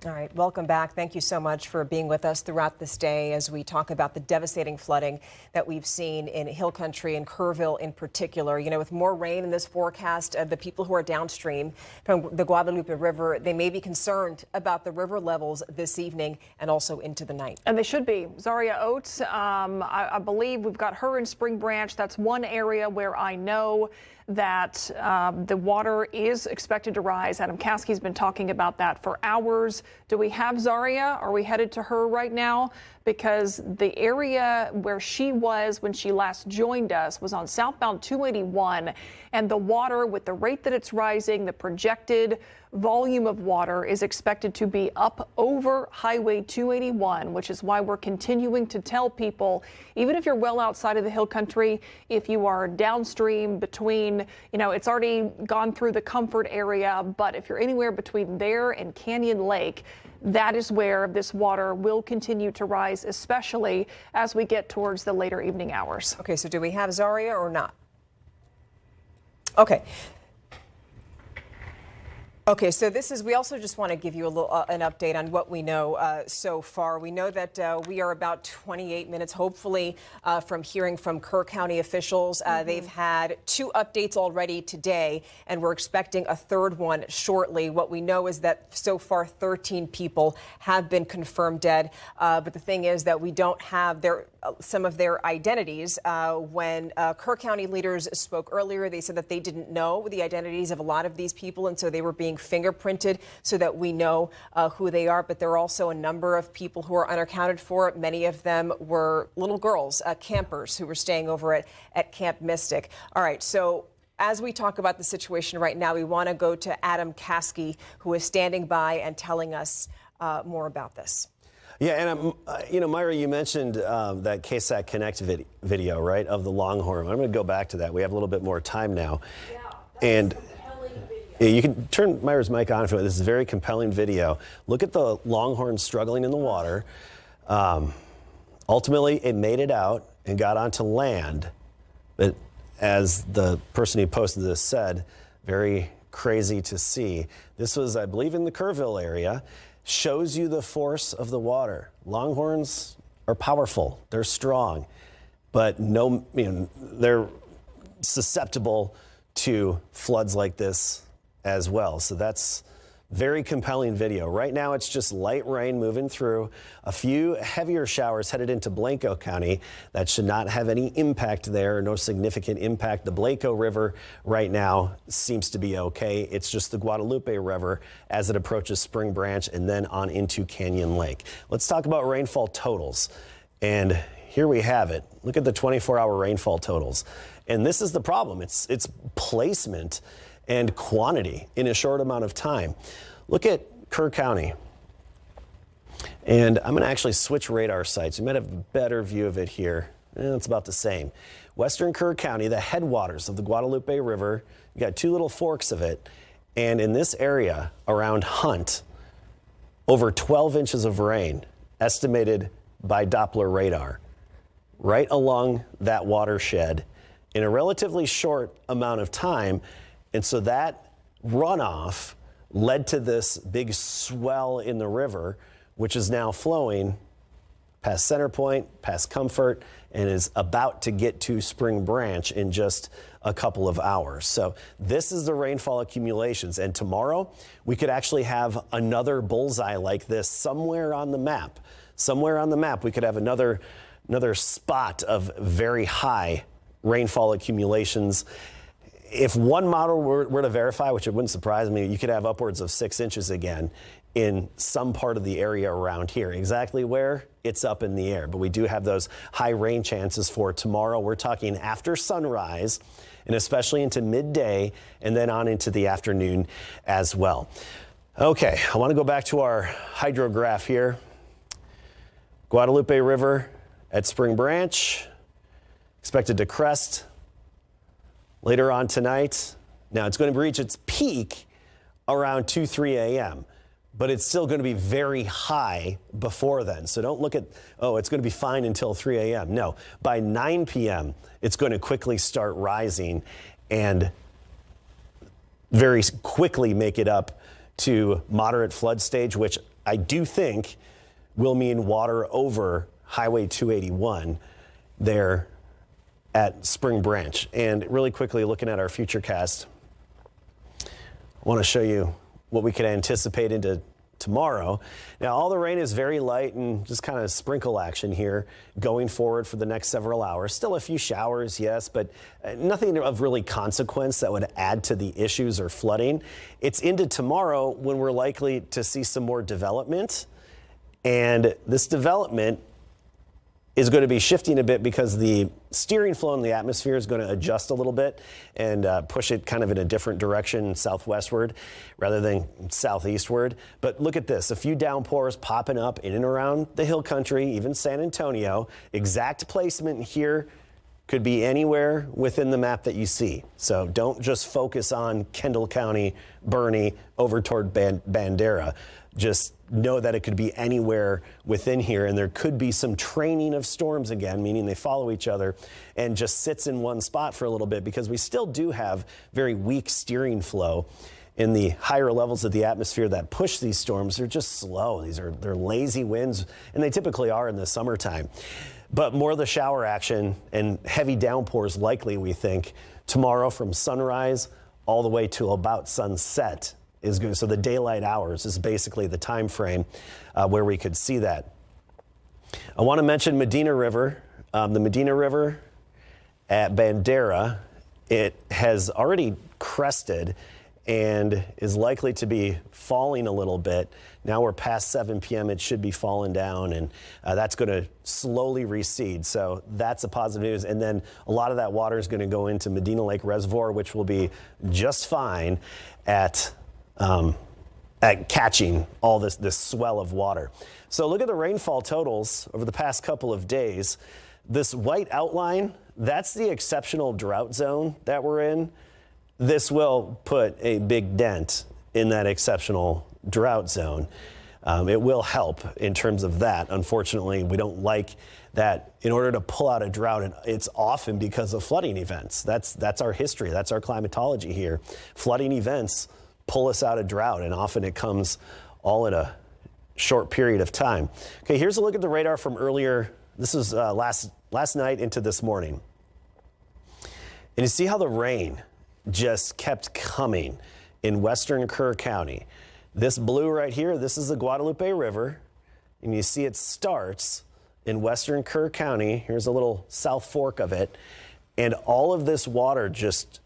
All right, welcome back. Thank you so much for being with us throughout this day as we talk about the devastating flooding that we've seen in Hill Country and Kerrville in particular. You know, with more rain in this forecast, the people who are downstream from the Guadalupe River, they may be concerned about the river levels this evening and also into the night. And they should be. Zaria Oates, I believe we've got her in Spring Branch. That's one area where I know that the water is expected to rise. Adam Caskey's been talking about that for hours. Do we have Zaria? Are we headed to her right now? Because the area where she was when she last joined us was on southbound 281, and the water, with the rate that it's rising, the projected volume of water is expected to be up over Highway 281, which is why we're continuing to tell people, even if you're well outside of the Hill Country, if you are downstream between, you know, it's already gone through the Comfort area, but if you're anywhere between there and Canyon Lake, that is where this water will continue to rise, especially as we get towards the later evening hours. Okay, so do we have Zaria or not? Okay. Okay, so we also just want to give you a little an update on what we know so far. We know that we are about 28 minutes, hopefully, from hearing from Kerr County officials. They've had 2 updates already today, and we're expecting a third one shortly. What we know is that so far 13 people have been confirmed dead, but the thing is that we don't have some of their identities. When Kerr County leaders spoke earlier, they said that they didn't know the identities of a lot of these people, and so they were being fingerprinted so that we know who they are. But there are also a number of people who are unaccounted for. Many of them were little girls, campers who were staying over at Camp Mystic. All right, so as we talk about the situation right now, we want to go to Adam Caskey, who is standing by and telling us more about this. Yeah, and you know, Myra, you mentioned that KSAT Connect video, right, of the Longhorn. I'm going to go back to that. We have a little bit more time now. Yeah, and you can turn Myra's mic on if you want. This is a very compelling video. Look at the Longhorn struggling in the water. Ultimately, it made it out and got onto land. But as the person who posted this said, very crazy to see. This was, I believe, in the Kerrville area. Shows you the force of the water. Longhorns are powerful. They're strong. But they're susceptible to floods like this as well. So that's very compelling video. Right now, it's just light rain moving through. A few heavier showers headed into Blanco County. That should not have any impact there, no significant impact. The Blanco River right now seems to be okay. It's just the Guadalupe River as it approaches Spring Branch and then on into Canyon Lake. Let's talk about rainfall totals. And here we have it. Look at the 24-hour rainfall totals. And this is the problem. It's placement and quantity in a short amount of time. Look at Kerr County. And I'm going to actually switch radar sites. You might have a better view of it here. It's about the same. Western Kerr County, the headwaters of the Guadalupe River, you got 2 little forks of it. And in this area around Hunt, over 12 inches of rain estimated by Doppler radar right along that watershed in a relatively short amount of time. And so that runoff led to this big swell in the river, which is now flowing past Center Point, past Comfort, and is about to get to Spring Branch in just a couple of hours. So this is the rainfall accumulations. And tomorrow we could actually have another bullseye like this somewhere on the map. Somewhere on the map we could have another spot of very high rainfall accumulations. If one model were to verify, which it wouldn't surprise me, you could have upwards of 6 inches again in some part of the area around here. Exactly where? It's up in the air. But we do have those high rain chances for tomorrow. We're talking after sunrise and especially into midday and then on into the afternoon as well. Okay, I want to go back to our hydrograph here. Guadalupe River at Spring Branch, expected to crest later on tonight. Now it's going to reach its peak around 2-3 a.m., but it's still going to be very high before then. So don't look at, oh, it's going to be fine until 3 a.m. No, by 9 p.m., it's going to quickly start rising and very quickly make it up to moderate flood stage, which I do think will mean water over Highway 281 there at Spring Branch. And really quickly, looking at our futurecast, I want to show you what we could anticipate into tomorrow. Now, all the rain is very light and just kind of sprinkle action here going forward for the next several hours. Still a few showers, yes, but nothing of really consequence that would add to the issues or flooding. It's into tomorrow when we're likely to see some more development. And this development is going to be shifting a bit because the steering flow in the atmosphere is going to adjust a little bit and push it kind of in a different direction southwestward rather than southeastward. But look at this, a few downpours popping up in and around the hill country, even San Antonio. Exact placement here could be anywhere within the map that you see. So don't just focus on Kendall County, Bernie, over toward Bandera. Just know that it could be anywhere within here, and there could be some training of storms again, meaning they follow each other and just sits in one spot for a little bit, because we still do have very weak steering flow in the higher levels of the atmosphere that push these storms. They're just slow. They're lazy winds, and they typically are in the summertime. But more of the shower action and heavy downpours likely, we think, tomorrow from sunrise all the way to about sunset is good. So the daylight hours is basically the time frame where we could see that. I want to mention Medina River. The Medina River at Bandera, it has already crested and is likely to be falling a little bit. Now we're past 7 p.m. It should be falling down, and that's going to slowly recede. So that's a positive news. And then a lot of that water is going to go into Medina Lake Reservoir, which will be just fine at catching all this swell of water. So look at the rainfall totals over the past couple of days. This white outline, that's the exceptional drought zone that we're in. This will put a big dent in that exceptional drought zone. It will help in terms of that. Unfortunately, we don't like that. In order to pull out a drought, it's often because of flooding events. That's our history. That's our climatology here. Flooding events pull us out of drought, and often it comes all in a short period of time. Okay, here's a look at the radar from earlier. This is last night into this morning. And you see how the rain just kept coming in western Kerr County. This blue right here, this is the Guadalupe River, and you see it starts in western Kerr County. Here's a little south fork of it, and all of this water just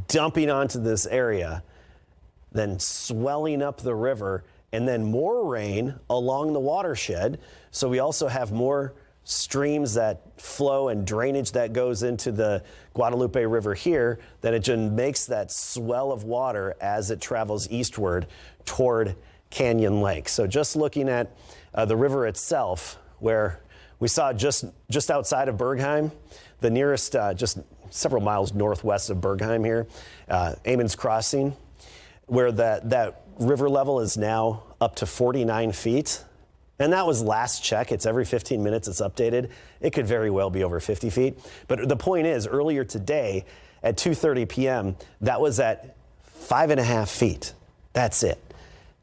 dumping onto this area, then swelling up the river, and then more rain along the watershed. So we also have more streams that flow and drainage that goes into the Guadalupe River here, that it just makes that swell of water as it travels eastward toward Canyon Lake. So just looking at the river itself, where we saw just outside of Bergheim, the nearest, just several miles northwest of Bergheim here, Amon's Crossing, where that river level is now up to 49 feet. And that was last check. It's every 15 minutes it's updated. It could very well be over 50 feet. But the point is, earlier today at 2:30 p.m., that was at 5.5 feet. That's it.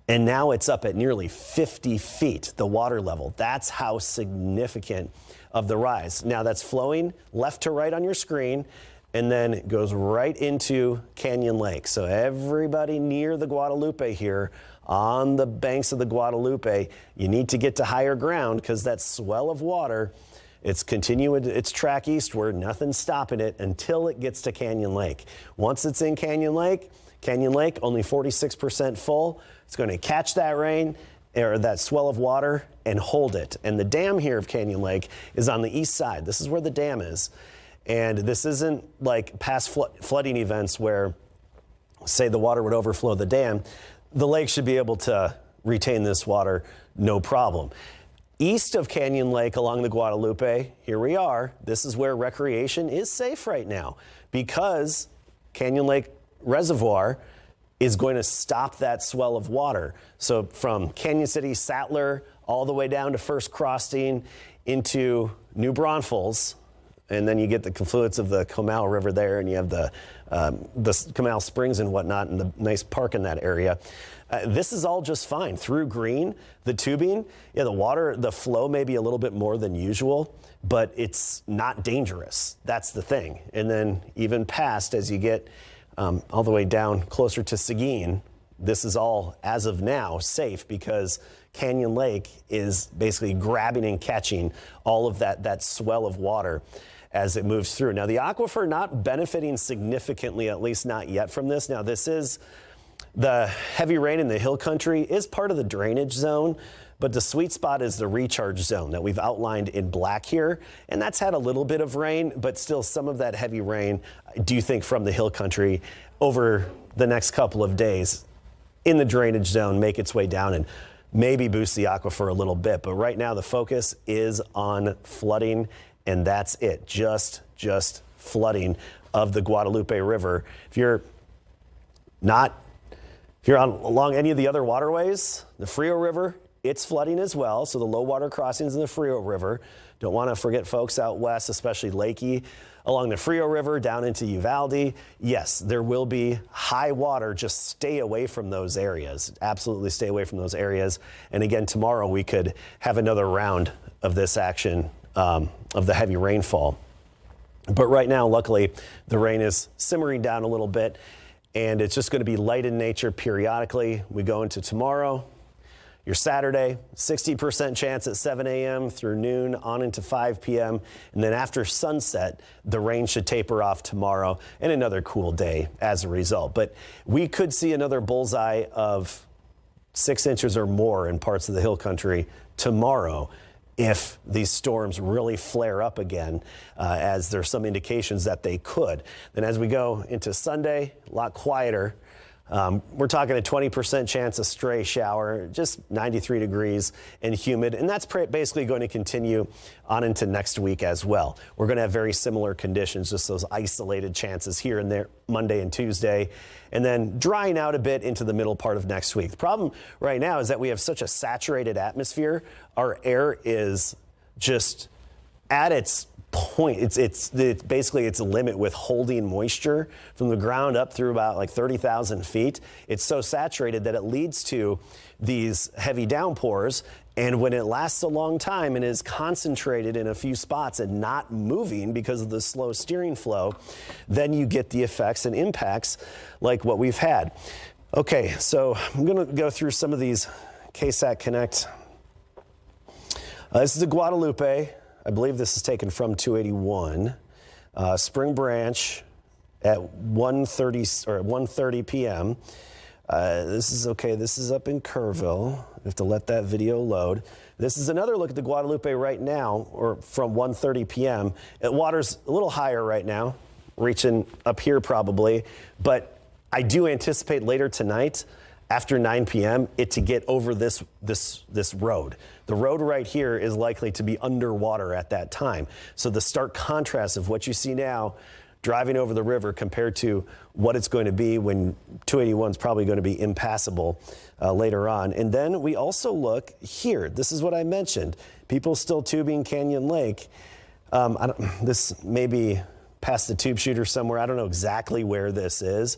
And now it's up at nearly 50 feet, the water level. That's how significant of the rise. Now that's flowing left to right on your screen, and then it goes right into Canyon Lake. So everybody near the Guadalupe here, on the banks of the Guadalupe, you need to get to higher ground, because that swell of water, it's continuing its track eastward, nothing's stopping it until it gets to Canyon Lake. Once it's in Canyon Lake only 46% full. It's going to catch that rain or that swell of water and hold it. And the dam here of Canyon Lake is on the east side. This is where the dam is. And this isn't like past flooding events where, say, the water would overflow the dam. The lake should be able to retain this water, no problem. East of Canyon Lake along the Guadalupe, here we are. This is where recreation is safe right now, because Canyon Lake Reservoir is going to stop that swell of water. So from Canyon City, Sattler, all the way down to First Crossing into New Braunfels, and then you get the confluence of the Comal River there, and you have the Comal Springs and whatnot, and the nice park in that area. This is all just fine. Through green, the tubing, yeah, the water, the flow may be a little bit more than usual, but it's not dangerous. That's the thing. And then even past, as you get all the way down closer to Seguin, this is all, as of now, safe because Canyon Lake is basically grabbing and catching all of that swell of water as it moves through. Now, the aquifer not benefiting significantly, at least not yet from this. Now, this is the heavy rain in the hill country is part of the drainage zone, but the sweet spot is the recharge zone that we've outlined in black here. And that's had a little bit of rain, but still some of that heavy rain, I do think, from the hill country over the next couple of days in the drainage zone make its way down and maybe boost the aquifer a little bit. But right now the focus is on flooding, and that's it. Just flooding of the Guadalupe River. If you're along any of the other waterways, the Frio River, it's flooding as well. So the low water crossings in the Frio River. Don't want to forget folks out west, especially Lakey, along the Frio River down into Uvalde. Yes, there will be high water. Just stay away from those areas. Absolutely stay away from those areas. And again, tomorrow we could have another round of this action of the heavy rainfall. But right now, luckily, the rain is simmering down a little bit, and it's just going to be light in nature periodically. We go into tomorrow. Your Saturday, 60% chance at 7 a.m. through noon on into 5 p.m. And then after sunset, the rain should taper off tomorrow and another cool day as a result. But we could see another bullseye of 6 inches or more in parts of the hill country tomorrow if these storms really flare up again, as there's some indications that they could. Then as we go into Sunday, a lot quieter. We're talking a 20% chance of stray shower, just 93 degrees and humid. And that's basically going to continue on into next week as well. We're going to have very similar conditions, just those isolated chances here and there Monday and Tuesday, and then drying out a bit into the middle part of next week. The problem right now is that we have such a saturated atmosphere. Our air is just at its point. It's basically its limit with holding moisture from the ground up through about like 30,000 feet. It's so saturated that it leads to these heavy downpours. And when it lasts a long time and is concentrated in a few spots and not moving because of the slow steering flow, then you get the effects and impacts like what we've had. Okay, so I'm going to go through some of these KSAT Connect. This is the Guadalupe. I believe this is taken from 281. Spring Branch at 1:30 or 1:30 p.m. This is okay. This is up in Kerrville. We have to let that video load. This is another look at the Guadalupe right now, or from 1:30 p.m. Water's a little higher right now, reaching up here probably, but I do anticipate later tonight, after 9 p.m., it to get over this road. The road right here is likely to be underwater at that time. So the stark contrast of what you see now driving over the river compared to what it's going to be when 281 is probably going to be impassable later on. And then we also look here. This is what I mentioned. People still tubing Canyon Lake. This may be past the tube shooter somewhere. I don't know exactly where this is.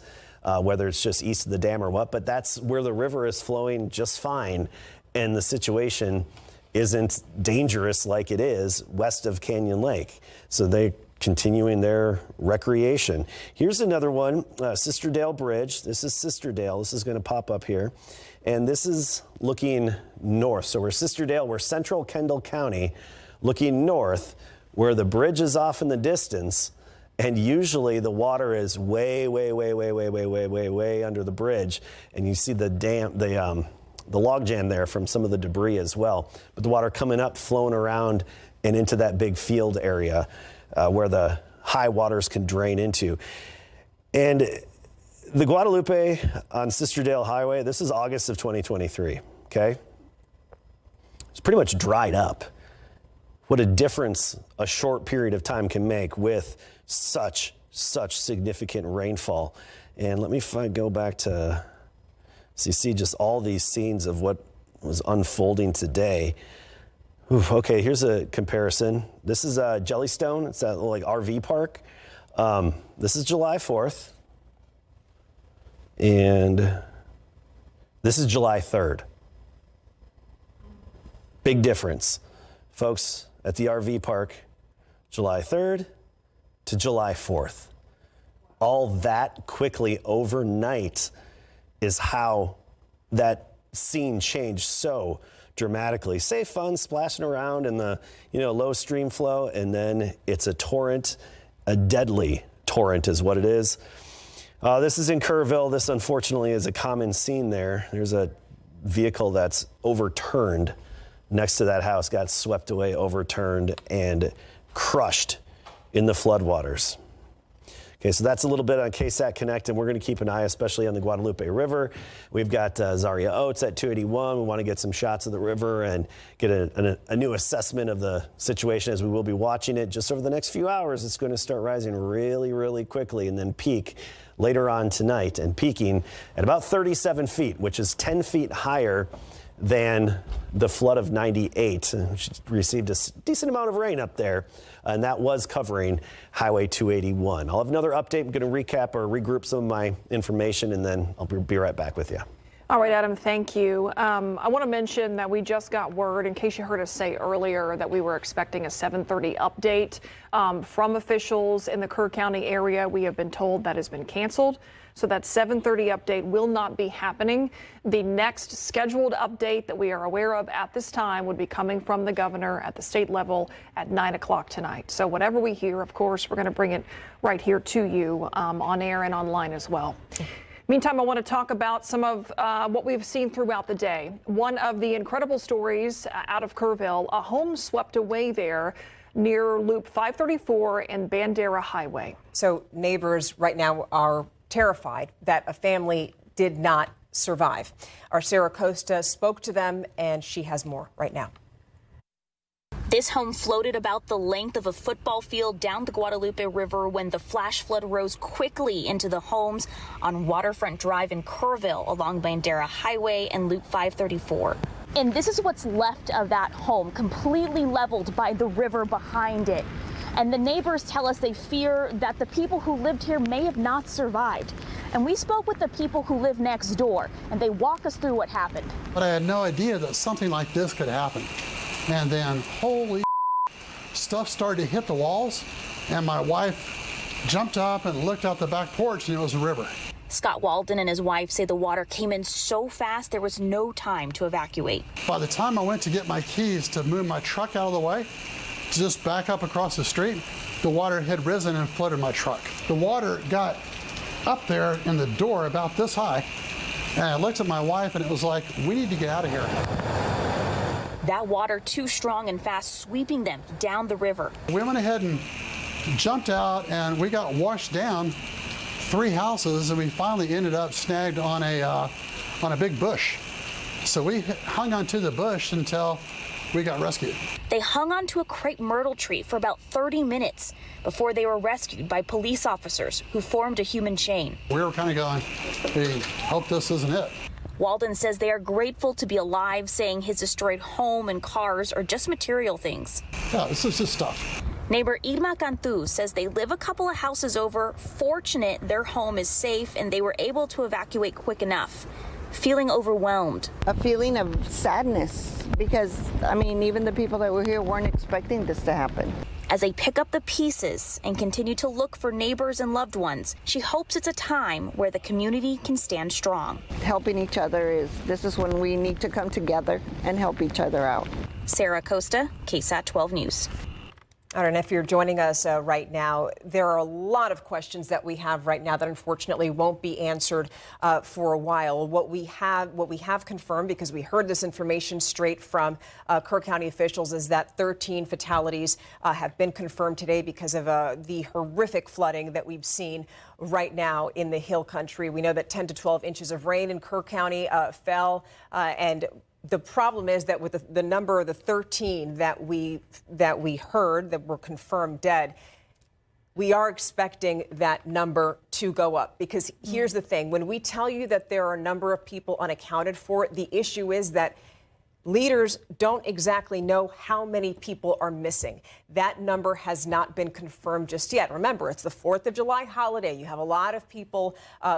Whether it's just east of the dam or what, but that's where the river is flowing just fine, and the situation isn't dangerous like it is west of Canyon Lake. So they're continuing their recreation. Here's another one, Sisterdale Bridge. This is Sisterdale. This is going to pop up here. And this is looking north. So we're Sisterdale, we're central Kendall County, looking north, where the bridge is off in the distance. And usually the water is way under the bridge, and you see the dam, the log jam there from some of the debris as well. But the water coming up, flowing around, and into that big field area where the high waters can drain into. And the Guadalupe on Sisterdale Highway, this is August of 2023. Okay, it's pretty much dried up. What a difference a short period of time can make with such significant rainfall. And let me go back to, so you see just all these scenes of what was unfolding today. Okay, here's a comparison. This is Jellystone. It's that like RV park. This is July 4th. And This is July 3rd. Big difference. Folks, at the RV park, July 3rd to July 4th. All that quickly overnight is how that scene changed so dramatically. Safe fun, splashing around in the low stream flow, and then it's a torrent, a deadly torrent is what it is. This is in Kerrville. This unfortunately is a common scene there. There's a vehicle that's overturned next to that house, got swept away, overturned, and crushed in the floodwaters. Okay, so that's a little bit on KSAT Connect, and we're going to keep an eye especially on the Guadalupe River. We've got Zaria Oates at 281. We want to get some shots of the river and get a new assessment of the situation as we will be watching it just over the next few hours. It's going to start rising really, really quickly and then peak later on tonight, and peaking at about 37 feet, which is 10 feet higher than the flood of 98, which received a decent amount of rain up there, and that was covering Highway 281. I'll have another update. I'm going to recap or regroup some of my information, and then I'll be right back with you. All right, Adam, thank you. I want to mention that we just got word, in case you heard us say earlier, that we were expecting a 7:30 update from officials in the Kerr County area. We have been told that has been canceled. So that 7:30 update will not be happening. The next scheduled update that we are aware of at this time would be coming from the governor at the state level at 9 o'clock tonight. So whatever we hear, of course, we're going to bring it right here to you on air and online as well. Meantime, I want to talk about some of what we've seen throughout the day. One of the incredible stories out of Kerrville, a home swept away there near Loop 534 and Bandera Highway. So neighbors right now are terrified that a family did not survive. Our Sarah Costa spoke to them, and she has more right now. This home floated about the length of a football field down the Guadalupe River when the flash flood rose quickly into the homes on Waterfront Drive in Kerrville along Bandera Highway and Loop 534. And this is what's left of that home, completely leveled by the river behind it. And the neighbors tell us they fear that the people who lived here may have not survived. And we spoke with the people who live next door, and they walk us through what happened. But I had no idea that something like this could happen. And then, holy stuff started to hit the walls, and my wife jumped up and looked out the back porch, and it was a river. Scott Walden and his wife say the water came in so fast there was no time to evacuate. By the time I went to get my keys to move my truck out of the way, to just back up across the street, the water had risen and flooded my truck. The water got up there in the door about this high, and I looked at my wife, and it was like, we need to get out of here. That water too strong and fast, sweeping them down the river. We went ahead and jumped out, and we got washed down 3 houses, and we finally ended up snagged on a big bush. So we hung onto the bush until we got rescued. They hung onto a crepe myrtle tree for about 30 minutes before they were rescued by police officers who formed a human chain. We were kind of going, we hope this isn't it. Walden says they are grateful to be alive, saying his destroyed home and cars are just material things. Yeah, this is just stuff. Neighbor Irma Cantu says they live a couple of houses over, fortunate their home is safe and they were able to evacuate quick enough. Feeling overwhelmed. A feeling of sadness because, I mean, even the people that were here weren't expecting this to happen. As they pick up the pieces and continue to look for neighbors and loved ones, she hopes it's a time where the community can stand strong. Helping each other this is when we need to come together and help each other out. Sarah Costa, KSAT 12 News. I don't know if you're joining us right now. There are a lot of questions that we have right now that unfortunately won't be answered for a while. What we have confirmed, because we heard this information straight from Kerr County officials, is that 13 fatalities have been confirmed today because of the horrific flooding that we've seen right now in the Hill Country. We know that 10 to 12 inches of rain in Kerr County fell, and the problem is that with the number of the 13 that we heard that were confirmed dead, we are expecting that number to go up. Because here's the thing, when we tell you that there are a number of people unaccounted for, the issue is that leaders don't exactly know how many people are missing. That number has not been confirmed just yet. Remember, it's the 4th of July holiday. You have a lot of people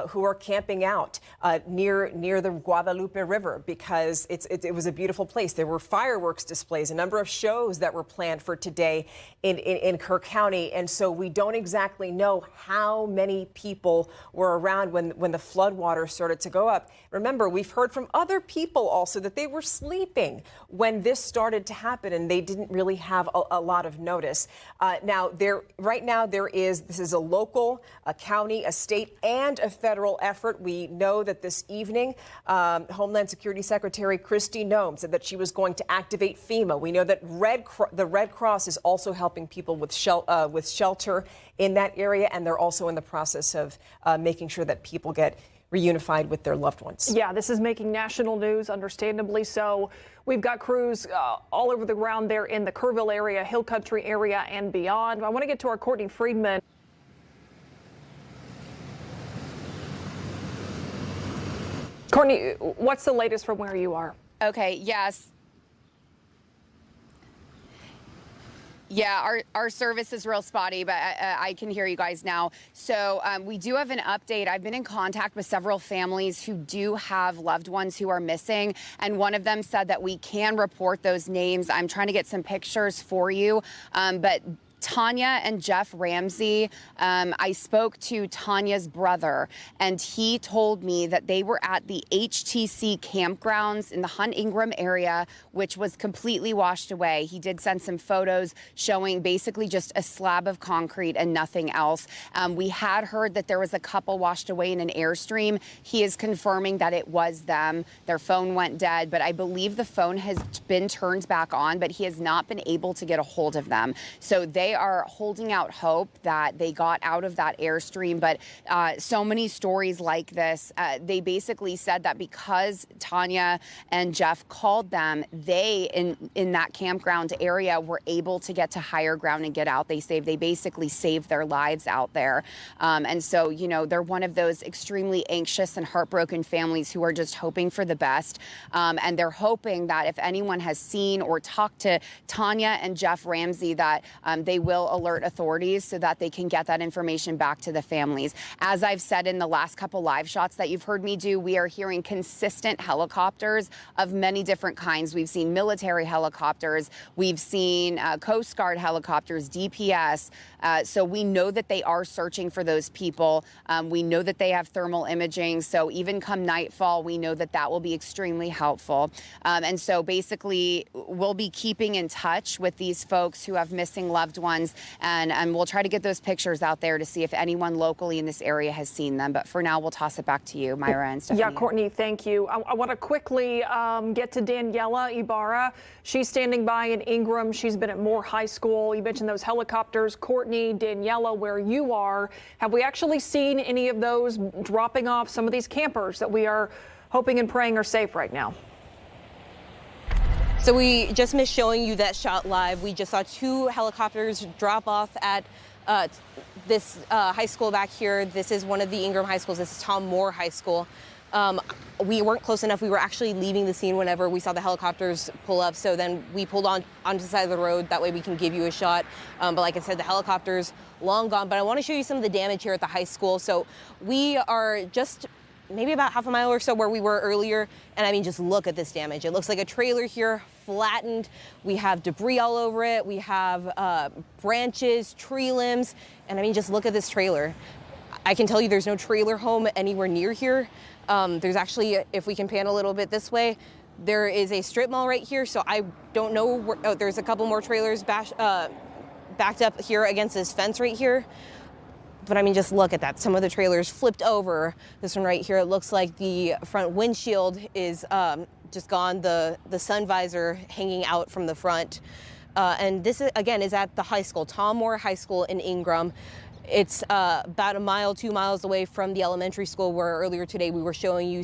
who are camping out near the Guadalupe River because it was a beautiful place. There were fireworks displays, a number of shows that were planned for today in Kerr County. And so we don't exactly know how many people were around when the floodwater started to go up. Remember, we've heard from other people also that they were sleeping when this started to happen and they didn't really have a lot of notice. Right now this is a local, a county, a state, and a federal effort. We know that this evening, Homeland Security Secretary Kristi Noem said that she was going to activate FEMA. We know that the Red Cross is also helping people with shelter in that area, and they're also in the process of making sure that people get reunified with their loved ones. Yeah, this is making national news, understandably so. We've got crews all over the ground there in the Kerrville area, Hill Country area, and beyond. I want to get to our Courtney Friedman. Courtney, what's the latest from where you are? Okay, yes. Yeah, our service is real spotty, but I can hear you guys now. So we do have an update. I've been in contact with several families who do have loved ones who are missing, and one of them said that we can report those names. I'm trying to get some pictures for you, but Tanya and Jeff Ramsey, I spoke to Tanya's brother, and he told me that they were at the HTC campgrounds in the Hunt Ingram area, which was completely washed away. He did send some photos showing basically just a slab of concrete and nothing else. We had heard that there was a couple washed away in an Airstream. He is confirming that it was them. Their phone went dead, but I believe the phone has been turned back on, but he has not been able to get a hold of them. So they are holding out hope that they got out of that Airstream, but so many stories like this. They basically said that because Tanya and Jeff called them, they in that campground area were able to get to higher ground and get out. They basically saved their lives out there. And so, you know, they're one of those extremely anxious and heartbroken families who are just hoping for the best. And they're hoping that if anyone has seen or talked to Tanya and Jeff Ramsey, that they will alert authorities so that they can get that information back to the families. As I've said in the last couple live shots that you've heard me do, we are hearing consistent helicopters of many different kinds. We've seen military helicopters, we've seen Coast Guard helicopters, DPS. So we know that they are searching for those people. We know that they have thermal imaging. So even come nightfall, we know that that will be extremely helpful. And so basically, we'll be keeping in touch with these folks who have missing loved ones, and we'll try to get those pictures out there to see if anyone locally in this area has seen them. But for now, we'll toss it back to you, Myra and Stephanie. Yeah, Courtney, thank you. I want to quickly get to Daniela Ibarra. She's standing by in Ingram. She's been at Moore High School. You mentioned those helicopters. Courtney, Daniela, where you are, have we actually seen any of those dropping off some of these campers that we are hoping and praying are safe right now? So we just missed showing you that shot live. We just saw 2 helicopters drop off at this high school back here. This is one of the Ingram high schools. This is Tom Moore High School. We weren't close enough. We were actually leaving the scene whenever we saw the helicopters pull up. So then we pulled onto the side of the road. That way we can give you a shot. But like I said, the helicopter's long gone. But I want to show you some of the damage here at the high school. So we are just maybe about half a mile or so where we were earlier. And I mean, just look at this damage. It looks like a trailer here, flattened. We have debris all over it. We have branches, tree limbs. And I mean, just look at this trailer. I can tell you there's no trailer home anywhere near here. There's actually, if we can pan a little bit this way, there is a strip mall right here. So I don't know where, there's a couple more trailers backed up here against this fence right here. But I mean, just look at that. Some of the trailers flipped over. This one right here, it looks like the front windshield is just gone. The sun visor hanging out from the front. And this, again, is at the high school, Tom Moore High School in Ingram. It's about a mile, 2 miles away from the elementary school where earlier today we were showing you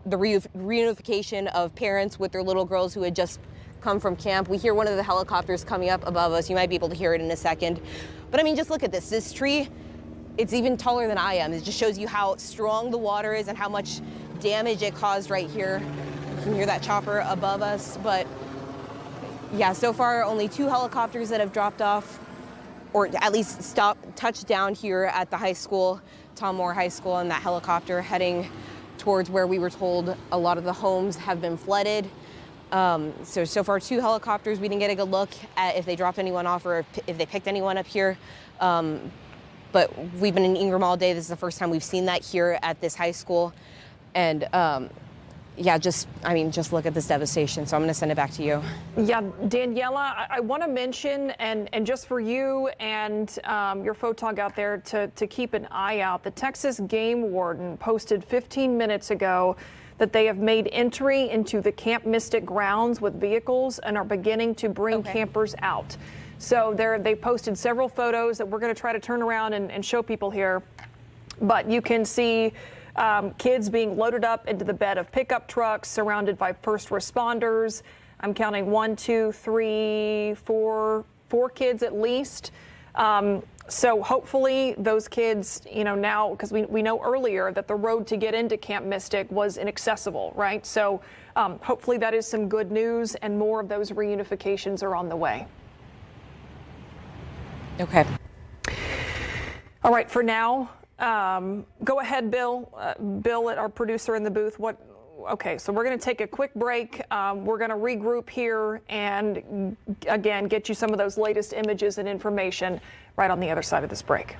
the reunification of parents with their little girls who had just come from camp. We hear one of the helicopters coming up above us. You might be able to hear it in a second. But I mean, just look at this. This tree, it's even taller than I am. It just shows you how strong the water is and how much damage it caused right here. You can hear that chopper above us, but yeah, so far only 2 helicopters that have dropped off, or at least touched down here at the high school, Tom Moore High School, and that helicopter heading towards where we were told a lot of the homes have been flooded. So far 2 helicopters. We didn't get a good look at if they dropped anyone off or if they picked anyone up here. But we've been in Ingram all day. This is the first time we've seen that here at this high school. And yeah, just look at this devastation. So I'm going to send it back to you. Yeah, Daniela, I want to mention, and just for you and your photog out there to keep an eye out, the Texas game warden posted 15 minutes ago that they have made entry into the Camp Mystic grounds with vehicles and are beginning to bring campers out. So they posted several photos that we're going to try to turn around and show people here. But you can see kids being loaded up into the bed of pickup trucks, surrounded by first responders. I'm counting 1, 2, 3, 4 kids at least. So hopefully those kids, now, because we know earlier that the road to get into Camp Mystic was inaccessible, right? So hopefully that is some good news, and more of those reunifications are on the way. Okay. All right, for now, go ahead, Bill. Bill, our producer in the booth. Okay, so we're going to take a quick break. We're going to regroup here and, again, get you some of those latest images and information right on the other side of this break.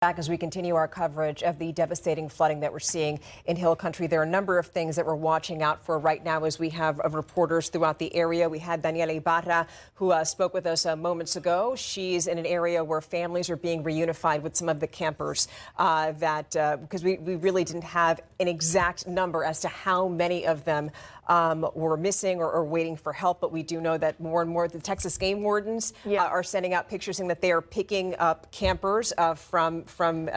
Back as we continue our coverage of the devastating flooding that we're seeing in Hill Country. There are a number of things that we're watching out for right now as we have reporters throughout the area. We had Daniela Ibarra, who spoke with us moments ago. She's in an area where families are being reunified with some of the campers because we really didn't have an exact number as to how many of them were missing or waiting for help. But we do know that more and more the Texas game wardens are sending out pictures saying that they are picking up campers from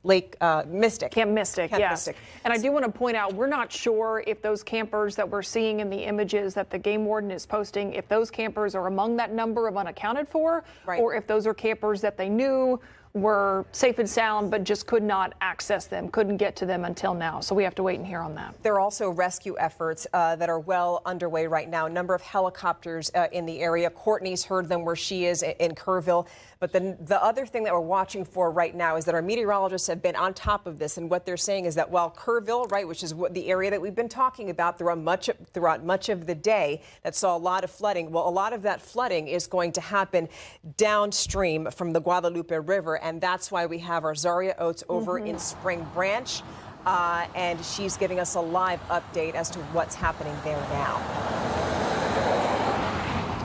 Lake Mystic. Camp Mystic, Camp yes. Mystic. And I do want to point out, we're not sure if those campers that we're seeing in the images that the game warden is posting, if those campers are among that number of unaccounted for, or if those are campers that they knew were safe and sound, but just could not access them, couldn't get to them until now. So we have to wait and hear on that. There are also rescue efforts that are well underway right now. A number of helicopters in the area. Courtney's heard them where she is in Kerrville. But then the other thing that we're watching for right now is that our meteorologists have been on top of this. And what they're saying is that while Kerrville, right, which is what the area that we've been talking about throughout much of the day that saw a lot of flooding, well, a lot of that flooding is going to happen downstream from the Guadalupe River. And that's why we have our Zaria Oates over in Spring Branch. And she's giving us a live update as to what's happening there now.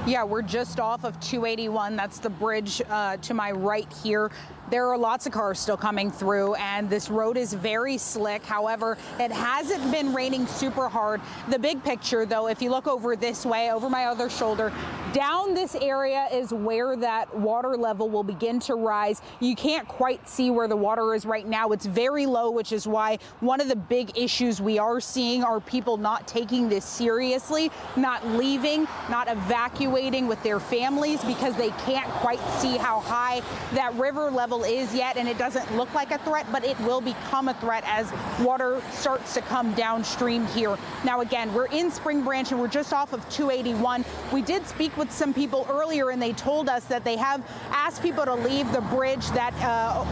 Yeah, we're just off of 281. That's the bridge to my right here. There are lots of cars still coming through, and this road is very slick. However, it hasn't been raining super hard. The big picture, though, if you look over this way, over my other shoulder, down this area is where that water level will begin to rise. You can't quite see where the water is right now. It's very low, which is why one of the big issues we are seeing are people not taking this seriously, not leaving, not evacuating with their families because they can't quite see how high that river level is yet, and it doesn't look like a threat, but it will become a threat as water starts to come downstream here. Now, again, we're in Spring Branch and we're just off of 281. We did speak with some people earlier, and they told us that they have asked people to leave the bridge that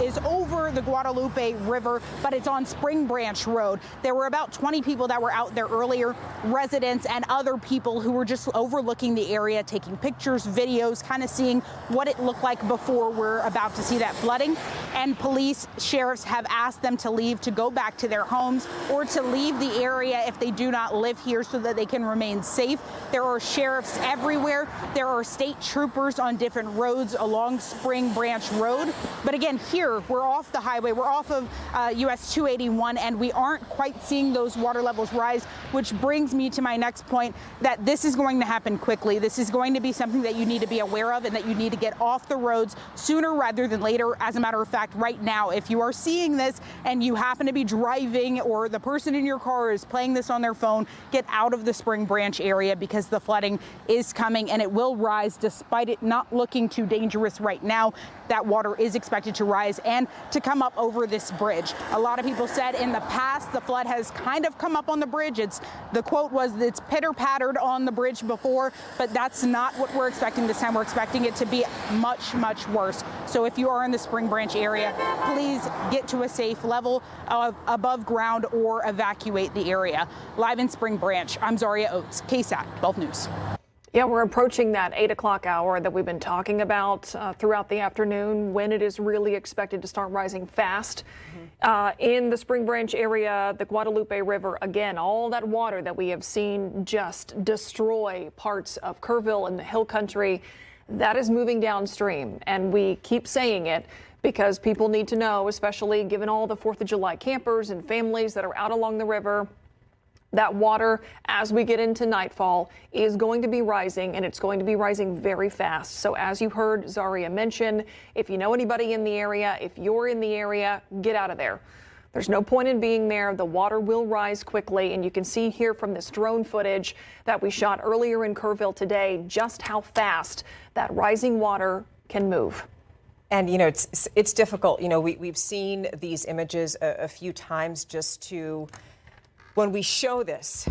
is over the Guadalupe River, but it's on Spring Branch Road. There were about 20 people that were out there earlier, residents and other people who were just overlooking the area, taking pictures, videos, kind of seeing what it looked like before we're about to see that flooding. And police, sheriffs have asked them to leave, to go back to their homes or to leave the area if they do not live here so that they can remain safe. There are sheriffs everywhere. There are state troopers on different roads along Spring Branch Road. But again, here we're off the highway. We're off of US 281, and we aren't quite seeing those water levels rise, which brings me to my next point, that this is going to happen quickly. This is going to be something that you need to be aware of and that you need to get off the roads sooner rather than later. As a matter of fact, right now, if you are seeing this and you happen to be driving or the person in your car is playing this on their phone, get out of the Spring Branch area because the flooding is coming and it will rise despite it not looking too dangerous right now. That water is expected to rise and to come up over this bridge. A lot of people said in the past the flood has kind of come up on the bridge. The quote was it's pitter-pattered on the bridge before, but that's not what we're expecting this time. We're expecting it to be much, much worse. So if you are in the Spring Branch area, please get to a safe level above ground or evacuate the area. Live in Spring Branch, I'm Zaria Oates, KSAT 12 News. Yeah, we're approaching that 8 o'clock hour that we've been talking about throughout the afternoon, when it is really expected to start rising fast. In the Spring Branch area, the Guadalupe River, again, all that water that we have seen just destroy parts of Kerrville and the Hill Country, that is moving downstream. And we keep saying it because people need to know, especially given all the 4th of July campers and families that are out along the river, that water, as we get into nightfall, is going to be rising, and it's going to be rising very fast. So as you heard Zaria mention, if you know anybody in the area, if you're in the area, get out of there. There's no point in being there. The water will rise quickly, and you can see here from this drone footage that we shot earlier in Kerrville today just how fast that rising water can move. And, you know, it's difficult. You know, we've seen these images a few times just to... When we show this,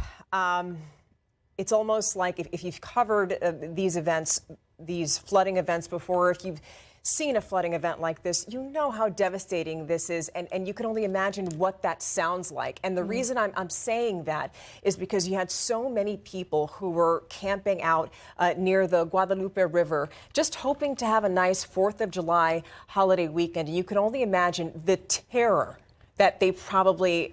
it's almost like if you've covered these events, these flooding events before, if you've seen a flooding event like this, you know how devastating this is, and you can only imagine what that sounds like. And the reason I'm saying that is because you had so many people who were camping out near the Guadalupe River, just hoping to have a nice 4th of July holiday weekend. And you can only imagine the terror that they probably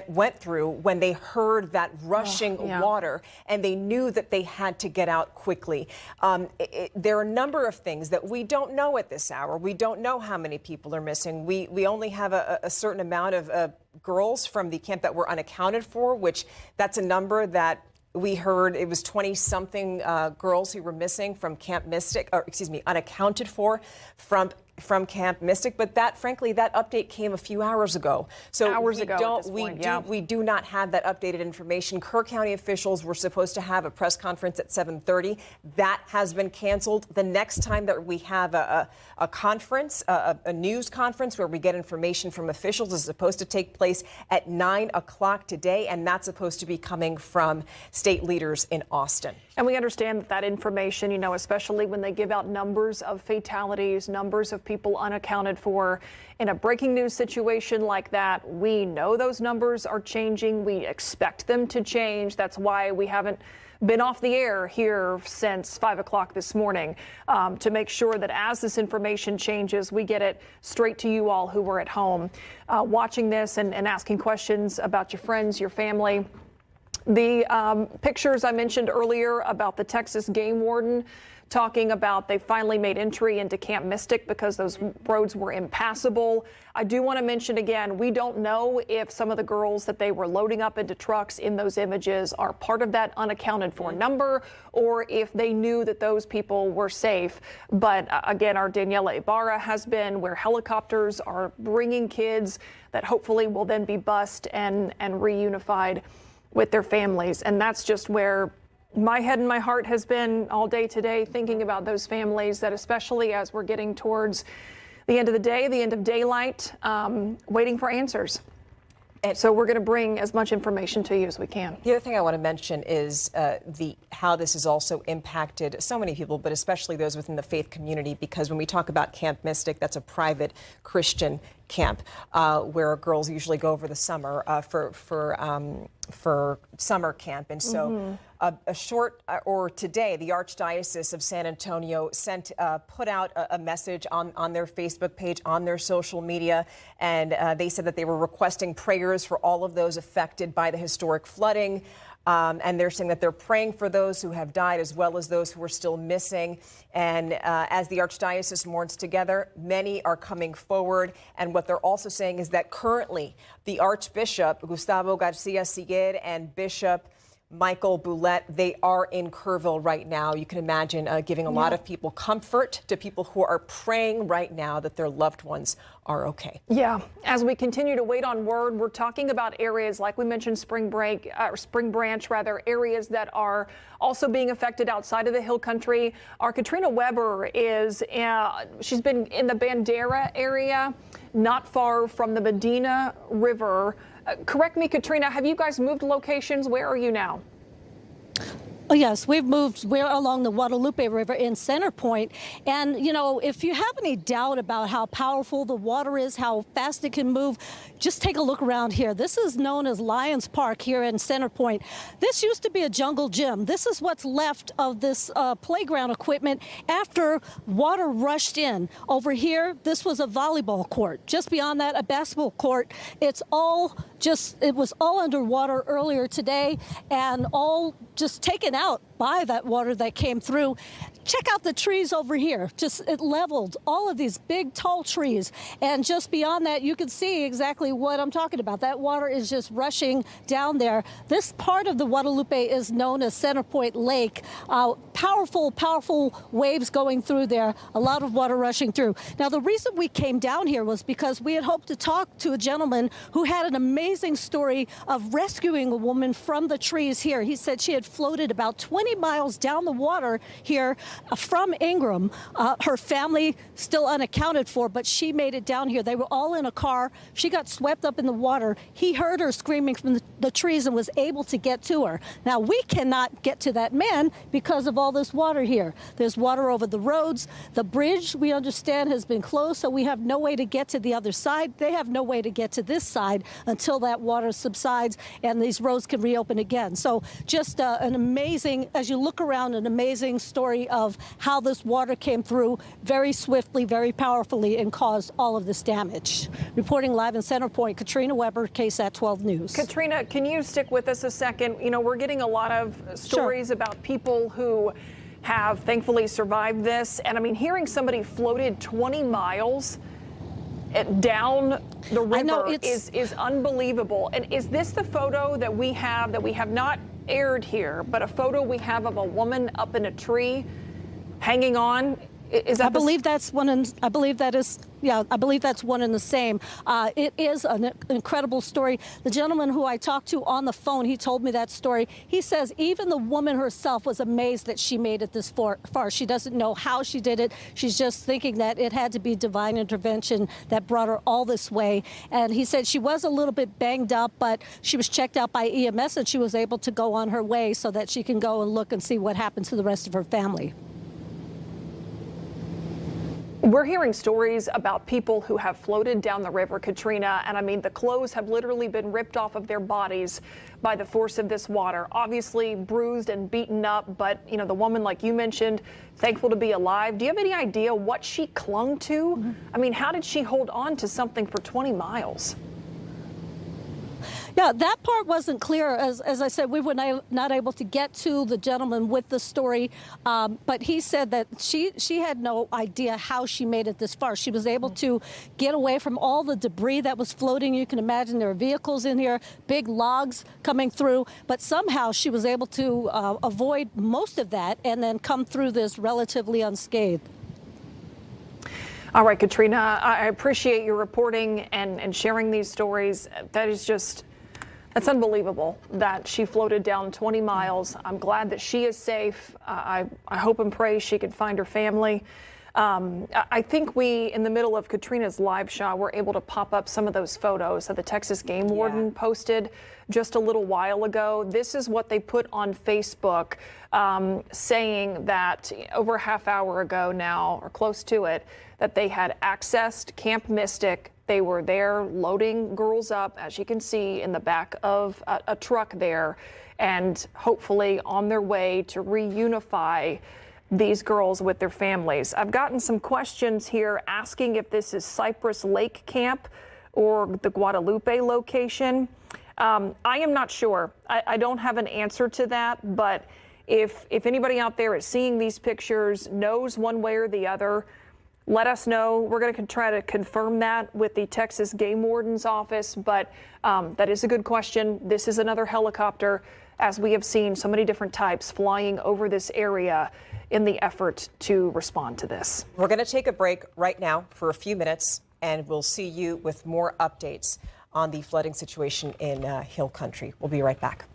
went through when they heard that rushing water, and they knew that they had to get out quickly. There are a number of things that we don't know at this hour. We don't know how many people are missing. We only have a certain amount of girls from the camp that were unaccounted for, which that's a number that we heard. It was 20-something girls who were missing from Camp Mystic, or excuse me, unaccounted for from from Camp Mystic, but frankly, that update came a few hours ago. So we do not have that updated information. Kerr County officials were supposed to have a press conference at 7:30. That has been canceled. The next time that we have a conference, a news conference where we get information from officials, is supposed to take place at 9 o'clock today, and that's supposed to be coming from state leaders in Austin. And we understand that information, especially when they give out numbers of fatalities, numbers of people unaccounted for. In a breaking news situation like that, we know those numbers are changing. We expect them to change. That's why we haven't been off the air here since 5 o'clock this morning, to make sure that as this information changes, we get it straight to you all who were at home watching this and asking questions about your friends, your family. The pictures I mentioned earlier about the Texas game warden talking about they finally made entry into Camp Mystic because those roads were impassable. I do want to mention again, we don't know if some of the girls that they were loading up into trucks in those images are part of that unaccounted for number, or if they knew that those people were safe. But again, our Daniela Ibarra has been where helicopters are bringing kids that hopefully will then be bused and reunified with their families. And that's just where my head and my heart has been all day today, thinking about those families that, especially as we're getting towards the end of the day, the end of daylight, waiting for answers. And so we're going to bring as much information to you as we can. The other thing I want to mention is how this has also impacted so many people, but especially those within the faith community, because when we talk about Camp Mystic, that's a private Christian camp where girls usually go over the summer for summer camp. And so today, the Archdiocese of San Antonio put out a message on their Facebook page, on their social media, and they said that they were requesting prayers for all of those affected by the historic flooding. And they're saying that they're praying for those who have died as well as those who are still missing. And as the Archdiocese mourns together, many are coming forward. And what they're also saying is that currently the Archbishop Gustavo Garcia Siguer and Bishop Michael Boulette, they are in Kerrville right now. You can imagine giving a lot of people comfort to people who are praying right now that their loved ones are okay. Yeah. As we continue to wait on word, we're talking about areas like we mentioned, Spring Branch, areas that are also being affected outside of the Hill Country. Our Katrina Weber she's been in the Bandera area, not far from the Medina River. Correct me, Katrina, have you guys moved locations? Where are you now? Oh, yes, we've moved. We're along the Guadalupe River in Center Point. And, if you have any doubt about how powerful the water is, how fast it can move, just take a look around here. This is known as Lions Park here in Center Point. This used to be a jungle gym. This is what's left of this playground equipment after water rushed in. Over here, this was a volleyball court. Just beyond that, a basketball court. It was all underwater earlier today and all just taken out by that water that came through. Check out the trees over here. It leveled all of these big, tall trees. And just beyond that, you can see exactly what I'm talking about. That water is just rushing down there. This part of the Guadalupe is known as Center Point Lake. Powerful, powerful waves going through there. A lot of water rushing through. Now, the reason we came down here was because we had hoped to talk to a gentleman who had an amazing story of rescuing a woman from the trees here. He said she had floated about 20 miles down the water here from Ingram. Her family still unaccounted for, but she made it down here. They were all in a car. She got swept up in the water. He heard her screaming from the trees and was able to get to her. Now, we cannot get to that man because of all this water here. There's water over the roads. The bridge, we understand, has been closed, so we have no way to get to the other side. They have no way to get to this side until that water subsides and these roads can reopen again. So just an amazing, as you look around, an amazing story of how this water came through very swiftly, very powerfully, and caused all of this damage. Reporting live in Center Point, Katrina Weber, KSAT 12 News. Katrina, can you stick with us a second? We're getting a lot of stories about people who have thankfully survived this. And I mean, hearing somebody floated 20 miles down the river is unbelievable. And is this the photo that we have not aired here, but a photo we have of a woman up in a tree hanging on? Is that I believe that's one, and I believe that is, yeah, I believe that's one and the same. It is an incredible story. The gentleman who I talked to on the phone, he told me that story. He says even the woman herself was amazed that she made it this far. She doesn't know how she did it. She's just thinking that it had to be divine intervention that brought her all this way. And he said she was a little bit banged up, but she was checked out by EMS and she was able to go on her way so that she can go and look and see what happened to the rest of her family. We're hearing stories about people who have floated down the river, Katrina, and I mean, the clothes have literally been ripped off of their bodies by the force of this water. Obviously bruised and beaten up, but you know, the woman, like you mentioned, thankful to be alive. Do you have any idea what she clung to? I mean, how did she hold on to something for 20 miles? Yeah, that part wasn't clear. As I said, we were not able to get to the gentleman with the story, but he said that she had no idea how she made it this far. She was able to get away from all the debris that was floating. You can imagine there are vehicles in here, big logs coming through, but somehow she was able to avoid most of that and then come through this relatively unscathed. All right, Katrina, I appreciate your reporting and sharing these stories. That is just, that's unbelievable that she floated down 20 miles. I'm glad that she is safe. I hope and pray she can find her family. I think we, in the middle of Katrina's live shot, were able to pop up some of those photos that the Texas game warden posted just a little while ago. This is what they put on Facebook, saying that over a half hour ago now, or close to it, that they had accessed Camp Mystic. They were there loading girls up, as you can see, in the back of a truck there, and hopefully on their way to reunify these girls with their families. I've gotten some questions here asking if this is Cypress Lake Camp or the Guadalupe location. I am not sure. I don't have an answer to that, but if anybody out there is seeing these pictures, knows one way or the other, let us know. We're going to try to confirm that with the Texas Game Warden's office, but that is a good question. This is another helicopter, as we have seen so many different types flying over this area in the effort to respond to this. We're going to take a break right now for a few minutes, and we'll see you with more updates on the flooding situation in Hill Country. We'll be right back.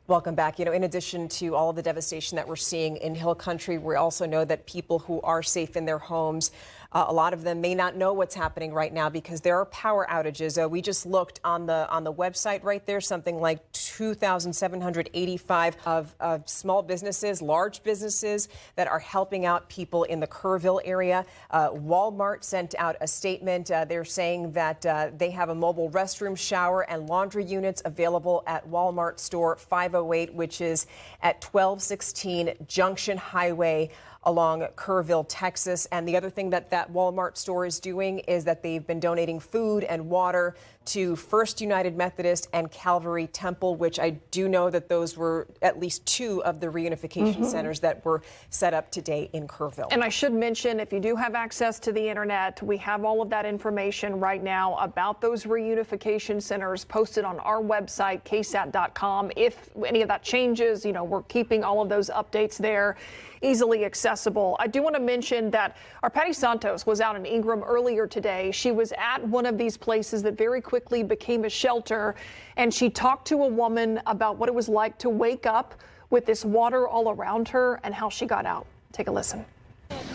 Welcome back. In addition to all of the devastation that we're seeing in Hill Country, we also know that people who are safe in their homes, a lot of them may not know what's happening right now because there are power outages. We just looked on the website right there, something like 2,785 of small businesses, large businesses that are helping out people in the Kerrville area. Walmart sent out a statement. They're saying that they have a mobile restroom, shower, and laundry units available at Walmart store 508, which is at 1216 Junction Highway along Kerrville, Texas. And the other thing that Walmart store is doing is that they've been donating food and water to First United Methodist and Calvary Temple, which I do know that those were at least two of the reunification centers that were set up today in Kerrville. And I should mention, if you do have access to the internet, we have all of that information right now about those reunification centers posted on our website, ksat.com. If any of that changes, we're keeping all of those updates there, easily accessible. I do want to mention that our Patty Santos was out in Ingram earlier today. She was at one of these places that very quickly became a shelter, and she talked to a woman about what it was like to wake up with this water all around her and how she got out. Take a listen.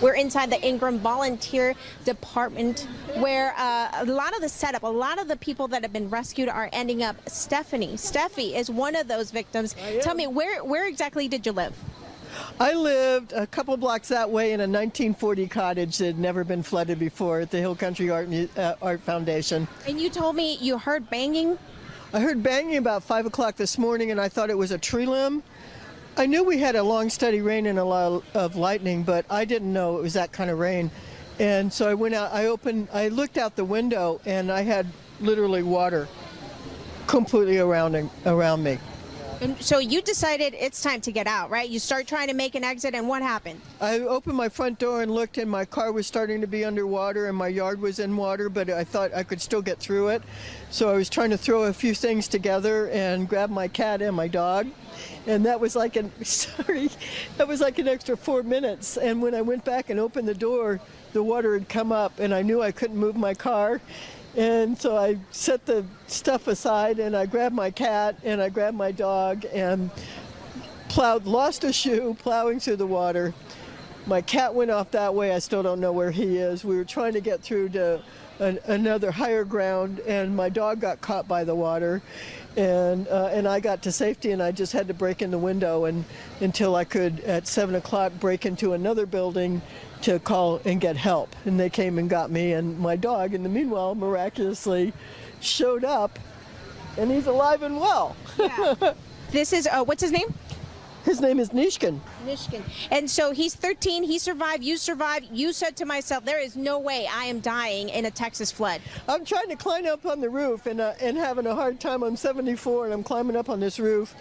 We're inside the Ingram Volunteer Department where a lot of the setup, a lot of the people that have been rescued are ending up. Steffi is one of those victims. Tell me, where exactly did you live? I lived a couple blocks that way in a 1940 cottage that had never been flooded before at the Hill Country Art Foundation. And you told me you heard banging? I heard banging about 5 o'clock this morning, and I thought it was a tree limb. I knew we had a long, steady rain and a lot of lightning, but I didn't know it was that kind of rain. And so I went out, I looked out the window, and I had literally water completely around me. And so you decided it's time to get out, right? You start trying to make an exit, and what happened? I opened my front door and looked, and my car was starting to be underwater, and my yard was in water, but I thought I could still get through it. So I was trying to throw a few things together and grab my cat and my dog. And that was like an extra 4 minutes. And when I went back and opened the door, the water had come up, and I knew I couldn't move my car. And so I set the stuff aside, and I grabbed my cat and I grabbed my dog and lost a shoe plowing through the water. My cat went off that way. I still don't know where he is. We were trying to get through to another higher ground, and my dog got caught by the water. And I got to safety, and I just had to break in the window until I could, at 7 o'clock, break into another building to call and get help. And they came and got me, and my dog, in the meanwhile, miraculously showed up, and he's alive and well. Yeah. This is, what's his name? His name is Nishkin. And so he's 13, he survived, you survived. You said to myself, there is no way I am dying in a Texas flood. I'm trying to climb up on the roof and having a hard time. I'm 74 and I'm climbing up on this roof,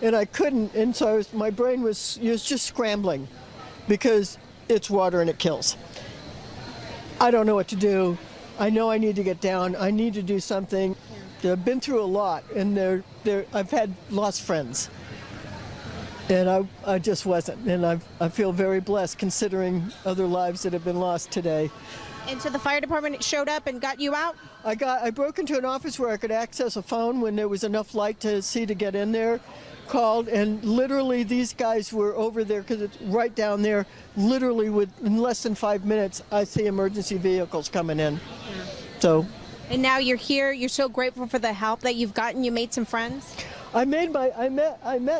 and I couldn't, and so my brain was just scrambling because it's water and it kills. I don't know what to do. I know I need to get down. I need to do something. I've been through a lot, and I've had lost friends. And I just wasn't. And I feel very blessed considering other lives that have been lost today. And so the fire department showed up and got you out? I broke into an office where I could access a phone when there was enough light to see to get in there. Called, and literally these guys were over there because it's right down there. Literally in less than 5 minutes, I see emergency vehicles coming in. Yeah. So. And now you're here. You're so grateful for the help that you've gotten. You made some friends. I met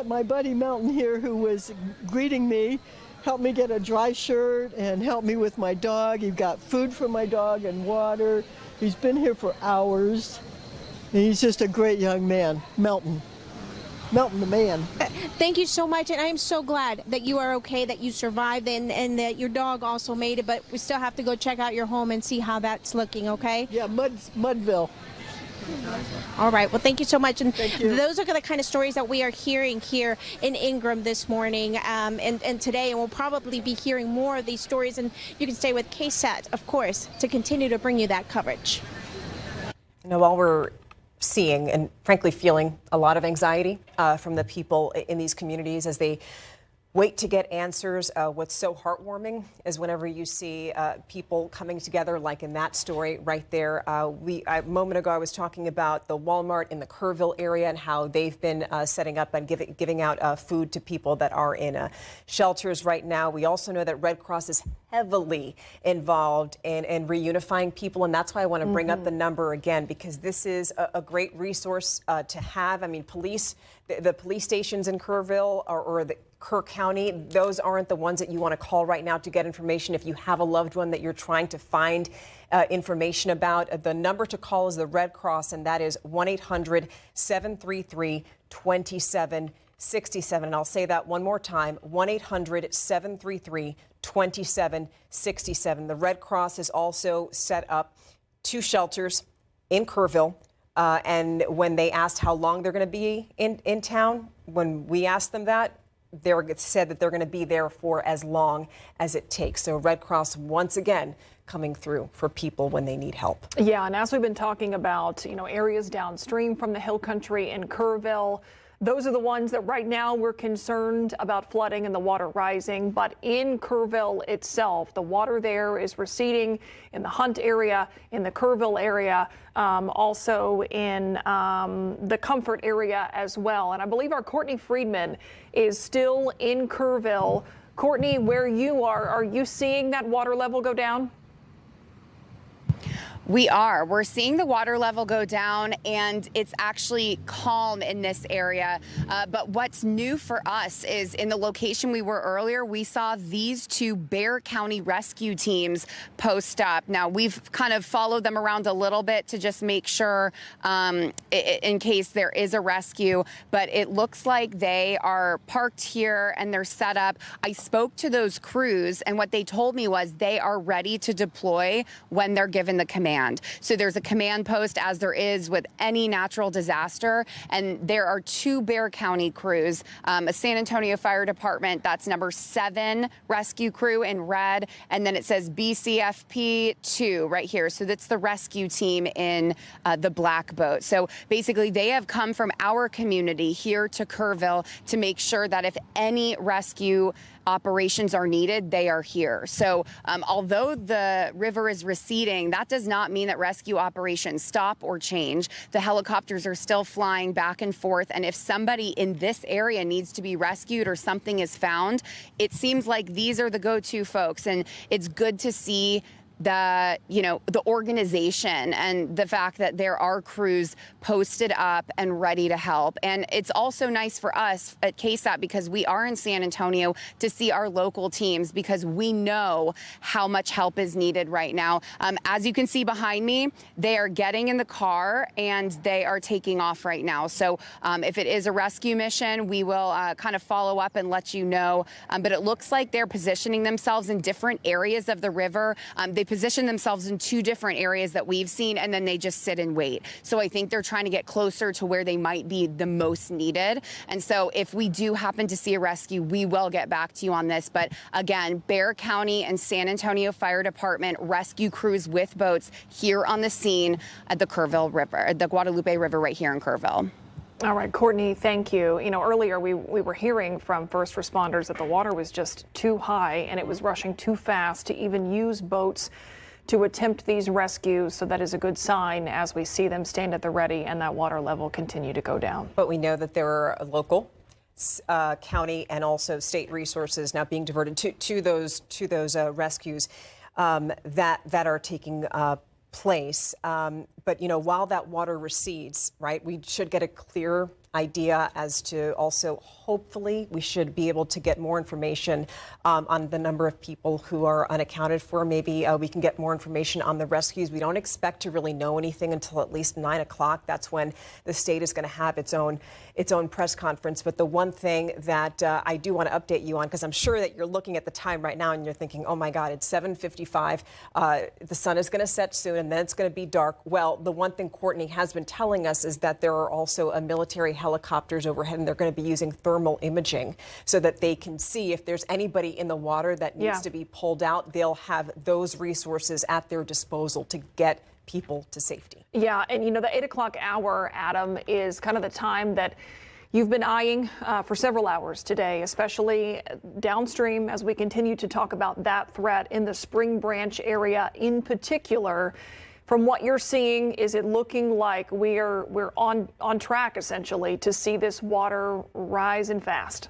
my buddy Melton here, who was greeting me, helped me get a dry shirt, and helped me with my dog. He got food for my dog and water. He's been here for hours. And he's just a great young man, Melton the man. Thank you so much, and I am so glad that you are okay, that you survived, and that your dog also made it, but we still have to go check out your home and see how that's looking, okay? Yeah, Mudville. All right, well, thank you so much. And thank you. Those are the kind of stories that we are hearing here in Ingram this morning and today, and we'll probably be hearing more of these stories, and you can stay with KSAT, of course, to continue to bring you that coverage. Now, while we're seeing and frankly feeling a lot of anxiety from the people in these communities as they wait to get answers. What's so heartwarming is whenever you see people coming together, like in that story right there. A moment ago, I was talking about the Walmart in the Kerrville area and how they've been setting up and giving out food to people that are in shelters right now. We also know that Red Cross is heavily involved in reunifying people, and that's why I want to bring up the number again, because this is a great resource to have. I mean, the police stations in Kerrville or the Kerr County, those aren't the ones that you want to call right now to get information. If you have a loved one that you're trying to find information about, the number to call is the Red Cross, and that is 1-800-733-2767. And I'll say that one more time, 1-800-733-2767. The Red Cross has also set up 2 shelters in Kerrville. And when they asked how long they're going to be in town, when we asked them that, they said that they're going to be there for as long as it takes. So Red Cross, once again, coming through for people when they need help. Yeah, and as we've been talking about, areas downstream from the hill country in Kerrville, those are the ones that right now we're concerned about flooding and the water rising. But in Kerrville itself, the water there is receding in the Hunt area, in the Kerrville area, also in the Comfort area as well. And I believe our Courtney Friedman is still in Kerrville. Courtney, where you are you seeing that water level go down? We are. We're seeing the water level go down, and it's actually calm in this area. But what's new for us is in the location we were earlier, we saw these 2 Bexar County rescue teams post up. Now, we've kind of followed them around a little bit to just make sure in case there is a rescue. But it looks like they are parked here and they're set up. I spoke to those crews, and what they told me was they are ready to deploy when they're given the command. So there's a command post, as there is with any natural disaster, and there are 2 Bexar County crews, a San Antonio Fire Department, that's number 7 rescue crew in red, and then it says BCFP 2 right here. So that's the rescue team in the black boat. So basically they have come from our community here to Kerrville to make sure that if any rescue operations are needed, they are here. So although the river is receding, that does not mean that rescue operations stop or change. The helicopters are still flying back and forth. And if somebody in this area needs to be rescued or something is found, it seems like these are the go-to folks. And it's good to see the organization and the fact that there are crews posted up and ready to help. And it's also nice for us at KSAT, because we are in San Antonio, to see our local teams, because we know how much help is needed right now. As you can see behind me, they are getting in the car and they are taking off right now. So if it is a rescue mission, we will kind of follow up and let you know. But it looks like they're positioning themselves in different areas of the river. They position themselves in 2 different areas that we've seen, and then they just sit and wait. So I think they're trying to get closer to where they might be the most needed. And so if we do happen to see a rescue, we will get back to you on this. But again, Bexar County and San Antonio Fire Department rescue crews with boats here on the scene at the Kerrville River, the Guadalupe River right here in Kerrville. All right, Courtney, thank you. Earlier we were hearing from first responders that the water was just too high and it was rushing too fast to even use boats to attempt these rescues. So that is a good sign as we see them stand at the ready and that water level continue to go down. But we know that there are local, county, and also state resources now being diverted to those rescues that are taking place. But, while that water recedes, right, we should get a clear idea as to also, hopefully, we should be able to get more information on the number of people who are unaccounted for. Maybe we can get more information on the rescues. We don't expect to really know anything until at least 9 o'clock. That's when the state is going to have its own press conference. But the one thing that I do want to update you on, because I'm sure that you're looking at the time right now and you're thinking, oh my God, it's 7:55. The sun is going to set soon and then it's going to be dark. Well, the one thing Courtney has been telling us is that there are also a military helicopters overhead, and they're going to be using thermal imaging so that they can see if there's anybody in the water that needs to be pulled out. They'll have those resources at their disposal to get people to safety. Yeah, and the 8 o'clock hour, Adam, is kind of the time that You've been eyeing for several hours today, especially downstream, as we continue to talk about that threat in the Spring Branch area in particular. From what you're seeing, is it looking like we're on track essentially to see this water rise and fast?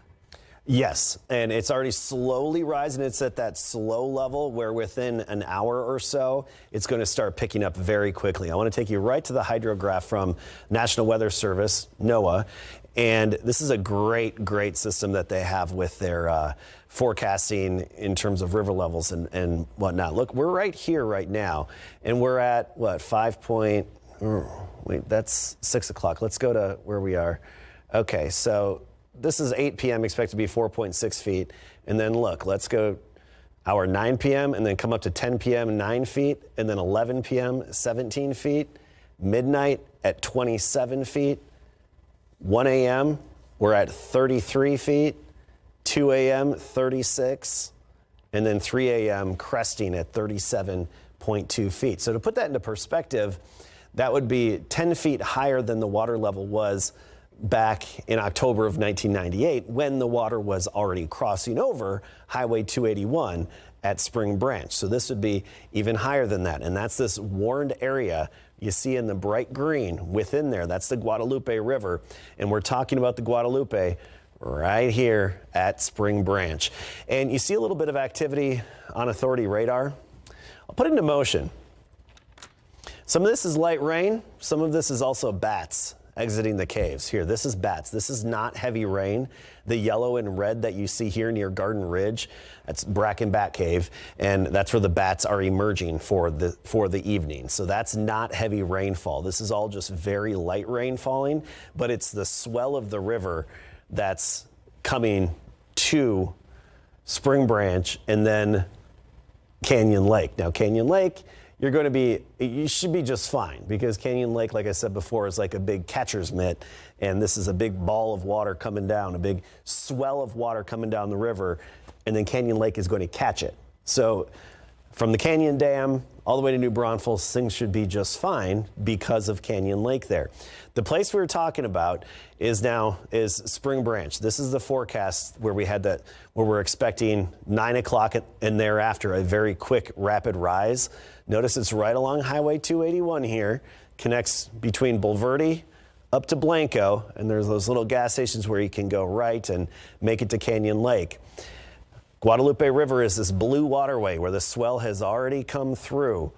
Yes, and it's already slowly rising. It's at that slow level where within an hour or so, it's going to start picking up very quickly. I want to take you right to the hydrograph from National Weather Service, NOAA. And this is a great system that they have with their forecasting in terms of river levels and whatnot. Look, we're right here right now, and we're at what, that's 6 o'clock. Let's go to where we are. Okay, so this is 8 p.m. expected to be 4.6 feet. And then look, let's go our 9 p.m. and then come up to 10 p.m. 9 feet, and then 11 p.m. 17 feet, midnight at 27 feet. 1 a.m., we're at 33 feet, 2 a.m., 36, and then 3 a.m. cresting at 37.2 feet. So to put that into perspective, that would be 10 feet higher than the water level was back in October of 1998 when the water was already crossing over Highway 281 at Spring Branch. So this would be even higher than that. And that's this warned area you see in the bright green within there. That's the Guadalupe River. And we're talking about the Guadalupe right here at Spring Branch. And you see a little bit of activity on Authority radar. I'll put it into motion. Some of this is light rain. Some of this is also bats exiting the caves. Here, this is bats. This is not heavy rain. The yellow and red that you see here near Garden Ridge, that's Bracken Bat Cave, and that's where the bats are emerging for the evening. So that's not heavy rainfall. This is all just very light rain falling, but it's the swell of the river that's coming to Spring Branch and then Canyon Lake. Now, Canyon Lake, you should be just fine, because Canyon Lake, like I said before, is like a big catcher's mitt, and this is a big ball of water coming down, a big swell of water coming down the river, and then Canyon Lake is going to catch it. So from the Canyon Dam all the way to New Braunfels, things should be just fine because of Canyon Lake there. The place we were talking about is Spring Branch. This is the forecast where we're expecting 9 o'clock and thereafter a very quick rapid rise. Notice it's right along Highway 281 here, connects between Bulverde up to Blanco, and there's those little gas stations where you can go right and make it to Canyon Lake. Guadalupe River is this blue waterway where the swell has already come through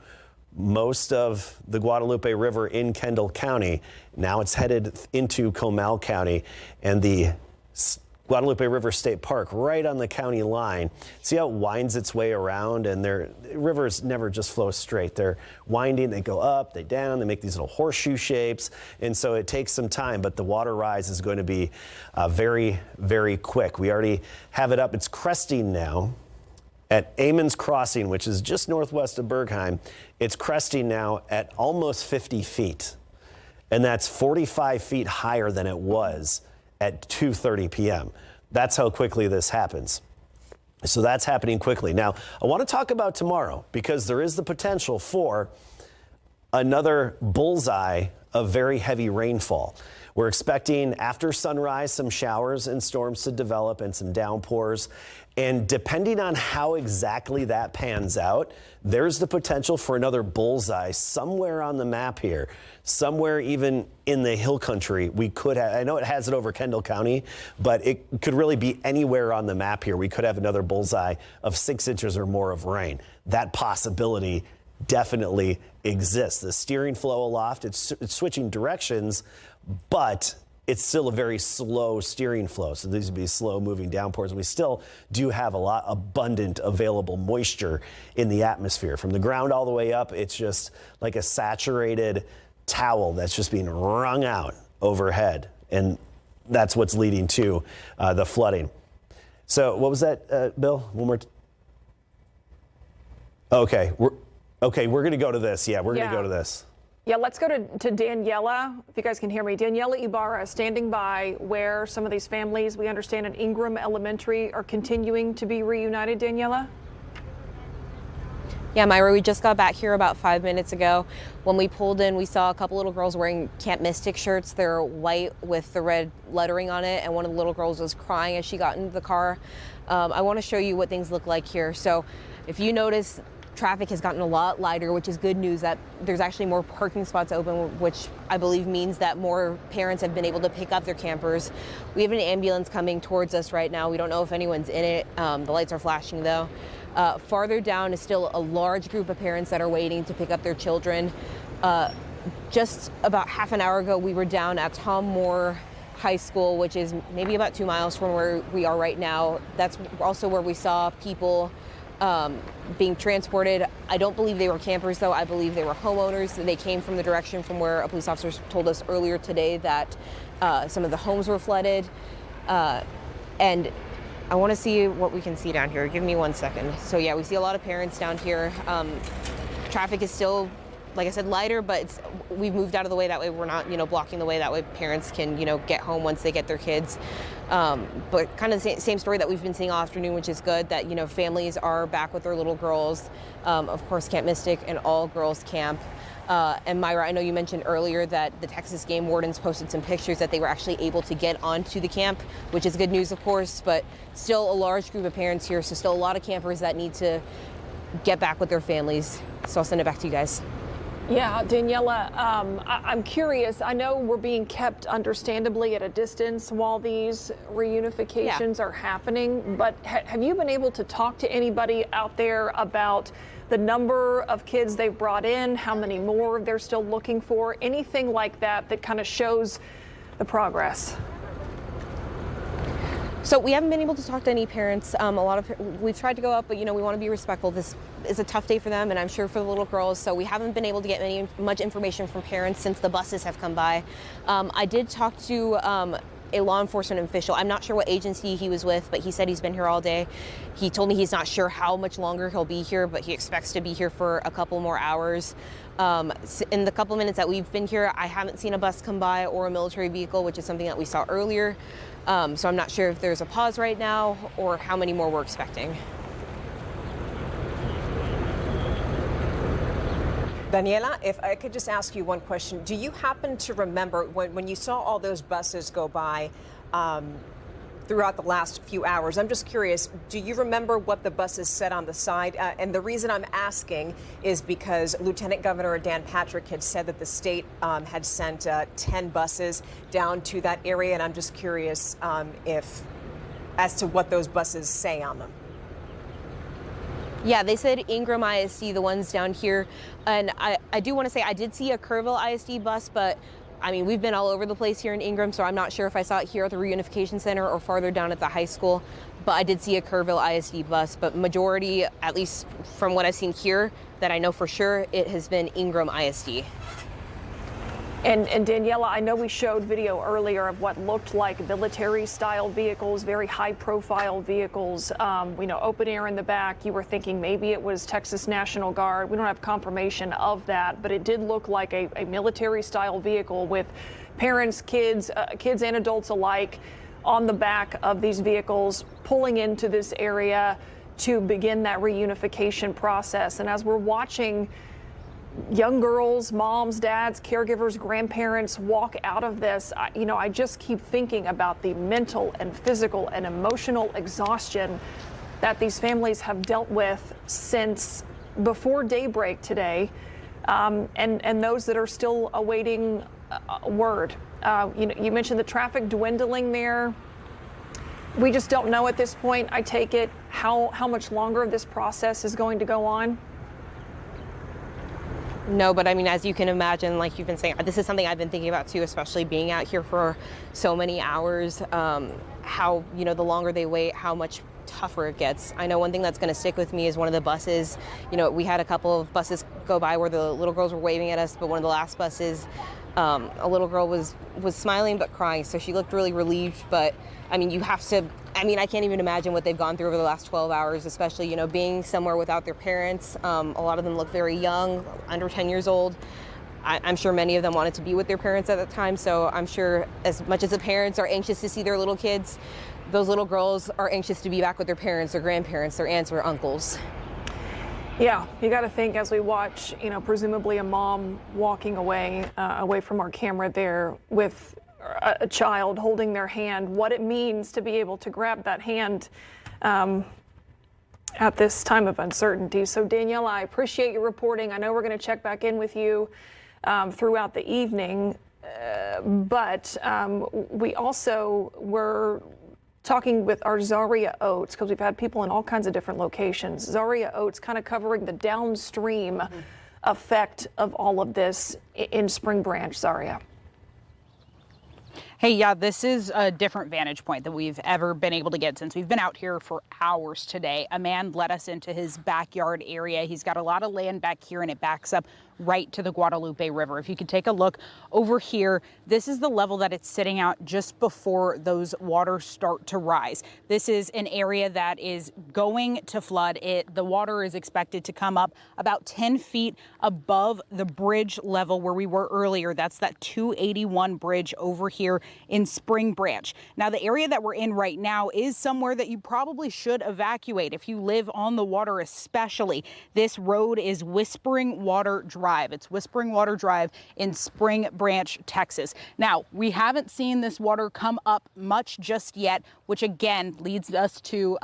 most of the Guadalupe River in Kendall County. Now it's headed into Comal County, and the Guadalupe River State Park right on the county line. See how it winds its way around, and rivers never just flow straight. They're winding, they go up, they down, they make these little horseshoe shapes, and so it takes some time, but the water rise is going to be very, very quick. We already have it up. It's cresting now at Amon's Crossing, which is just northwest of Bergheim. It's cresting now at almost 50 feet, and that's 45 feet higher than it was at 2:30 p.m. That's how quickly this happens. So that's happening quickly. Now, I want to talk about tomorrow, because there is the potential for another bullseye of very heavy rainfall. We're expecting after sunrise some showers and storms to develop and some downpours. And depending on how exactly that pans out, there's the potential for another bullseye somewhere on the map here, somewhere even in the hill country. We could have, I know it has it over Kendall County, but it could really be anywhere on the map here. We could have another bullseye of 6 inches or more of rain. That possibility definitely exists. The steering flow aloft, it's switching directions, but it's still a very slow steering flow. So these would be slow moving downpours. We still do have abundant available moisture in the atmosphere. From the ground all the way up, it's just like a saturated towel that's just being wrung out overhead. And that's what's leading to the flooding. So what was that, Bill? One more. Okay, we're going to go to this. Yeah, we're going to go to this. Yeah, let's go to Daniela, if you guys can hear me. Daniela Ibarra standing by where some of these families, we understand at Ingram Elementary, are continuing to be reunited. Daniela? Yeah, Myra, we just got back here about 5 minutes ago. When we pulled in, we saw a couple little girls wearing Camp Mystic shirts. They're white with the red lettering on it, and one of the little girls was crying as she got into the car. I want to show you what things look like here. So if you notice, traffic has gotten a lot lighter, which is good news that there's actually more parking spots open, which I believe means that more parents have been able to pick up their campers. We have an ambulance coming towards us right now. We don't know if anyone's in it. The lights are flashing though. Farther down is still a large group of parents that are waiting to pick up their children. Just about half an hour ago, we were down at Tom Moore High School, which is maybe about 2 miles from where we are right now. That's also where we saw people being transported. I don't believe they were campers though. I believe they were homeowners. They came from the direction from where a police officer told us earlier today that some of the homes were flooded. And I want to see what we can see down here. Give me 1 second. So yeah, we see a lot of parents down here. Traffic is still, like I said, lighter, but we've moved out of the way. That way we're not, blocking the way. That way parents can, get home once they get their kids. But kind of the same story that we've been seeing all afternoon, which is good, that, families are back with their little girls. Of course, Camp Mystic, an all-girls camp. And Myra, I know you mentioned earlier that the Texas game wardens posted some pictures that they were actually able to get onto the camp, which is good news, of course, but still a large group of parents here. So still a lot of campers that need to get back with their families. So I'll send it back to you guys. Yeah, Daniela, I'm curious. I know we're being kept understandably at a distance while these reunifications are happening, but have you been able to talk to anybody out there about the number of kids they've brought in, how many more they're still looking for, anything like that that kind of shows the progress? So we haven't been able to talk to any parents. We've tried to go up, but we want to be respectful. This is a tough day for them, and I'm sure for the little girls. So we haven't been able to get much information from parents since the buses have come by. I did talk to a law enforcement official. I'm not sure what agency he was with, but he said he's been here all day. He told me he's not sure how much longer he'll be here, but he expects to be here for a couple more hours. In the couple minutes that we've been here, I haven't seen a bus come by or a military vehicle, which is something that we saw earlier. So I'm not sure if there's a pause right now or how many more we're expecting. Daniela, if I could just ask you one question. Do you happen to remember when you saw all those buses go by throughout the last few hours? I'm just curious, do you remember what the buses said on the side? And the reason I'm asking is because Lieutenant Governor Dan Patrick had said that the state had sent 10 buses down to that area, and I'm just curious as to what those buses say on them. Yeah, they said Ingram ISD, the ones down here. And I do want to say I did see a Kerrville ISD bus, but I mean, we've been all over the place here in Ingram, so I'm not sure if I saw it here at the reunification center or farther down at the high school. But I did see a Kerrville ISD bus, but majority, at least from what I've seen here, that I know for sure, it has been Ingram ISD. And Daniela, I know we showed video earlier of what looked like military-style vehicles, very high-profile vehicles. Open air in the back. You were thinking maybe it was Texas National Guard. We don't have confirmation of that, but it did look like a military-style vehicle with parents, kids and adults alike on the back of these vehicles, pulling into this area to begin that reunification process. And as we're watching young girls, moms, dads, caregivers, grandparents walk out of this, I just keep thinking about the mental and physical and emotional exhaustion that these families have dealt with since before daybreak today, and those that are still awaiting word. You mentioned the traffic dwindling there. We just don't know at this point, I take it, how much longer this process is going to go on. No, but I mean, as you can imagine, like you've been saying, this is something I've been thinking about too, especially being out here for so many hours, how, the longer they wait, how much tougher it gets. I know one thing that's going to stick with me is one of the buses. We had a couple of buses go by where the little girls were waving at us, but one of the last buses, a little girl was smiling but crying, so she looked really relieved. But I mean, I can't even imagine what they've gone through over the last 12 hours, especially, being somewhere without their parents. A lot of them look very young, under 10 years old. I'm sure many of them wanted to be with their parents at that time, so I'm sure as much as the parents are anxious to see their little kids, those little girls are anxious to be back with their parents, their grandparents, their aunts or uncles. Yeah, you got to think as we watch, presumably a mom walking away from our camera there with a child holding their hand, what it means to be able to grab that hand at this time of uncertainty. So Daniela, I appreciate your reporting. I know we're going to check back in with you throughout the evening, but we also were talking with our Zaria Oates, because we've had people in all kinds of different locations. Zaria Oates kind of covering the downstream effect of all of this in Spring Branch. Zaria. Hey, yeah, this is a different vantage point that we've ever been able to get since we've been out here for hours today. A man led us into his backyard area. He's got a lot of land back here, and it backs up right to the Guadalupe River. If you could take a look over here, this is the level that it's sitting out just before those waters start to rise. This is an area that is going to flood. The water is expected to come up about 10 feet above the bridge level where we were earlier. That's that 281 bridge over here in Spring Branch. Now, the area that we're in right now is somewhere that you probably should evacuate if you live on the water, especially. This road is Whispering Water Drive. It's Whispering Water Drive in Spring Branch, Texas. Now, we haven't seen this water come up much just yet, which again leads us to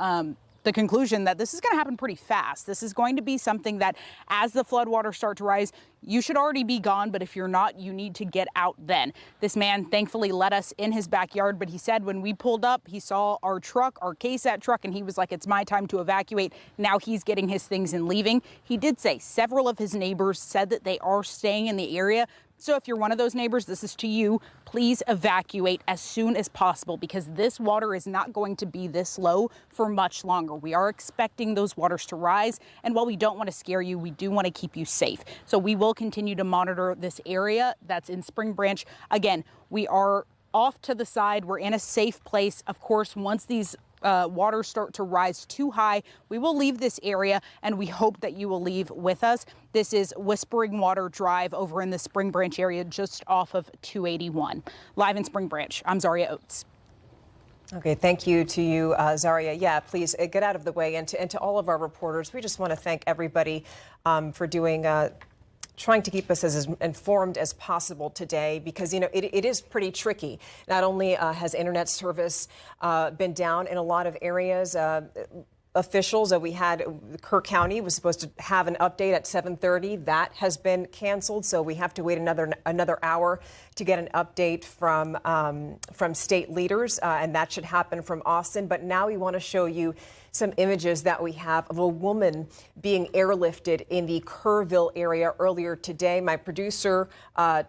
the conclusion that this is going to happen pretty fast. This is going to be something that as the floodwaters start to rise, you should already be gone, but if you're not, you need to get out then. This man thankfully let us in his backyard, but he said when we pulled up, he saw our truck, our KSAT truck, and he was like, it's my time to evacuate. Now he's getting his things and leaving. He did say several of his neighbors said that they are staying in the area. So if you're one of those neighbors, this is to you. Please evacuate as soon as possible, because this water is not going to be this low for much longer. We are expecting those waters to rise. And while we don't want to scare you, we do want to keep you safe. So we will continue to monitor this area that's in Spring Branch. Again, we are off to the side. We're in a safe place. Of course, once these waters start to rise too high, we will leave this area, and we hope that you will leave with us. This is Whispering Water Drive over in the Spring Branch area, just off of 281. Live in Spring Branch, I'm Zaria Oates. Okay, thank you to you, Zaria. Yeah, please get out of the way. And to all of our reporters, we just want to thank everybody for trying to keep us as informed as possible today, because, it is pretty tricky. Not only has internet service been down in a lot of areas, officials we had Kerr County was supposed to have an update at 7:30. That has been canceled, so we have to wait another hour to get an update from state leaders, and that should happen from Austin. But now we want to show you some images that we have of a woman being airlifted in the Kerrville area earlier today. My producer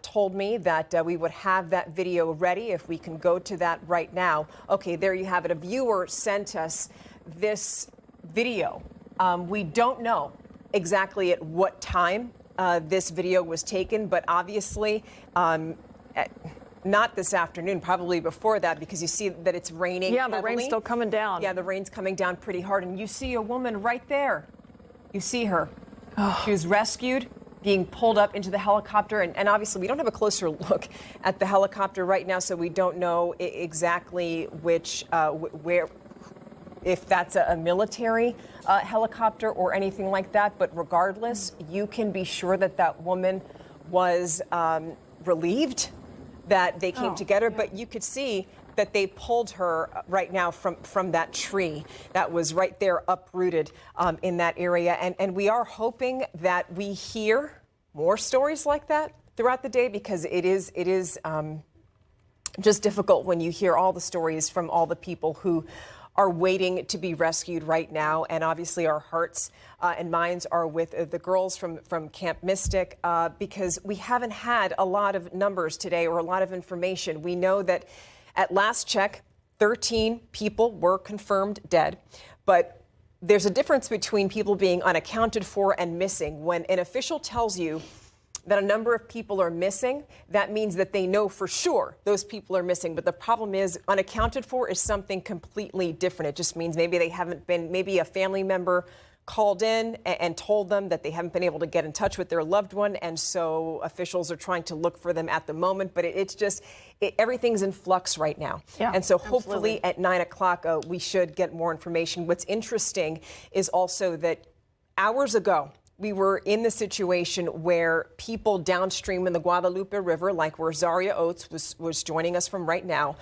told me that we would have that video ready if we can go to that right now. Okay, there you have it. A viewer sent us this video. We don't know exactly at what time this video was taken, but obviously not this afternoon, probably before that, because you see that it's raining. Yeah, the heavily. rain's still coming down. Yeah, the rain's coming down pretty hard, and you see a woman right there. You see her. Oh. She was rescued, being pulled up into the helicopter, and obviously we don't have a closer look at the helicopter right now, so we don't know exactly where, if that's a military helicopter or anything like that. But regardless, you can be sure that that woman was relieved that they came together. Yeah. But you could see that they pulled her right now from that tree that was right there uprooted in that area. And we are hoping that we hear more stories like that throughout the day, because it is just difficult when you hear all the stories from all the people who are waiting to be rescued right now. And obviously our hearts and minds are with the girls from Camp Mystic, because we haven't had a lot of numbers today or a lot of information. We know that at last check, 13 people were confirmed dead, but there's a difference between people being unaccounted for and missing. When an official tells you that a number of people are missing, that means that they know for sure those people are missing. But the problem is, unaccounted for is something completely different. It just means maybe they haven't been, maybe a family member called in and told them that they haven't been able to get in touch with their loved one, and so officials are trying to look for them at the moment. But it's just, everything's in flux right now. Yeah, and so hopefully at 9 o'clock we should get more information. What's interesting is also that hours ago, we were in the situation where people downstream in the Guadalupe River, like where Zaria Oates was joining us from right now,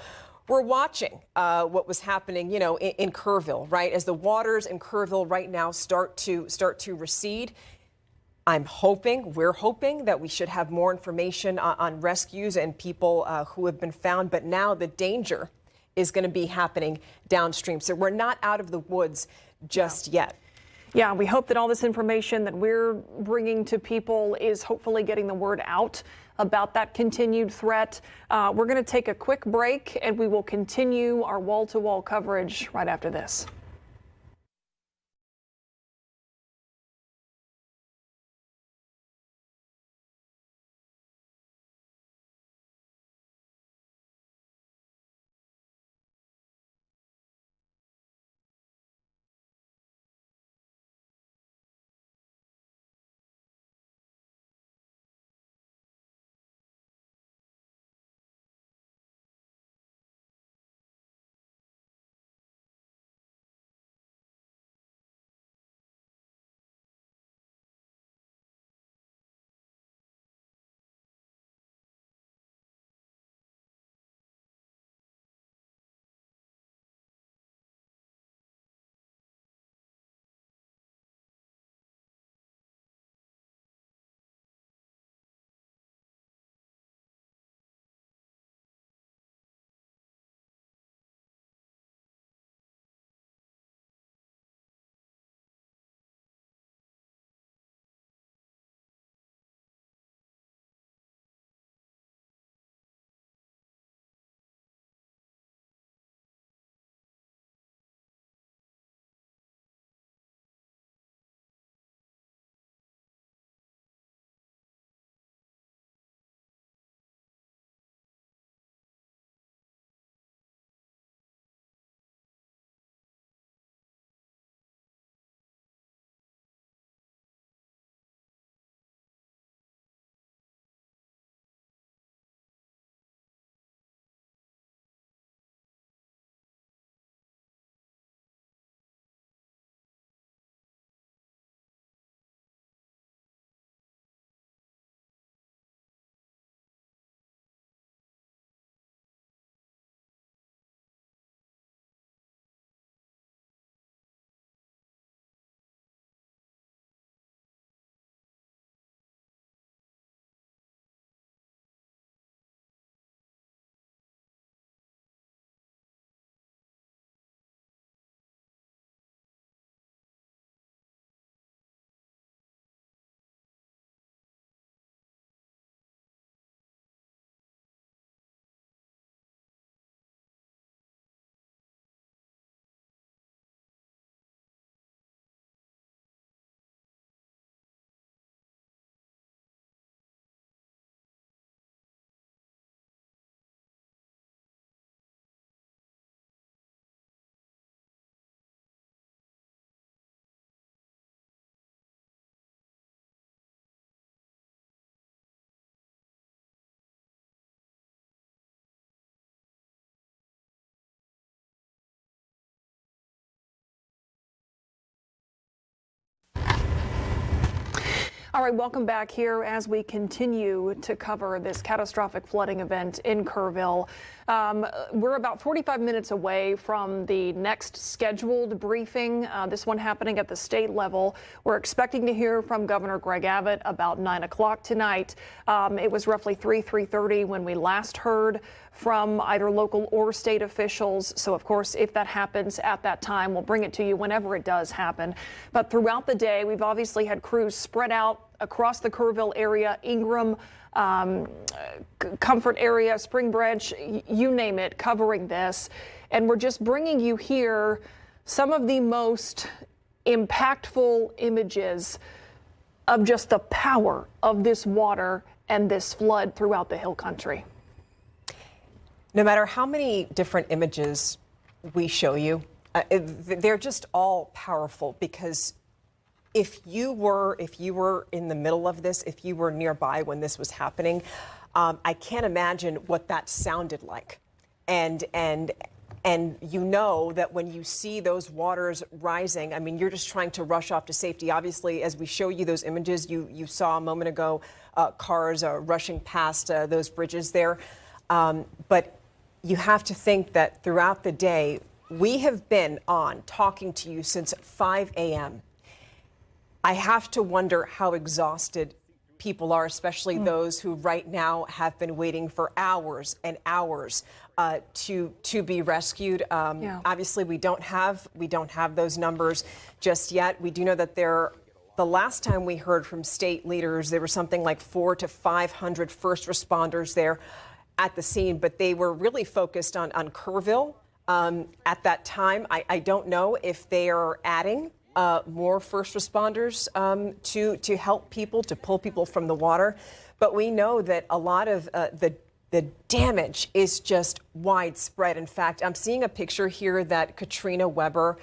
were watching what was happening, you know, in Kerrville, right? As the waters in Kerrville right now start to recede. We're hoping that we should have more information on rescues and people who have been found. But now the danger is going to be happening downstream. So we're not out of the woods just yet. Yeah, we hope that all this information that we're bringing to people is hopefully getting the word out about that continued threat. We're going to take a quick break and we will continue our wall-to-wall coverage right after this. All right, welcome back here as we continue to cover this catastrophic flooding event in Kerrville. We're about 45 minutes away from the next scheduled briefing, this one happening at the state level. We're expecting to hear from Governor Greg Abbott about 9 o'clock tonight. It was roughly 3:30 when we last heard from either local or state officials. So, of course, if that happens at that time, we'll bring it to you whenever it does happen. But throughout the day, we've obviously had crews spread out across the Kerrville area, Ingram, Comfort area, Spring Branch, you name it, covering this. And we're just bringing you here some of the most impactful images of just the power of this water and this flood throughout the hill country. No matter how many different images we show you, they're just all powerful, because if you were in the middle of this, if you were nearby when this was happening, I can't imagine what that sounded like. And And you know that when you see those waters rising, I mean, you're just trying to rush off to safety. Obviously, as we show you those images, you saw a moment ago cars rushing past those bridges there. But you have to think that throughout the day, we have been on talking to you since 5 a.m. I have to wonder how exhausted people are, especially those who right now have been waiting for hours and hours to be rescued. Obviously, we don't have those numbers just yet. We do know that the last time we heard from state leaders, there were something like 400 to 500 first responders there at the scene, but they were really focused on Kerrville at that time. I don't know if they are adding more first responders to help people, to pull people from the water. But we know that a lot of the damage is just widespread. In fact, I'm seeing a picture here that Katrina Weber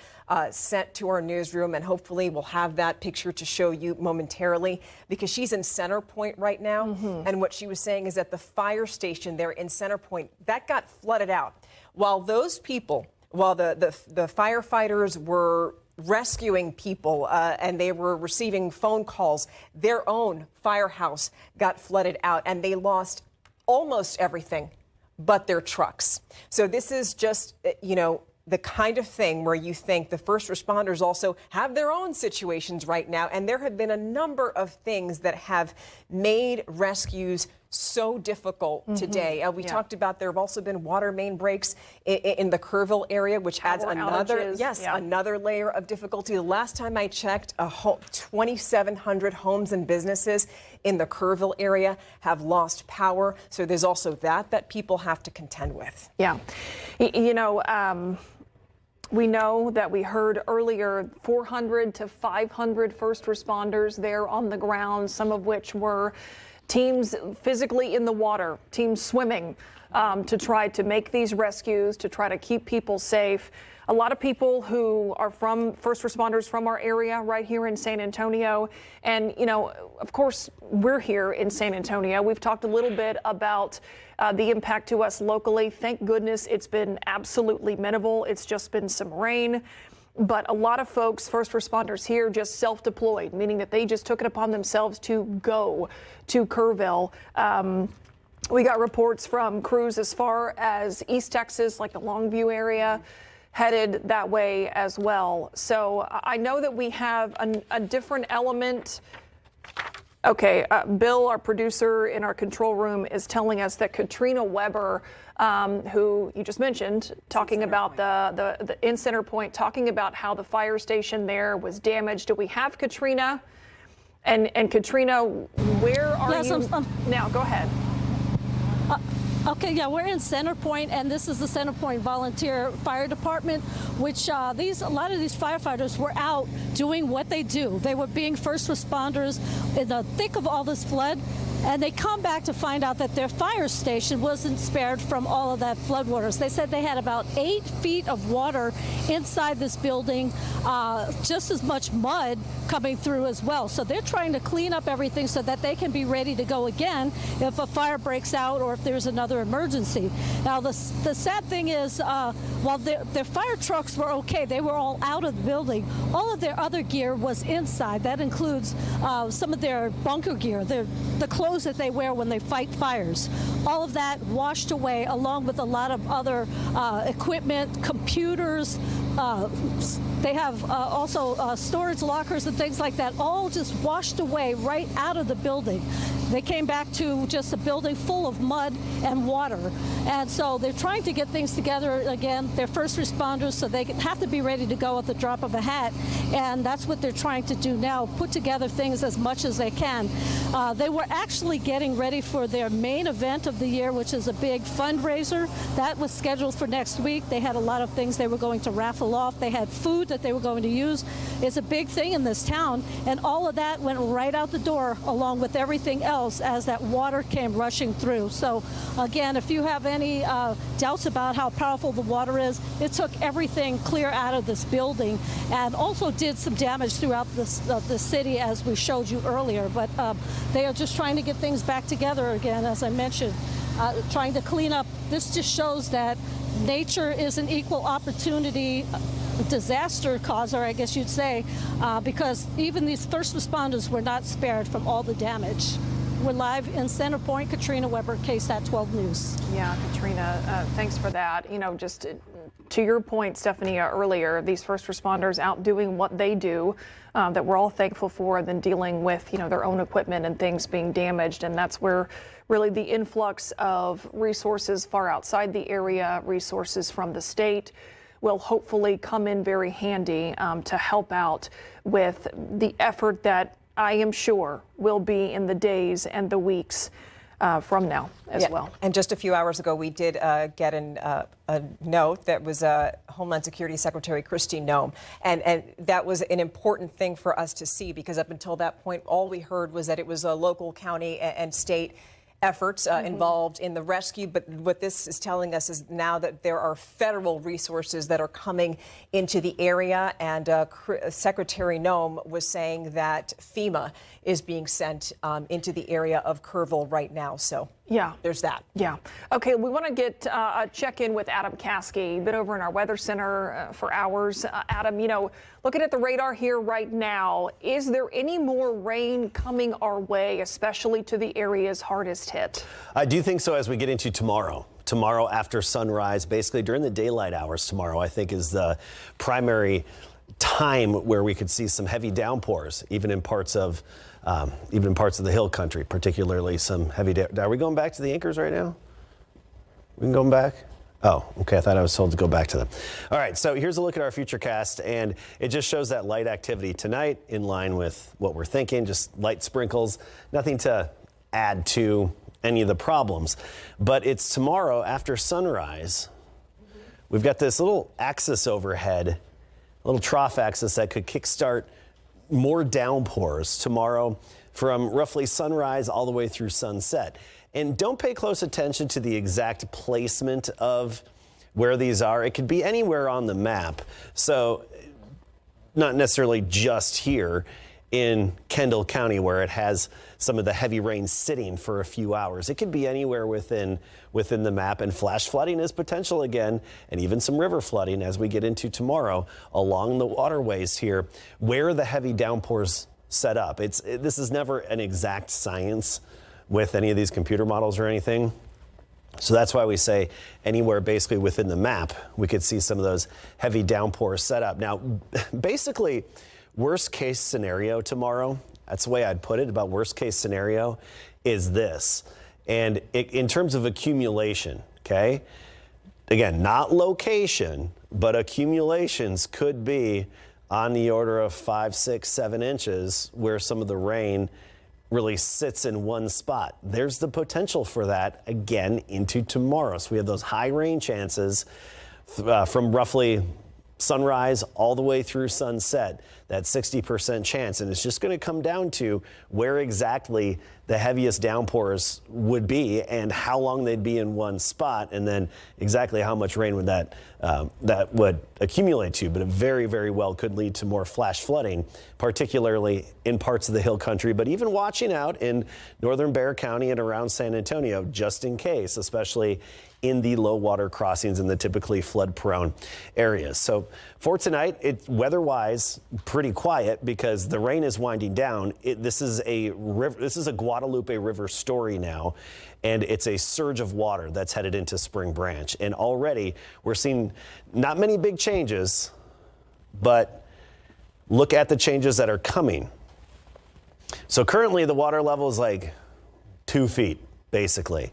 sent to our newsroom, and hopefully we'll have that picture to show you momentarily, because she's in Center Point right now. And what she was saying is that the fire station there in Center Point, that got flooded out. While those people, while the firefighters were rescuing people and they were receiving phone calls, their own firehouse got flooded out, and they lost almost everything but their trucks. So this is just, the kind of thing where you think the first responders also have their own situations right now. And there have been a number of things that have made rescues so difficult today. We talked about there have also been water main breaks in the Kerrville area, which adds another layer of difficulty. The last time I checked, 2,700 homes and businesses in the Kerrville area have lost power. So there's also that people have to contend with. Yeah. We know that we heard earlier 400 to 500 first responders there on the ground, some of which were teams physically in the water, teams swimming to try to make these rescues, to try to keep people safe. A lot of people who are first responders from our area right here in San Antonio. And, of course, we're here in San Antonio. We've talked a little bit about the impact to us locally. Thank goodness it's been absolutely minimal. It's just been some rain. But a lot of folks, first responders here, just self-deployed, meaning that they just took it upon themselves to go to Kerrville. We got reports from crews as far as East Texas, like the Longview area, headed that way as well. So I know that we have a different element. Okay, Bill, our producer in our control room, is telling us that Katrina Weber, who you just mentioned, talking about the in Center Point, talking about how the fire station there was damaged. Do we have Katrina? And Katrina, where are you now? Go ahead. Okay, yeah, we're in Center Point, and this is the Center Point Volunteer Fire Department, which a lot of these firefighters were out doing what they do. They were being first responders in the thick of all this flood, and they come back to find out that their fire station wasn't spared from all of that floodwaters. They said they had about 8 feet of water inside this building, just as much mud coming through as well. So they're trying to clean up everything so that they can be ready to go again if a fire breaks out or if there's another emergency. Now, the sad thing is, while their fire trucks were okay, they were all out of the building, all of their other gear was inside. That includes some of their bunker gear, the clothes that they wear when they fight fires. All of that washed away, along with a lot of other equipment, computers. They have also storage lockers and things like that, all just washed away right out of the building. They came back to just a building full of mud and water. And so they're trying to get things together again. They're first responders, so they have to be ready to go at the drop of a hat. And that's what they're trying to do now, put together things as much as they can. They were actually getting ready for their main event of the year, which is a big fundraiser. That was scheduled for next week. They had a lot of things they were going to raffle off. They had food that they were going to use. It's a big thing in this town. And all of that went right out the door, along with everything else, as that water came rushing through. So again, if you have any doubts about how powerful the water is, it took everything clear out of this building and also did some damage throughout the city, as we showed you earlier. But they are just trying to get things back together again, as I mentioned. trying to clean up. This just shows that nature is an equal opportunity disaster causer, I guess you'd say, because even these first responders were not spared from all the damage. We're live in Center Point. Katrina Weber, KSAT 12 News. Yeah, Katrina, thanks for that. You know, just to your point, Stephanie, earlier, these first responders out doing what they do, that we're all thankful for, and then dealing with, you know, their own equipment and things being damaged. And that's where really the influx of resources far outside the area, resources from the state, will hopefully come in very handy to help out with the effort that I am sure will be in the days and the weeks from now as well. And just a few hours ago, we did get a note that was Homeland Security Secretary Kristi Noem. And that was an important thing for us to see, because up until that point, all we heard was that it was a local, county, and state efforts involved in the rescue. But what this is telling us is now that there are federal resources that are coming into the area. And Secretary Noem was saying that FEMA is being sent into the area of Kerrville right now. So yeah, there's that. Yeah. Okay, we want to get a check-in with Adam Caskey. Been over in our weather center for hours. Adam, you know, looking at the radar here right now, is there any more rain coming our way, especially to the areas hardest hit? I do think so as we get into tomorrow. Tomorrow after sunrise, basically during the daylight hours tomorrow, I think is the primary time where we could see some heavy downpours, even in parts of the hill country, particularly some heavy. Are we going back to the anchors right now? We can go back? Oh, okay. I thought I was told to go back to them. All right. So here's a look at our futurecast, and it just shows that light activity tonight in line with what we're thinking, just light sprinkles, nothing to add to any of the problems. But it's tomorrow after sunrise. We've got this little axis overhead, a little trough axis that could kickstart more downpours tomorrow from roughly sunrise all the way through sunset. And don't pay close attention to the exact placement of where these are. It could be anywhere on the map. So not necessarily just here in Kendall County where it has some of the heavy rain sitting for a few hours. It could be anywhere within the map, and flash flooding is potential again, and even some river flooding as we get into tomorrow along the waterways here where the heavy downpours set up. This is never an exact science with any of these computer models or anything. So that's why we say anywhere basically within the map, we could see some of those heavy downpours set up. Now, basically, worst case scenario tomorrow, that's the way I'd put it about worst case scenario, is this. And in terms of accumulation, okay? Again, not location, but accumulations could be on the order of 5, 6, 7 inches where some of the rain really sits in one spot. There's the potential for that again into tomorrow. So we have those high rain chances from roughly sunrise all the way through sunset, that 60% chance. And it's just going to come down to where exactly the heaviest downpours would be and how long they'd be in one spot, and then exactly how much rain would that would accumulate to. But it very, very well could lead to more flash flooding, particularly in parts of the hill country, but even watching out in northern Bexar County and around San Antonio, just in case, especially in the low water crossings in the typically flood prone areas. So for tonight, weather-wise pretty quiet because the rain is winding down. This is a Guadalupe River story now, and it's a surge of water that's headed into Spring Branch. And already we're seeing not many big changes, but look at the changes that are coming. So currently the water level is like 2 feet, basically.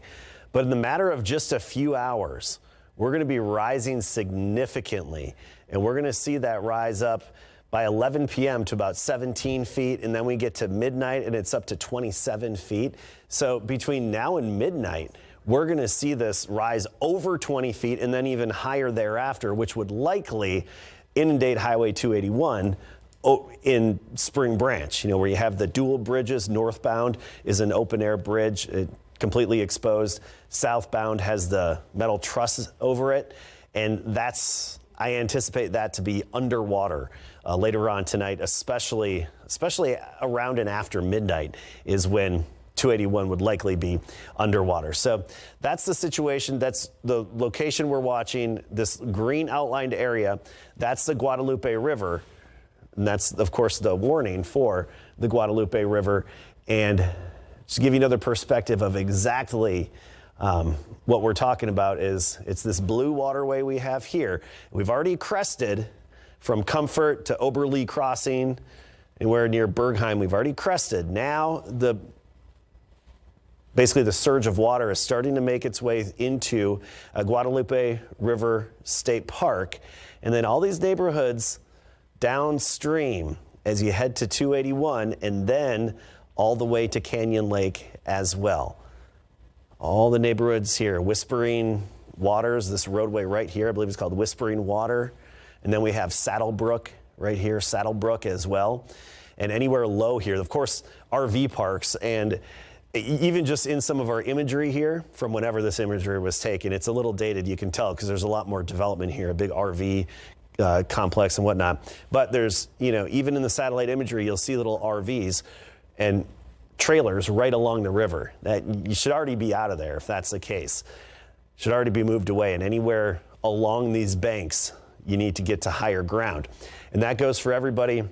But in the matter of just a few hours, we're going to be rising significantly. And we're going to see that rise up by 11 p.m. to about 17 feet. And then we get to midnight and it's up to 27 feet. So between now and midnight, we're going to see this rise over 20 feet and then even higher thereafter, which would likely inundate Highway 281 in Spring Branch, where you have the dual bridges. Northbound is an open air bridge, completely exposed. Southbound has the metal truss over it, and I anticipate that to be underwater later on tonight, especially around and after midnight is when 281 would likely be underwater. So that's the situation. That's the location we're watching, this green outlined area. That's the Guadalupe River. And that's, of course, the warning for the Guadalupe River. And just to give you another perspective of exactly what we're talking about is it's this blue waterway we have here. We've already crested from Comfort to Oberle Crossing, and we're near Bergheim. We've already crested. Now basically the surge of water is starting to make its way into Guadalupe River State Park. And then all these neighborhoods downstream as you head to 281 and then all the way to Canyon Lake as well. All the neighborhoods here, Whispering Waters, this roadway right here, I believe it's called Whispering Water. And then we have Saddlebrook right here, Saddlebrook as well. And anywhere low here, of course, RV parks. And even just in some of our imagery here, from whenever this imagery was taken, it's a little dated, you can tell, because there's a lot more development here, a big RV complex and whatnot. But there's, even in the satellite imagery, you'll see little RVs and trailers right along the river. That you should already be out of there if that's the case. Should already be moved away. And anywhere along these banks, you need to get to higher ground. And that goes for everybody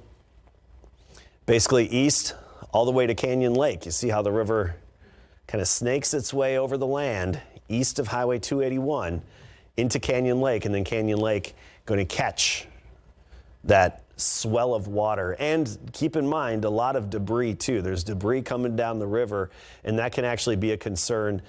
basically east all the way to Canyon Lake. You see how the river kind of snakes its way over the land east of Highway 281 into Canyon Lake, and then Canyon Lake going to catch that swell of water. And keep in mind, a lot of debris too. There's debris coming down the river, and that can actually be a concern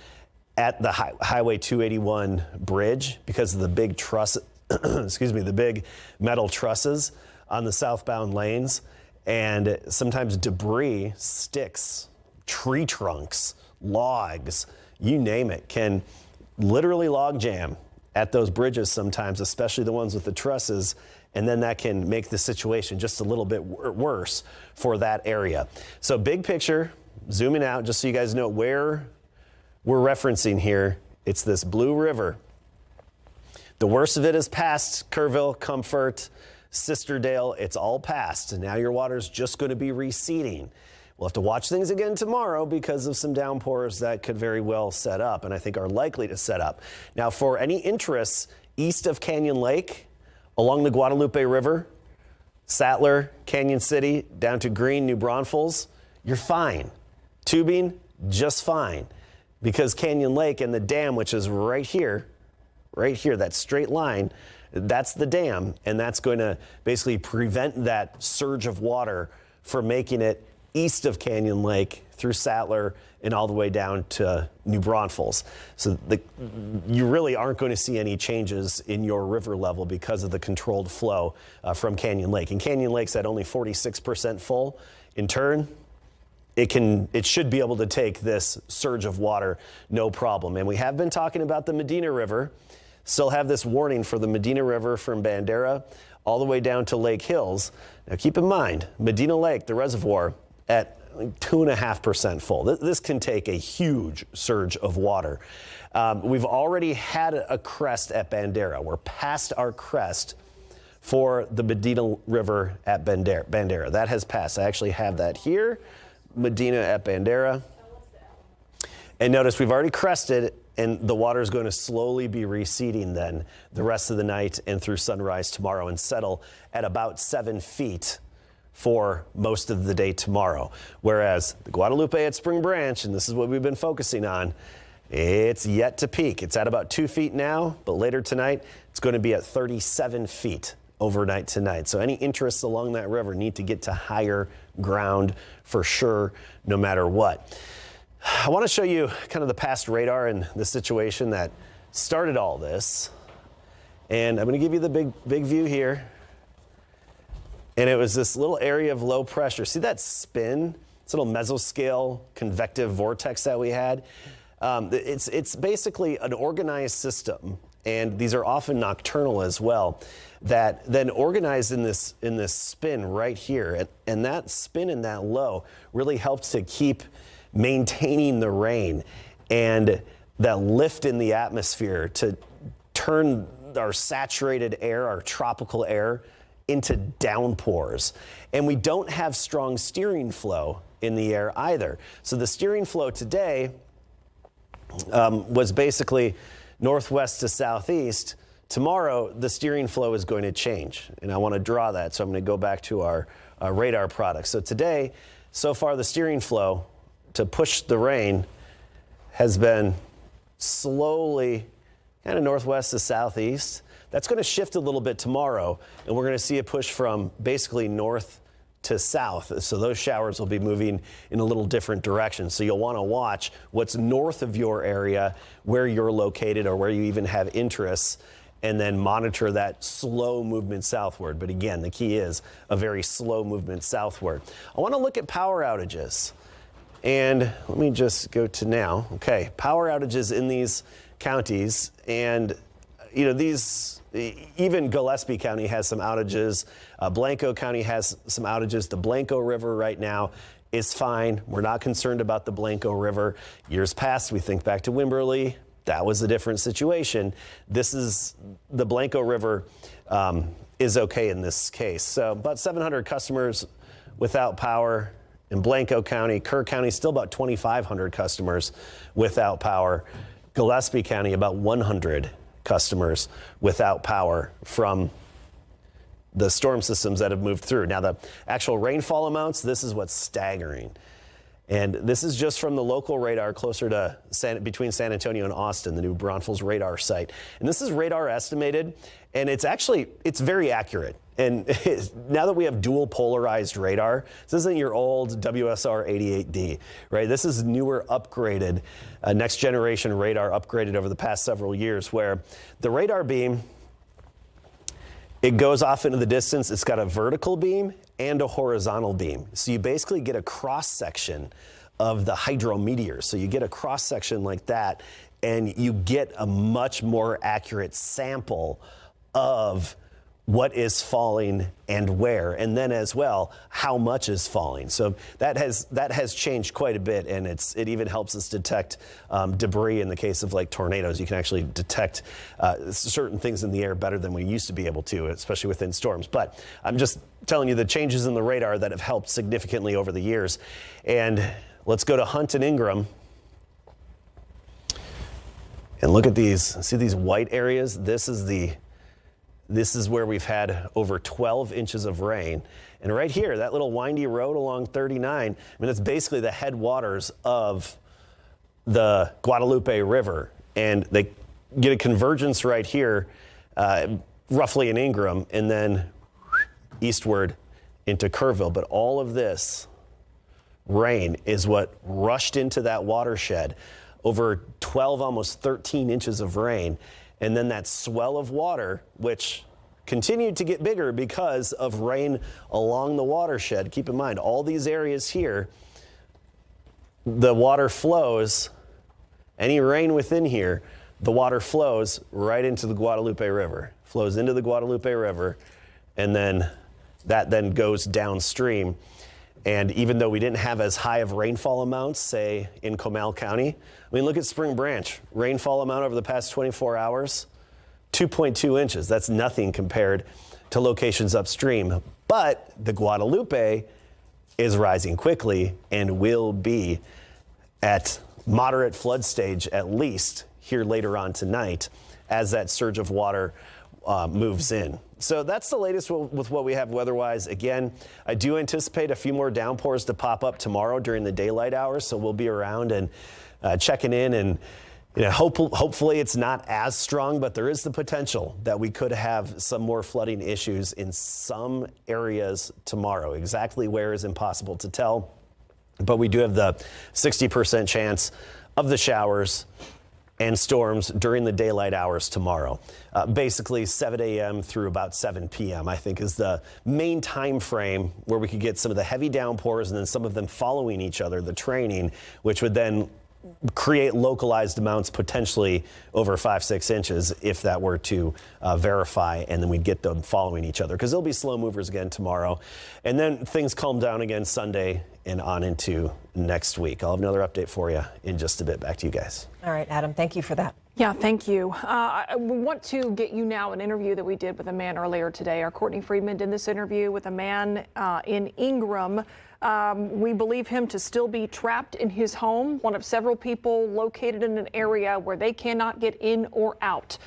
at the Highway 281 bridge because of the big truss, the big metal trusses on the southbound lanes. And sometimes debris, sticks, tree trunks, logs, you name it, can literally log jam at those bridges sometimes, especially the ones with the trusses, and then that can make the situation just a little bit worse for that area. So big picture, zooming out, just so you guys know where we're referencing here, it's this Blue River. The worst of it is past Kerrville, Comfort, Sisterdale. It's all past, and now your water's just going to be receding. We'll have to watch things again tomorrow because of some downpours that could very well set up, and I think are likely to set up. Now, for any interests east of Canyon Lake, along the Guadalupe River, Sattler, Canyon City, down to Green, New Braunfels, you're fine. Tubing, just fine. Because Canyon Lake and the dam, which is right here, that straight line, that's the dam, and that's going to basically prevent that surge of water from making it east of Canyon Lake through Sattler and all the way down to New Braunfels. So you really aren't going to see any changes in your river level because of the controlled flow from Canyon Lake. And Canyon Lake's at only 46% full. In turn, it should be able to take this surge of water, no problem. And we have been talking about the Medina River. Still have this warning for the Medina River from Bandera all the way down to Lake Hills. Now keep in mind, Medina Lake, the reservoir, at 2.5% full. This can take a huge surge of water. We've already had a crest at Bandera. We're past our crest for the Medina River at Bandera. That has passed. I actually have that here, Medina at Bandera. And notice we've already crested, and the water is going to slowly be receding then the rest of the night and through sunrise tomorrow and settle at about 7 feet for most of the day tomorrow. Whereas the Guadalupe at Spring Branch, and this is what we've been focusing on, it's yet to peak. It's at about 2 feet now, but later tonight, it's going to be at 37 feet overnight tonight. So any interests along that river need to get to higher ground for sure, no matter what. I want to show you kind of the past radar and the situation that started all this. And I'm going to give you the big view here. And it was this little area of low pressure. See that spin? This little mesoscale convective vortex that we had? It's basically an organized system, and these are often nocturnal as well, that then organized in this spin right here. And that spin and that low really helps to keep maintaining the rain and that lift in the atmosphere to turn our saturated air, our tropical air, into downpours. And we don't have strong steering flow in the air either. So the steering flow today was basically northwest to southeast. Tomorrow, the steering flow is going to change, and I want to draw that, so I'm going to go back to our radar product. So today, so far, the steering flow to push the rain has been slowly kind of northwest to southeast. That's going to shift a little bit tomorrow, and we're going to see a push from basically north to south. So those showers will be moving in a little different direction. So you'll want to watch what's north of your area, where you're located or where you even have interests, and then monitor that slow movement southward. But again, the key is a very slow movement southward. I want to look at power outages. And let me just go to now. Okay, power outages in these counties. And, you know, these, even Gillespie County has some outages. Blanco County has some outages. The Blanco River right now is fine. We're not concerned about the Blanco River. Years past, we think back to Wimberley. That was a different situation. This is the Blanco River is okay in this case. So about 700 customers without power in Blanco County. Kerr County, still about 2,500 customers without power. Gillespie County, about 100 customers without power from the storm systems that have moved through. Now, the actual rainfall amounts, this is what's staggering. And this is just from the local radar closer to between San Antonio and Austin, the new Braunfels radar site. And this is radar estimated, and it's very accurate. And now that we have dual polarized radar, this isn't your old WSR 88D, right? This is newer, upgraded, next generation radar upgraded over the past several years, where the radar beam, it goes off into the distance. It's got a vertical beam and a horizontal beam. So you basically get a cross section of the hydrometeors. So you get a cross section like that, and you get a much more accurate sample of what is falling and where, and then as well, how much is falling. So that has changed quite a bit, and it even helps us detect debris in the case of like tornadoes. You can actually detect certain things in the air better than we used to be able to, especially within storms. But I'm just telling you the changes in the radar that have helped significantly over the years. And let's go to Hunt and Ingram. And look at these. See these white areas? This is where we've had over 12 inches of rain. And right here, that little windy road along 39, I mean, it's basically the headwaters of the Guadalupe River. And they get a convergence right here, roughly in Ingram, and then eastward into Kerrville. But all of this rain is what rushed into that watershed. Over 12, almost 13 inches of rain. And then that swell of water, which continued to get bigger because of rain along the watershed. Keep in mind, all these areas here, the water flows, any rain within here, the water flows right into the Guadalupe River, flows into the Guadalupe River, and then that then goes downstream. And even though we didn't have as high of rainfall amounts, say in Comal County, I mean, look at Spring Branch. Rainfall amount over the past 24 hours, 2.2 inches. That's nothing compared to locations upstream. But the Guadalupe is rising quickly and will be at moderate flood stage at least here later on tonight as that surge of water moves in. So that's the latest with what we have weather-wise. Again, I do anticipate a few more downpours to pop up tomorrow during the daylight hours, so we'll be around and checking in, and hopefully it's not as strong, but there is the potential that we could have some more flooding issues in some areas tomorrow. Exactly where is impossible to tell, but we do have the 60% chance of the showers and storms during the daylight hours tomorrow. Basically 7 a.m. through about 7 p.m. I think is the main time frame where we could get some of the heavy downpours and then some of them following each other, the training, which would then create localized amounts potentially over 5-6 inches if that were to verify, and then we'd get them following each other because they'll be slow movers again tomorrow. And then things calm down again Sunday and on into next week. I'll have another update for you in just a bit. Back to you guys. All right, Adam, thank you for that. Yeah, thank you. I want to get you now an interview that we did with a man earlier today. Our Courtney Friedman did this interview with a man in Ingram We believe him to still be trapped in his home, one of several people located in an area where they cannot get in or out.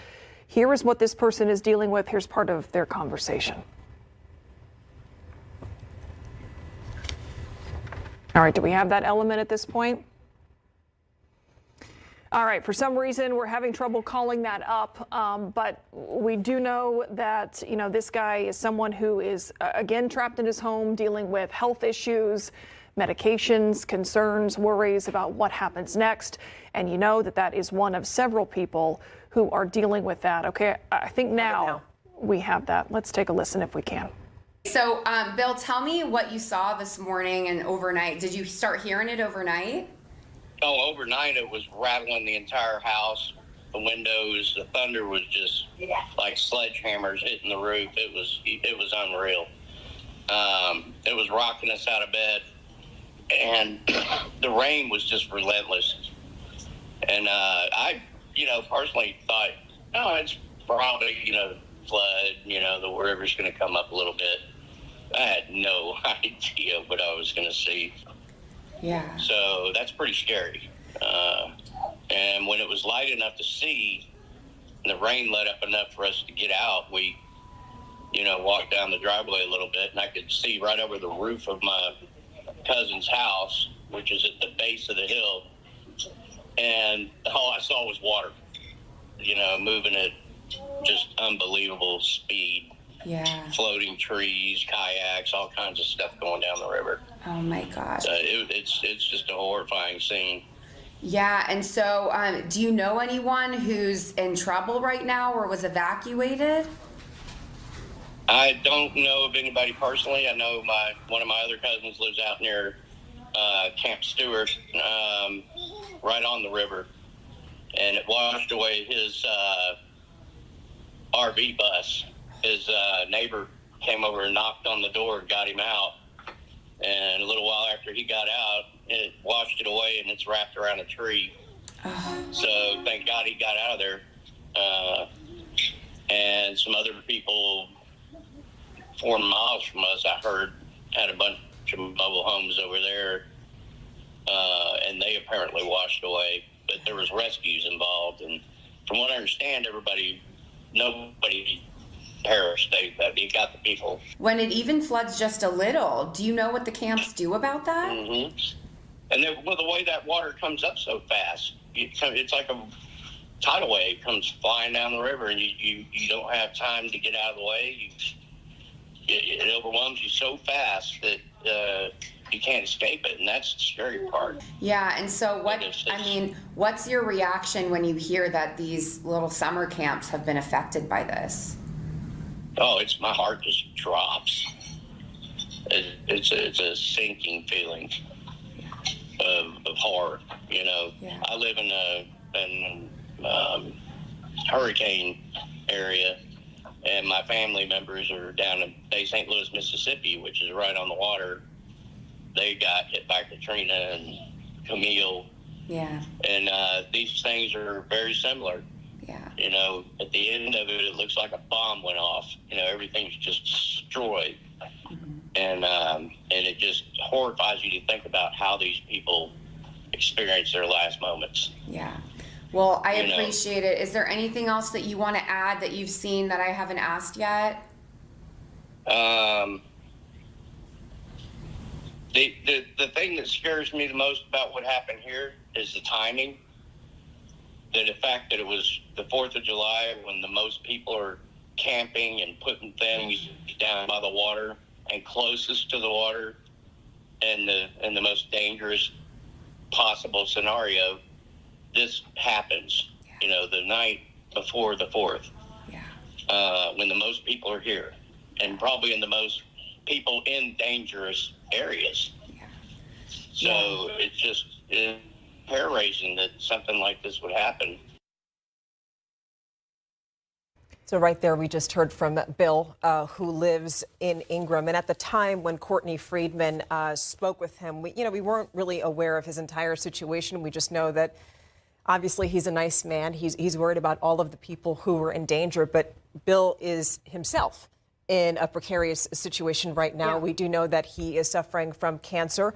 Here is what this person is dealing with. Here's part of their conversation. All right, do we have that element at this point? All right, for some reason, we're having trouble calling that up, but we do know that, this guy is someone who is, again, trapped in his home, dealing with health issues, medications, concerns, worries about what happens next. And you know that is one of several people who are dealing with that. Okay, I think now we have that. Let's take a listen if we can. So, Bill, tell me what you saw this morning and overnight. Did you start hearing it overnight? Oh, overnight it was rattling the entire house, the windows. The thunder was just like sledgehammers hitting the roof. It was unreal. It was rocking us out of bed, and the rain was just relentless. And I, personally thought, oh, it's probably flood. The river's going to come up a little bit. I had no idea what I was going to see. Yeah. So that's pretty scary. And when it was light enough to see, and the rain let up enough for us to get out, we, walked down the driveway a little bit, and I could see right over the roof of my cousin's house, which is at the base of the hill. And all I saw was water, moving at just unbelievable speed. Yeah. Floating trees, kayaks, all kinds of stuff going down the river. Oh my gosh. It's just a horrifying scene. Yeah, and so do you know anyone who's in trouble right now or was evacuated? I don't know of anybody personally. I know one of my other cousins lives out near Camp Stewart, right on the river, and it washed away his RV bus. His neighbor came over and knocked on the door and got him out. And a little while after he got out, it washed it away, and it's wrapped around a tree. So thank God he got out of there. And some other people 4 miles from us, I heard, had a bunch of mobile homes over there. And they apparently washed away. But there was rescues involved. And from what I understand, nobody perished. They got the people. When it even floods just a little, do you know what the camps do about that? Mm-hmm. And then, the way that water comes up so fast, it's like a tidal wave comes flying down the river, and you don't have time to get out of the way. It overwhelms you so fast that you can't escape it, and that's the scary part. Yeah, and so what's your reaction when you hear that these little summer camps have been affected by this? Oh, my heart just drops. It's a sinking feeling of horror. Yeah. I live in a hurricane area, and my family members are down in St. Louis, Mississippi, which is right on the water. They got hit by Katrina and Camille. Yeah. And these things are very similar. Yeah. At the end of it, it looks like a bomb went off. Everything's just destroyed. Mm-hmm. And it just horrifies you to think about how these people experience their last moments. Yeah. Well, I appreciate it. Is there anything else that you want to add that you've seen that I haven't asked yet? The thing that scares me the most about what happened here is the timing. The fact that it was the 4th of July when the most people are camping and putting things down by the water and closest to the water, and the most dangerous possible scenario, this happens, the night before the 4th. Yeah. When the most people are here, and probably in the most people in dangerous areas. Yeah. So it's hair-raising that something like this would happen. So right there, we just heard from Bill, who lives in Ingram. And at the time when Courtney Friedman spoke with him, we weren't really aware of his entire situation. We just know that obviously he's a nice man. He's worried about all of the people who were in danger. But Bill is himself in a precarious situation right now. We do know that he is suffering from cancer.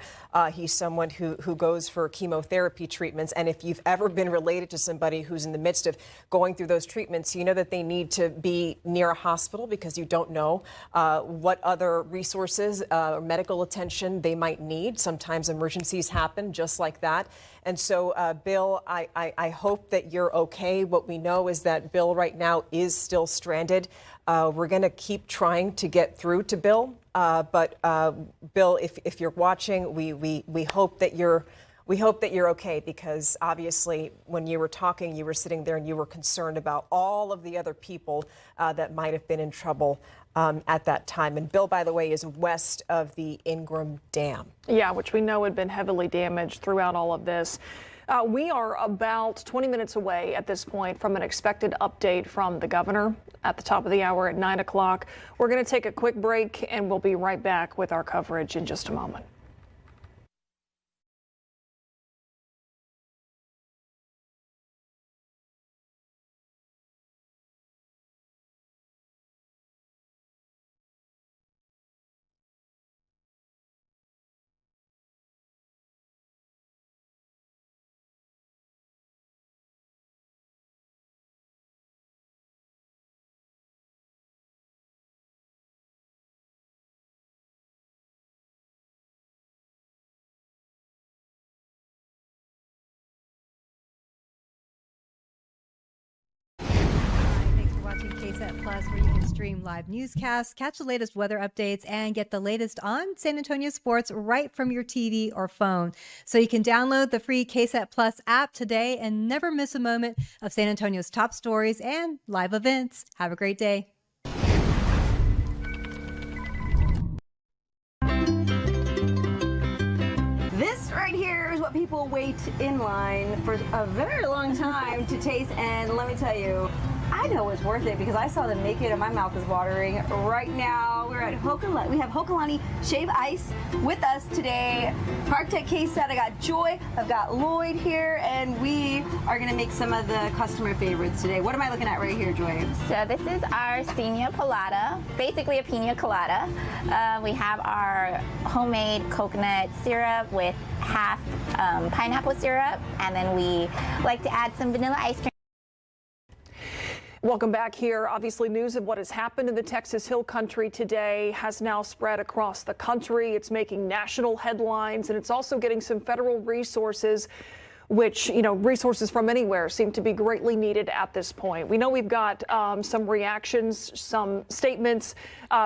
He's someone who goes for chemotherapy treatments. And if you've ever been related to somebody who's in the midst of going through those treatments, you know that they need to be near a hospital because you don't know what other resources or medical attention they might need. Sometimes emergencies happen just like that. And so, Bill, I hope that you're okay. What we know is that Bill right now is still stranded. We're going to keep trying to get through to Bill. But Bill, if you're watching, we hope that you're okay, because obviously when you were talking, you were sitting there and you were concerned about all of the other people that might have been in trouble at that time. And Bill, by the way, is west of the Ingram Dam. Yeah, which we know had been heavily damaged throughout all of this. We are about 20 minutes away at this point from an expected update from the governor at the top of the hour at 9 o'clock. We're going to take a quick break and we'll be right back with our coverage in just a moment. KSAT Plus, where you can stream live newscasts, catch the latest weather updates, and get the latest on San Antonio sports right from your TV or phone. So you can download the free KSAT Plus app today and never miss a moment of San Antonio's top stories and live events. Have a great day. This right here is what people wait in line for a very long time to taste, and let me tell you, I know it's worth it because I saw them make it and my mouth is watering right now. We're at Hokalani. We have Hokalani Shave Ice with us today. Park Tech KSAT. I got Joy, I've got Lloyd here, and we are going to make some of the customer favorites today. What am I looking at right here, Joy? So this is our Senior Colada, basically a pina colada. We have our homemade coconut syrup with half pineapple syrup, and then we like to add some vanilla ice cream. Welcome back here. Obviously, news of what has happened in the Texas Hill Country today has now spread across the country. It's making national headlines, and it's also getting some federal resources, which, you know, resources from anywhere seem to be greatly needed at this point. We know we've got some reactions, some statements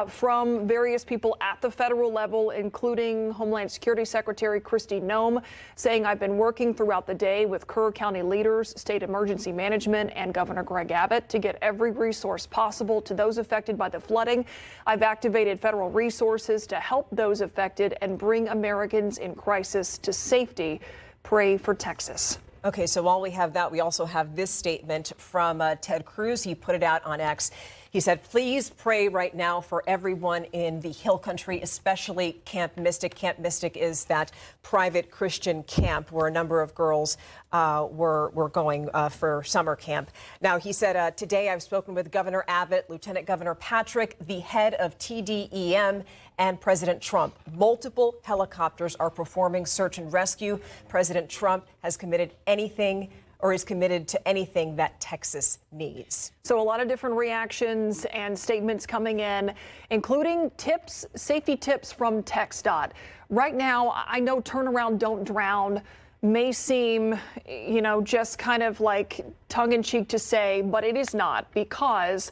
from various people at the federal level, including Homeland Security Secretary Kristi Noem, saying, I've been working throughout the day with Kerr County leaders, state emergency management, and Governor Greg Abbott to get every resource possible to those affected by the flooding. I've activated federal resources to help those affected and bring Americans in crisis to safety. Pray for Texas. Okay, so while we have that, we also have this statement from Ted Cruz. He put it out on X. He said, please pray right now for everyone in the Hill Country, especially Camp Mystic. Camp Mystic is that private Christian camp where a number of girls were going for summer camp. Now, he said, today I've spoken with Governor Abbott, Lieutenant Governor Patrick, the head of TDEM, and President Trump. Multiple helicopters are performing search and rescue. President Trump has committed anything or is committed to anything that Texas needs. So a lot of different reactions and statements coming in, including tips, safety tips from TxDOT. Right now, I know turnaround, don't drown may seem, you know, just kind of like tongue in cheek to say, but it is not, because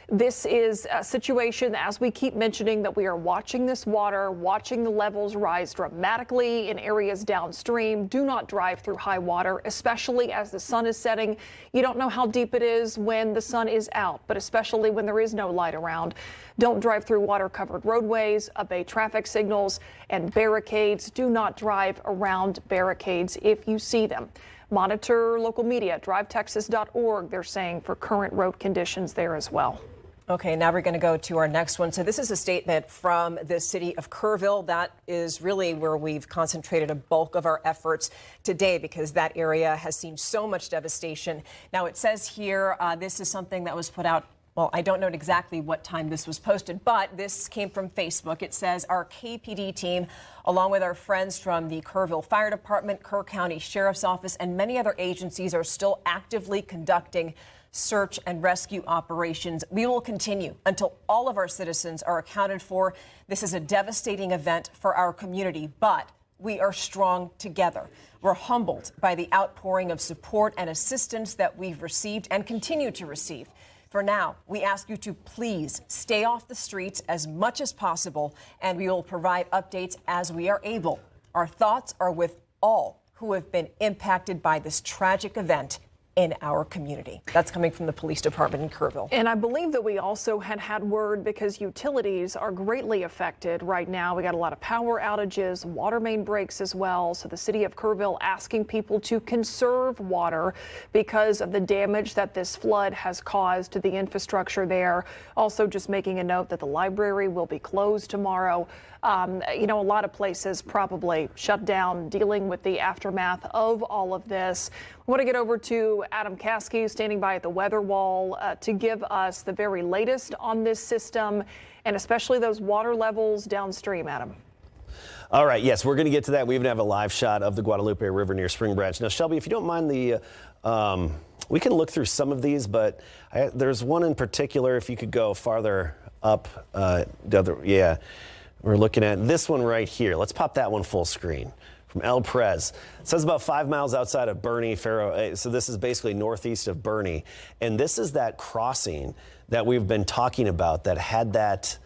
this is a situation, as we keep mentioning, that we are watching this water, watching the levels rise dramatically in areas downstream. Do not drive through high water, especially as the sun is setting. You don't know how deep it is when the sun is out, but especially when there is no light around. Don't drive through water-covered roadways, obey traffic signals and barricades. Do not drive around barricades if you see them. Monitor local media, drivetexas.org, they're saying, for current road conditions there as well. Okay, now we're going to go to our next one. So this is a statement from the city of Kerrville. That is really where we've concentrated a bulk of our efforts today, because that area has seen so much devastation. Now, it says here, this is something that was put out Well, I don't know exactly what time this was posted, but this came from Facebook. It says our KPD team, along with our friends from the Kerrville Fire Department, Kerr County Sheriff's Office, and many other agencies are still actively conducting search and rescue operations. We will continue until all of our citizens are accounted for. This is a devastating event for our community, but we are strong together. We're humbled by the outpouring of support and assistance that we've received and continue to receive. For now, we ask you to please stay off the streets as much as possible, and we will provide updates as we are able. Our thoughts are with all who have been impacted by this tragic event in our community. That's coming from the police department in Kerrville. And I believe that we also had word, because utilities are greatly affected right now. We got a lot of power outages, water main breaks as well. So the city of Kerrville asking people to conserve water because of the damage that this flood has caused to the infrastructure there. Also just making a note that the library will be closed tomorrow. A lot of places probably shut down, dealing with the aftermath of all of this. We want to get over to Adam Caskey, standing by at the weather wall, to give us the very latest on this system and especially those water levels downstream, Adam. All right, yes, we're going to get to that. We even have a live shot of the Guadalupe River near Spring Branch. Now, Shelby, if you don't mind, we can look through some of these, but there's one in particular, if you could go farther up, we're looking at this one right here. Let's pop that one full screen from El Pres. It says about 5 miles outside of Bernie, Faro. So this is basically northeast of Bernie. And this is that crossing that we've been talking about that had that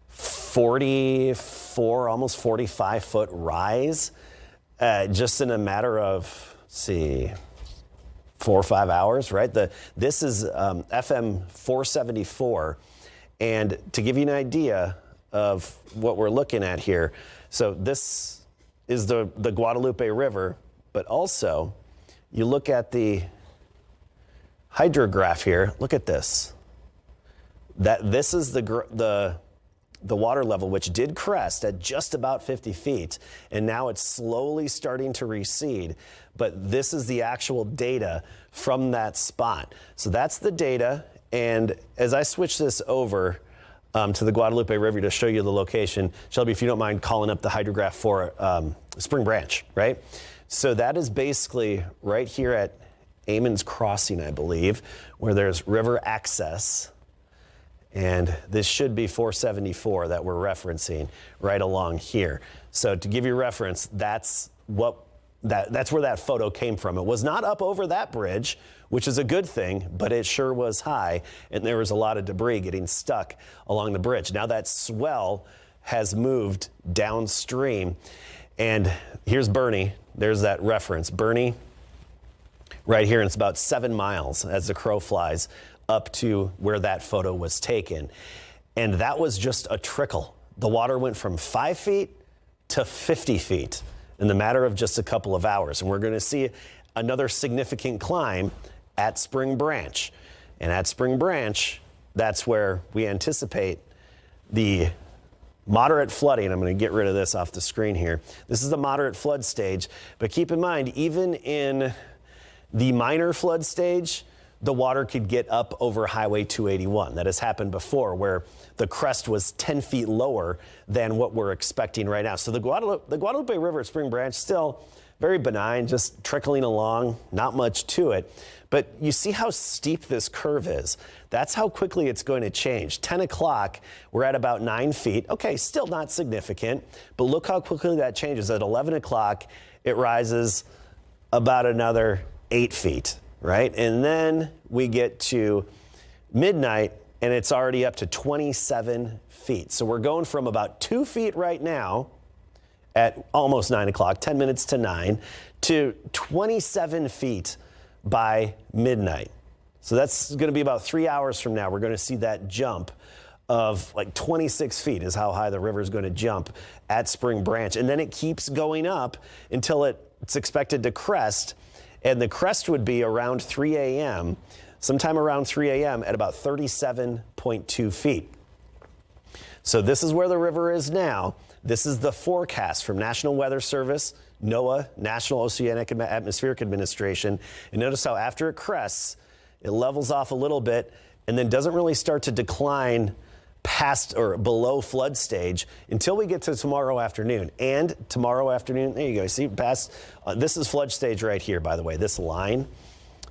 44, almost 45 foot rise just in a matter of, 4 or 5 hours, right? This is FM 474. And to give you an idea of what we're looking at here. So this is the Guadalupe River, but also you look at the hydrograph here. Look at this. This is the water level, which did crest at just about 50 feet, and now it's slowly starting to recede. But this is the actual data from that spot. So that's the data, and as I switch this over to the Guadalupe River to show you the location. Shelby, if you don't mind calling up the hydrograph for Spring Branch, right? So that is basically right here at Amon's Crossing, I believe, where there's river access. And this should be 474 that we're referencing right along here. So to give you reference, that's where that photo came from. It was not up over that bridge, which is a good thing, but it sure was high, and there was a lot of debris getting stuck along the bridge. Now that swell has moved downstream, and here's Bernie. There's that reference. Bernie right here, and it's about 7 miles as the crow flies up to where that photo was taken. And that was just a trickle. The water went from 5 feet to 50 feet in the matter of just a couple of hours. And we're going to see another significant climb at Spring Branch. And at Spring Branch, that's where we anticipate the moderate flooding. I'm going to get rid of this off the screen here. This is the moderate flood stage. But keep in mind, even in the minor flood stage, the water could get up over Highway 281. That has happened before, where the crest was 10 feet lower than what we're expecting right now. So the Guadalupe River at Spring Branch, still very benign, just trickling along, not much to it. But you see how steep this curve is. That's how quickly it's going to change. 10 o'clock, we're at about 9 feet. Okay, still not significant, but look how quickly that changes. At 11 o'clock, it rises about another 8 feet, right? And then we get to midnight, and it's already up to 27 feet. So we're going from about 2 feet right now at almost 9 o'clock, 10 minutes to 9, to 27 feet by midnight. So that's going to be about 3 hours from now. We're going to see that jump of like 26 feet is how high the river is going to jump at Spring Branch. And then it keeps going up until it's expected to crest. And the crest would be around 3 a.m., sometime around 3 a.m. at about 37.2 feet. So this is where the river is now. This is the forecast from National Weather Service, NOAA, National Oceanic and Atmospheric Administration. And notice how after it crests, it levels off a little bit, and then doesn't really start to decline past or below flood stage until we get to tomorrow afternoon. And tomorrow afternoon, there you go. See, past this is flood stage right here, by the way. This line,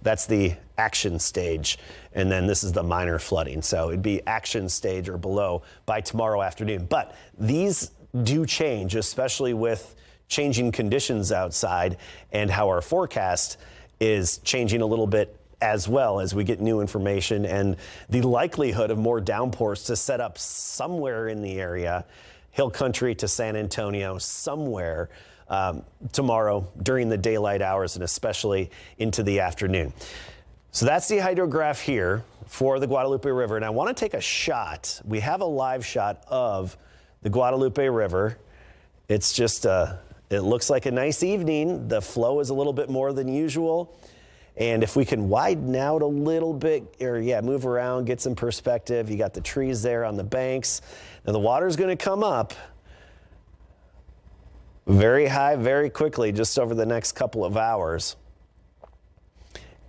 that's the action stage. And then this is the minor flooding. So it'd be action stage or below by tomorrow afternoon. But these do change, especially with changing conditions outside and how our forecast is changing a little bit as well as we get new information and the likelihood of more downpours to set up somewhere in the area, Hill Country to San Antonio, somewhere tomorrow during the daylight hours and especially into the afternoon. So that's the hydrograph here for the Guadalupe River. And I want to take a shot. We have a live shot of the Guadalupe River. It's just, it looks like a nice evening. The flow is a little bit more than usual. And if we can widen out a little bit, or move around, get some perspective. You got the trees there on the banks. Now the water's going to come up very high, very quickly, just over the next couple of hours.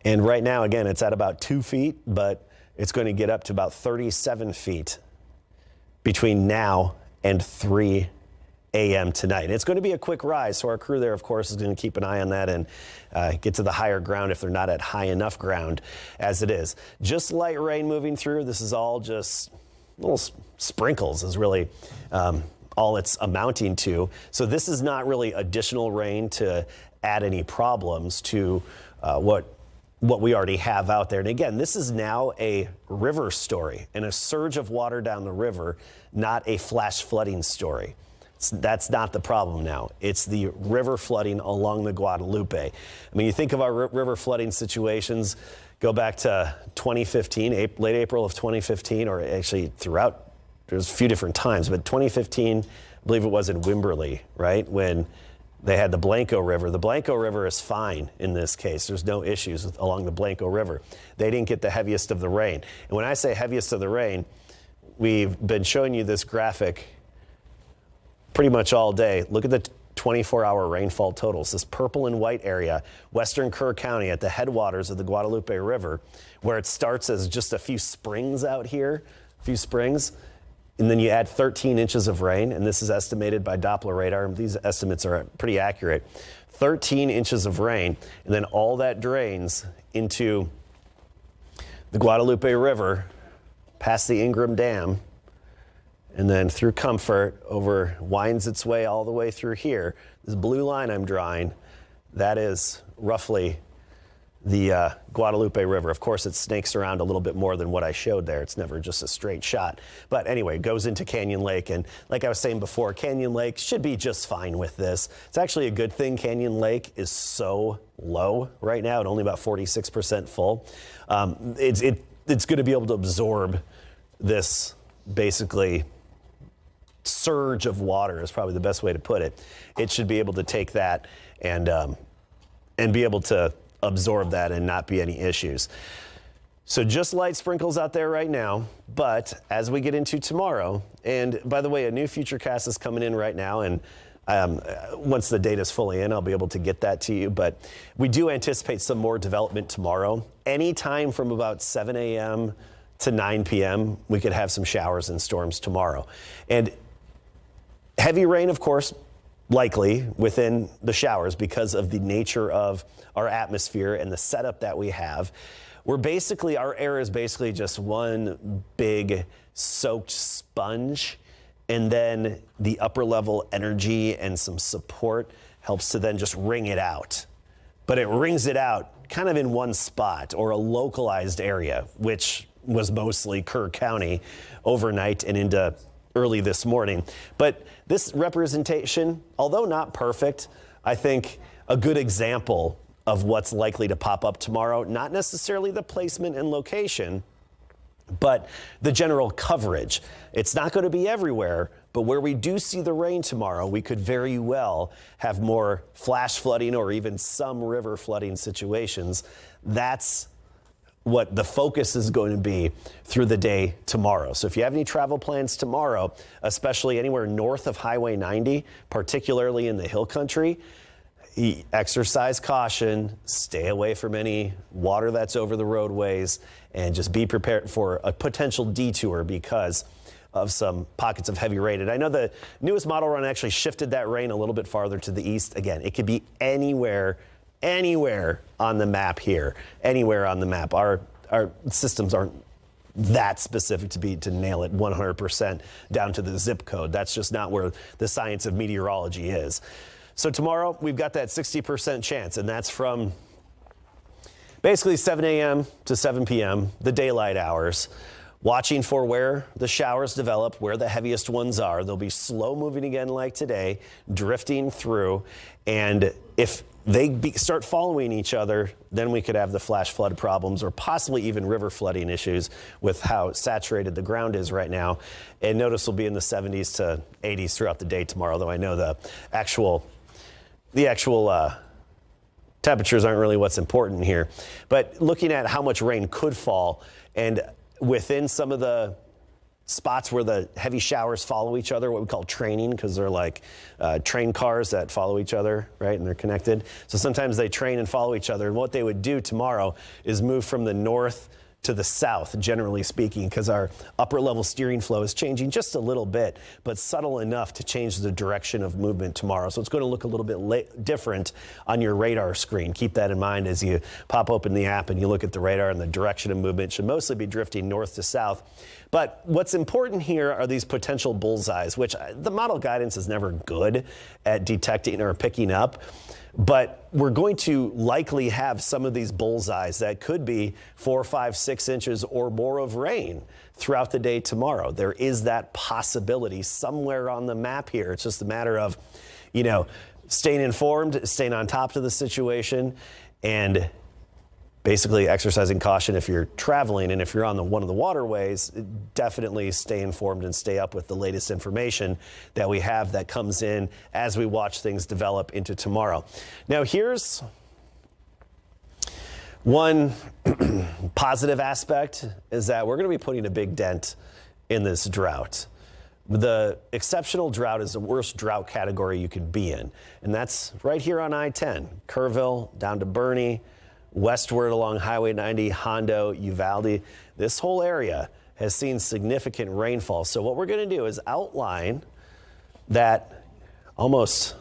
And right now, again, it's at about 2 feet, but it's going to get up to about 37 feet between now and 3 a.m. tonight. And it's going to be a quick rise, so our crew there, of course, is going to keep an eye on that and get to the higher ground if they're not at high enough ground as it is. Just light rain moving through. This is all just little sprinkles is really all it's amounting to. So this is not really additional rain to add any problems to what we already have out there. And again, this is now a river story and a surge of water down the river, not a flash flooding story. That's not the problem now. It's the river flooding along the Guadalupe. I mean, you think of our river flooding situations, go back to 2015, late April of 2015, or actually throughout, there's a few different times, but 2015, I believe it was in Wimberley, right? When they had the Blanco River. The Blanco River is fine in this case. There's no issues along the Blanco River. They didn't get the heaviest of the rain. And when I say heaviest of the rain, we've been showing you this graphic pretty much all day. Look at the 24-hour rainfall totals. This purple and white area, western Kerr County at the headwaters of the Guadalupe River, where it starts as just a few springs out here, and then you add 13 inches of rain, and this is estimated by Doppler radar. These estimates are pretty accurate. 13 inches of rain, and then all that drains into the Guadalupe River, past the Ingram Dam, and then through Comfort, winds its way all the way through here. This blue line I'm drawing, that is roughly the Guadalupe River. Of course, it snakes around a little bit more than what I showed there. It's never just a straight shot. But anyway, it goes into Canyon Lake. And like I was saying before, Canyon Lake should be just fine with this. It's actually a good thing Canyon Lake is so low right now at only about 46% full. It's going to be able to absorb this basically surge of water is probably the best way to put it. It should be able to take that and be able to absorb that and not be any issues. So just light sprinkles out there right now, but as we get into tomorrow, and by the way, a new futurecast is coming in right now, and once the data is fully in, I'll be able to get that to you, but we do anticipate some more development tomorrow. Anytime from about 7 a.m. to 9 p.m., we could have some showers and storms tomorrow. And heavy rain, of course, likely within the showers because of the nature of our atmosphere and the setup that we have. Our air is basically just one big soaked sponge, and then the upper level energy and some support helps to then just wring it out. But it wrings it out kind of in one spot or a localized area, which was mostly Kerr County overnight and into early this morning. But this representation, although not perfect, I think a good example of what's likely to pop up tomorrow, not necessarily the placement and location, but the general coverage. It's not going to be everywhere, but where we do see the rain tomorrow, we could very well have more flash flooding or even some river flooding situations. That's what the focus is going to be through the day tomorrow. So if you have any travel plans tomorrow, especially anywhere north of Highway 90, particularly in the Hill Country, exercise caution, stay away from any water that's over the roadways, and just be prepared for a potential detour because of some pockets of heavy rain. And I know the newest model run actually shifted that rain a little bit farther to the east. Again, it could be anywhere on the map here, anywhere on the map. Our systems aren't that specific to nail it 100% down to the zip code. That's just not where the science of meteorology is. So tomorrow we've got that 60% chance, and that's from basically 7 a.m. to 7 p.m., the daylight hours. Watching for where the showers develop, where the heaviest ones are. They'll be slow moving again like today, drifting through. And if they start following each other, then we could have the flash flood problems or possibly even river flooding issues with how saturated the ground is right now. And notice we'll be in the 70s to 80s throughout the day tomorrow, though I know the actual temperatures aren't really what's important here. But looking at how much rain could fall, and within some of the spots where the heavy showers follow each other, what we call training, because they're like train cars that follow each other, right? And they're connected. So sometimes they train and follow each other. And what they would do tomorrow is move from the north to the south, generally speaking, because our upper level steering flow is changing just a little bit, but subtle enough to change the direction of movement tomorrow. So it's going to look a little bit different on your radar screen. Keep that in mind as you pop open the app and you look at the radar, and the direction of movement should mostly be drifting north to south. But what's important here are these potential bullseyes, which the model guidance is never good at detecting or picking up. But we're going to likely have some of these bullseyes that could be 4, 5, 6 inches or more of rain throughout the day tomorrow. There is that possibility somewhere on the map here. It's just a matter of, staying informed, staying on top of the situation, and basically exercising caution if you're traveling, and if you're on one of the waterways, definitely stay informed and stay up with the latest information that we have that comes in as we watch things develop into tomorrow. Now, here's one positive aspect, is that we're going to be putting a big dent in this drought. The exceptional drought is the worst drought category you could be in, and that's right here on I-10, Kerrville down to Bernie, westward along Highway 90, Hondo, Uvalde. This whole area has seen significant rainfall. So what we're going to do is outline that almost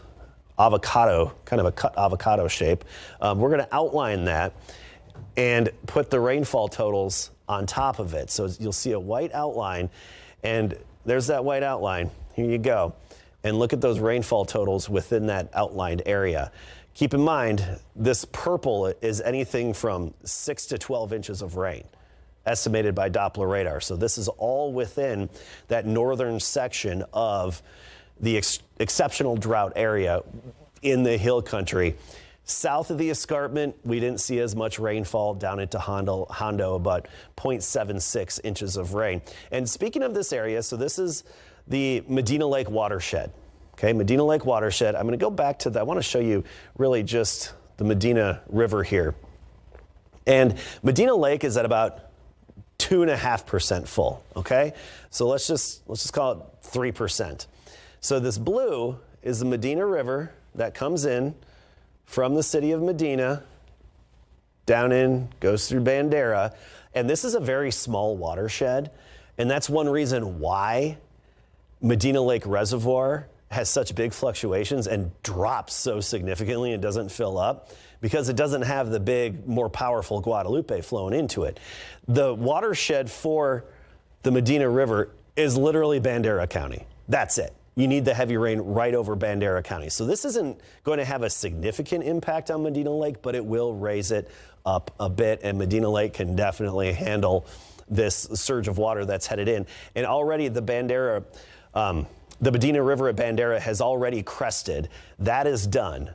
avocado, kind of a cut avocado shape. We're going to outline that and put the rainfall totals on top of it. So you'll see a white outline, and there's that white outline. Here you go. And look at those rainfall totals within that outlined area. Keep in mind, this purple is anything from 6 to 12 inches of rain, estimated by Doppler radar. So this is all within that northern section of the exceptional drought area in the hill country. South of the escarpment, we didn't see as much rainfall down into Hondo, about 0.76 inches of rain. And speaking of this area, so this is the Medina Lake watershed. Okay, Medina Lake watershed. I'm going to go back to that. I want to show you really just the Medina River here. And Medina Lake is at about 2.5% full. Okay, so let's just call it 3%. So this blue is the Medina River that comes in from the city of Medina, down in, goes through Bandera. And this is a very small watershed. And that's one reason why Medina Lake Reservoir has such big fluctuations and drops so significantly and doesn't fill up, because it doesn't have the big, more powerful Guadalupe flowing into it. The watershed for the Medina River is literally Bandera County. That's it. You need the heavy rain right over Bandera County. So this isn't going to have a significant impact on Medina Lake, but it will raise it up a bit, and Medina Lake can definitely handle this surge of water that's headed in. And already the Medina River at Bandera has already crested. That is done.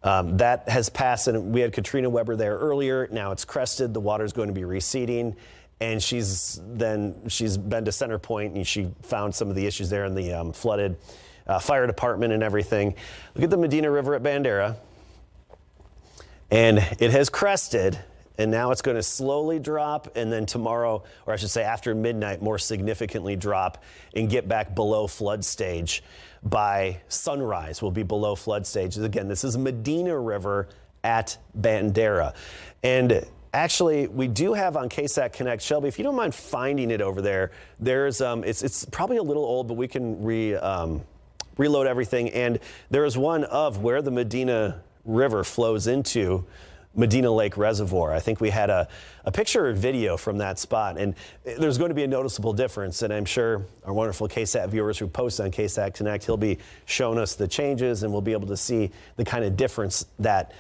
That has passed, and we had Katrina Weber there earlier. Now it's crested. The water's going to be receding, and she's been to Center Point, and she found some of the issues there in the flooded fire department and everything. Look at the Medina River at Bandera, and it has crested, and now it's going to slowly drop, and then tomorrow, or I should say after midnight, more significantly drop and get back below flood stage. By sunrise, we'll be below flood stage. Again, this is Medina River at Bandera. And actually, we do have on KSAT Connect, Shelby, if you don't mind finding it over there, there's it's probably a little old, but we can reload everything. And there is one of where the Medina River flows into Medina Lake Reservoir. I think we had a picture or video from that spot, and there's going to be a noticeable difference. And I'm sure our wonderful KSAT viewers who post on KSAT Connect, he'll be showing us the changes, and we'll be able to see the kind of difference that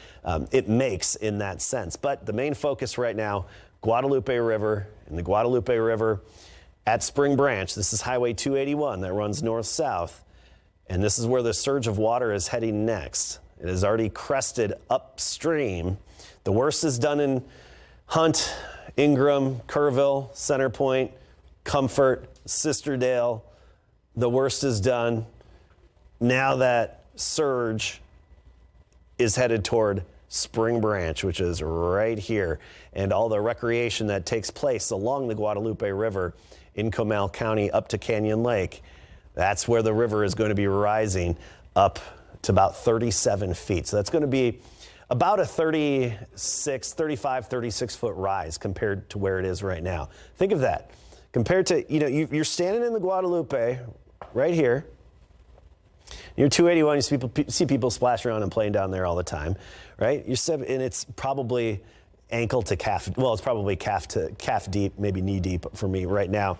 it makes in that sense. But the main focus right now, Guadalupe River, and the Guadalupe River at Spring Branch. This is Highway 281 that runs north-south, and this is where the surge of water is heading next. It has already crested upstream. The worst is done in Hunt, Ingram, Kerrville, Center Point, Comfort, Sisterdale. The worst is done. Now that surge is headed toward Spring Branch, which is right here, and all the recreation that takes place along the Guadalupe River in Comal County up to Canyon Lake. That's where the river is going to be rising up to about 37 feet. So that's going to be about a 35, 36 foot rise compared to where it is right now. Think of that. Compared to, you're standing in the Guadalupe right here. You're 281, you see people splash around and playing down there all the time, right? And it's probably ankle to calf, well, it's probably calf to calf deep, maybe knee deep for me right now.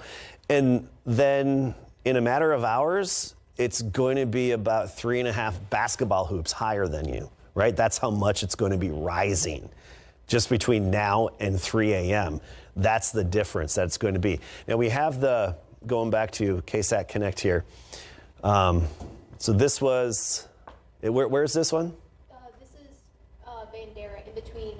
And then in a matter of hours, it's going to be about 3.5 basketball hoops higher than you, right? That's how much it's going to be rising just between now and 3 a.m. That's the difference that it's going to be. Now we have going back to KSAT Connect here. So this was, where's this one? This is Bandera, in between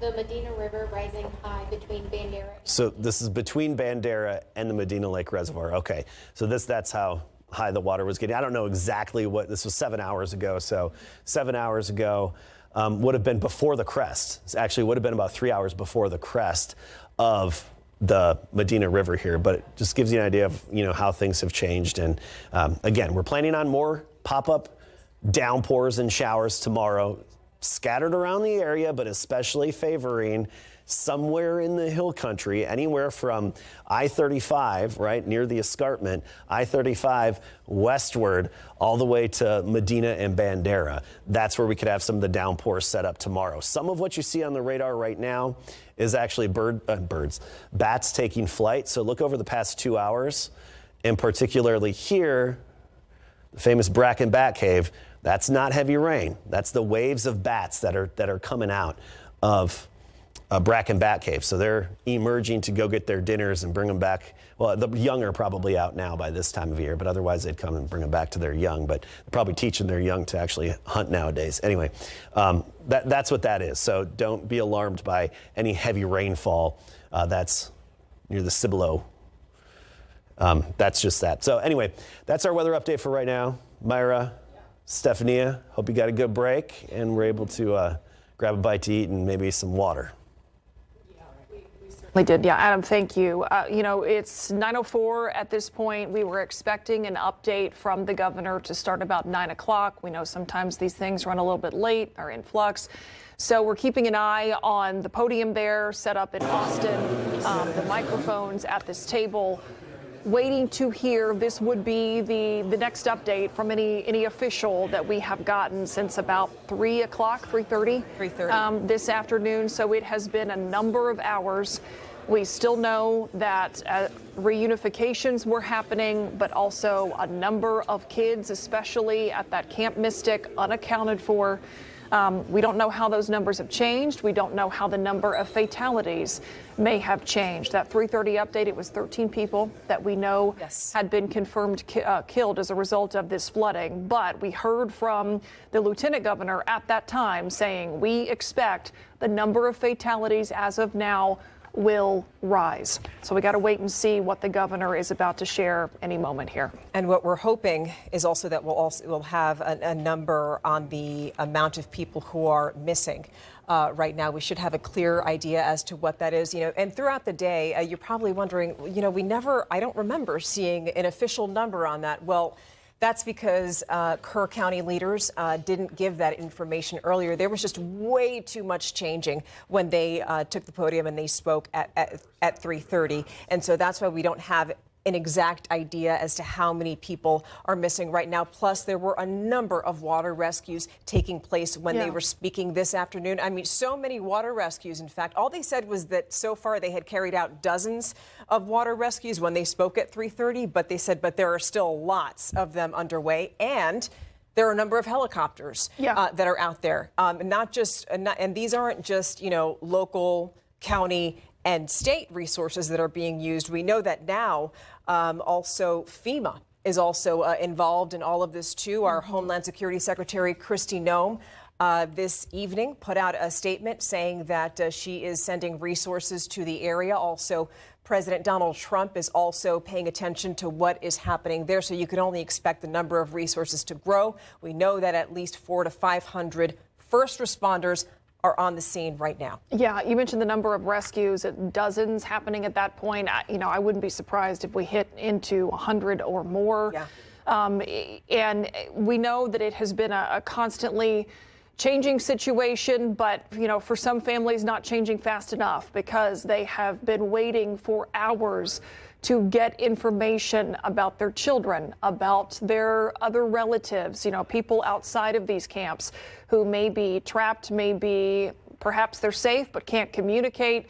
the Medina River rising high between Bandera. So this is between Bandera and the Medina Lake Reservoir. Okay, so that's how high the water was getting. I don't know exactly this was 7 hours ago. So 7 hours ago would have been before the crest. It actually would have been about 3 hours before the crest of the Medina River here, but it just gives you an idea of how things have changed. And again, we're planning on more pop-up downpours and showers tomorrow, scattered around the area, but especially favoring somewhere in the hill country, anywhere from I-35, right, near the escarpment, I-35 westward, all the way to Medina and Bandera. That's where we could have some of the downpours set up tomorrow. Some of what you see on the radar right now is actually bats taking flight. So look over the past 2 hours, and particularly here, the famous Bracken Bat Cave. That's not heavy rain. That's the waves of bats that are coming out of Bracken Bat Cave. So they're emerging to go get their dinners and bring them back. Well, the young are probably out now by this time of year, but otherwise they'd come and bring them back to their young. But they're probably teaching their young to actually hunt nowadays. Anyway, that's what that is. So don't be alarmed by any heavy rainfall that's near the Cibolo. That's just that. So anyway, that's our weather update for right now. Myra, Stephania, hope you got a good break and we're able to grab a bite to eat and maybe some water. We did, yeah. Adam, thank you. It's 9:04 at this point. We were expecting an update from the governor to start about 9 o'clock. We know sometimes these things run a little bit late, are in flux. So we're keeping an eye on the podium there, set up in Austin, the microphones at this table, waiting to hear. This would be the next update from any official that we have gotten since about 3 o'clock, 3:30 this afternoon. So it has been a number of hours. We still know that reunifications were happening, but also a number of kids, especially at that Camp Mystic, unaccounted for. We don't know how those numbers have changed. We don't know how the number of fatalities may have changed. That 3:30 update, it was 13 people that we know had been confirmed killed as a result of this flooding. But we heard from the lieutenant governor at that time saying we expect the number of fatalities as of now will rise. So we got to wait and see what the governor is about to share any moment here. And what we're hoping is also that we'll have a number on the amount of people who are missing. right now. We should have a clear idea as to what that is. And throughout the day, you're probably wondering, I don't remember seeing an official number on that. Well, that's because Kerr County leaders didn't give that information earlier. There was just way too much changing when they took the podium and they spoke at 3:30. And so that's why we don't have an exact idea as to how many people are missing right now. Plus, there were a number of water rescues taking place when they were speaking this afternoon. I mean, so many water rescues. In fact, all they said was that so far they had carried out dozens of water rescues when they spoke at 3:30. But they said, but there are still lots of them underway. And there are a number of helicopters that are out there. And these aren't just, local, county, and state resources that are being used. We know that now also FEMA is also involved in all of this too. Our Homeland Security Secretary Kristi Noem this evening put out a statement saying that she is sending resources to the area. Also, President Donald Trump is also paying attention to what is happening there. So you can only expect the number of resources to grow. We know that at least 400 to 500 first responders are on the scene right now. Yeah, you mentioned the number of rescues, dozens happening at that point. I wouldn't be surprised if we hit into 100 or more. And we know that it has been a constantly changing situation, but for some families not changing fast enough because they have been waiting for hours to get information about their children, about their other relatives, people outside of these camps who may be trapped, perhaps they're safe but can't communicate.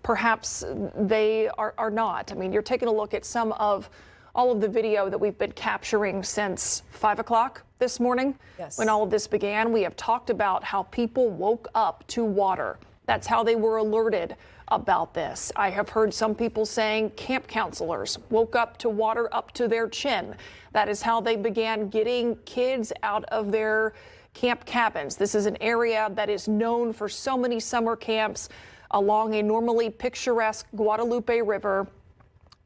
Perhaps they are not. I mean, you're taking a look at all of the video that we've been capturing since 5 o'clock this morning. When all of this began. We have talked about how people woke up to water. That's how they were alerted about this. I have heard some people saying camp counselors woke up to water up to their chin. That is how they began getting kids out of their camp cabins. This is an area that is known for so many summer camps along a normally picturesque Guadalupe River.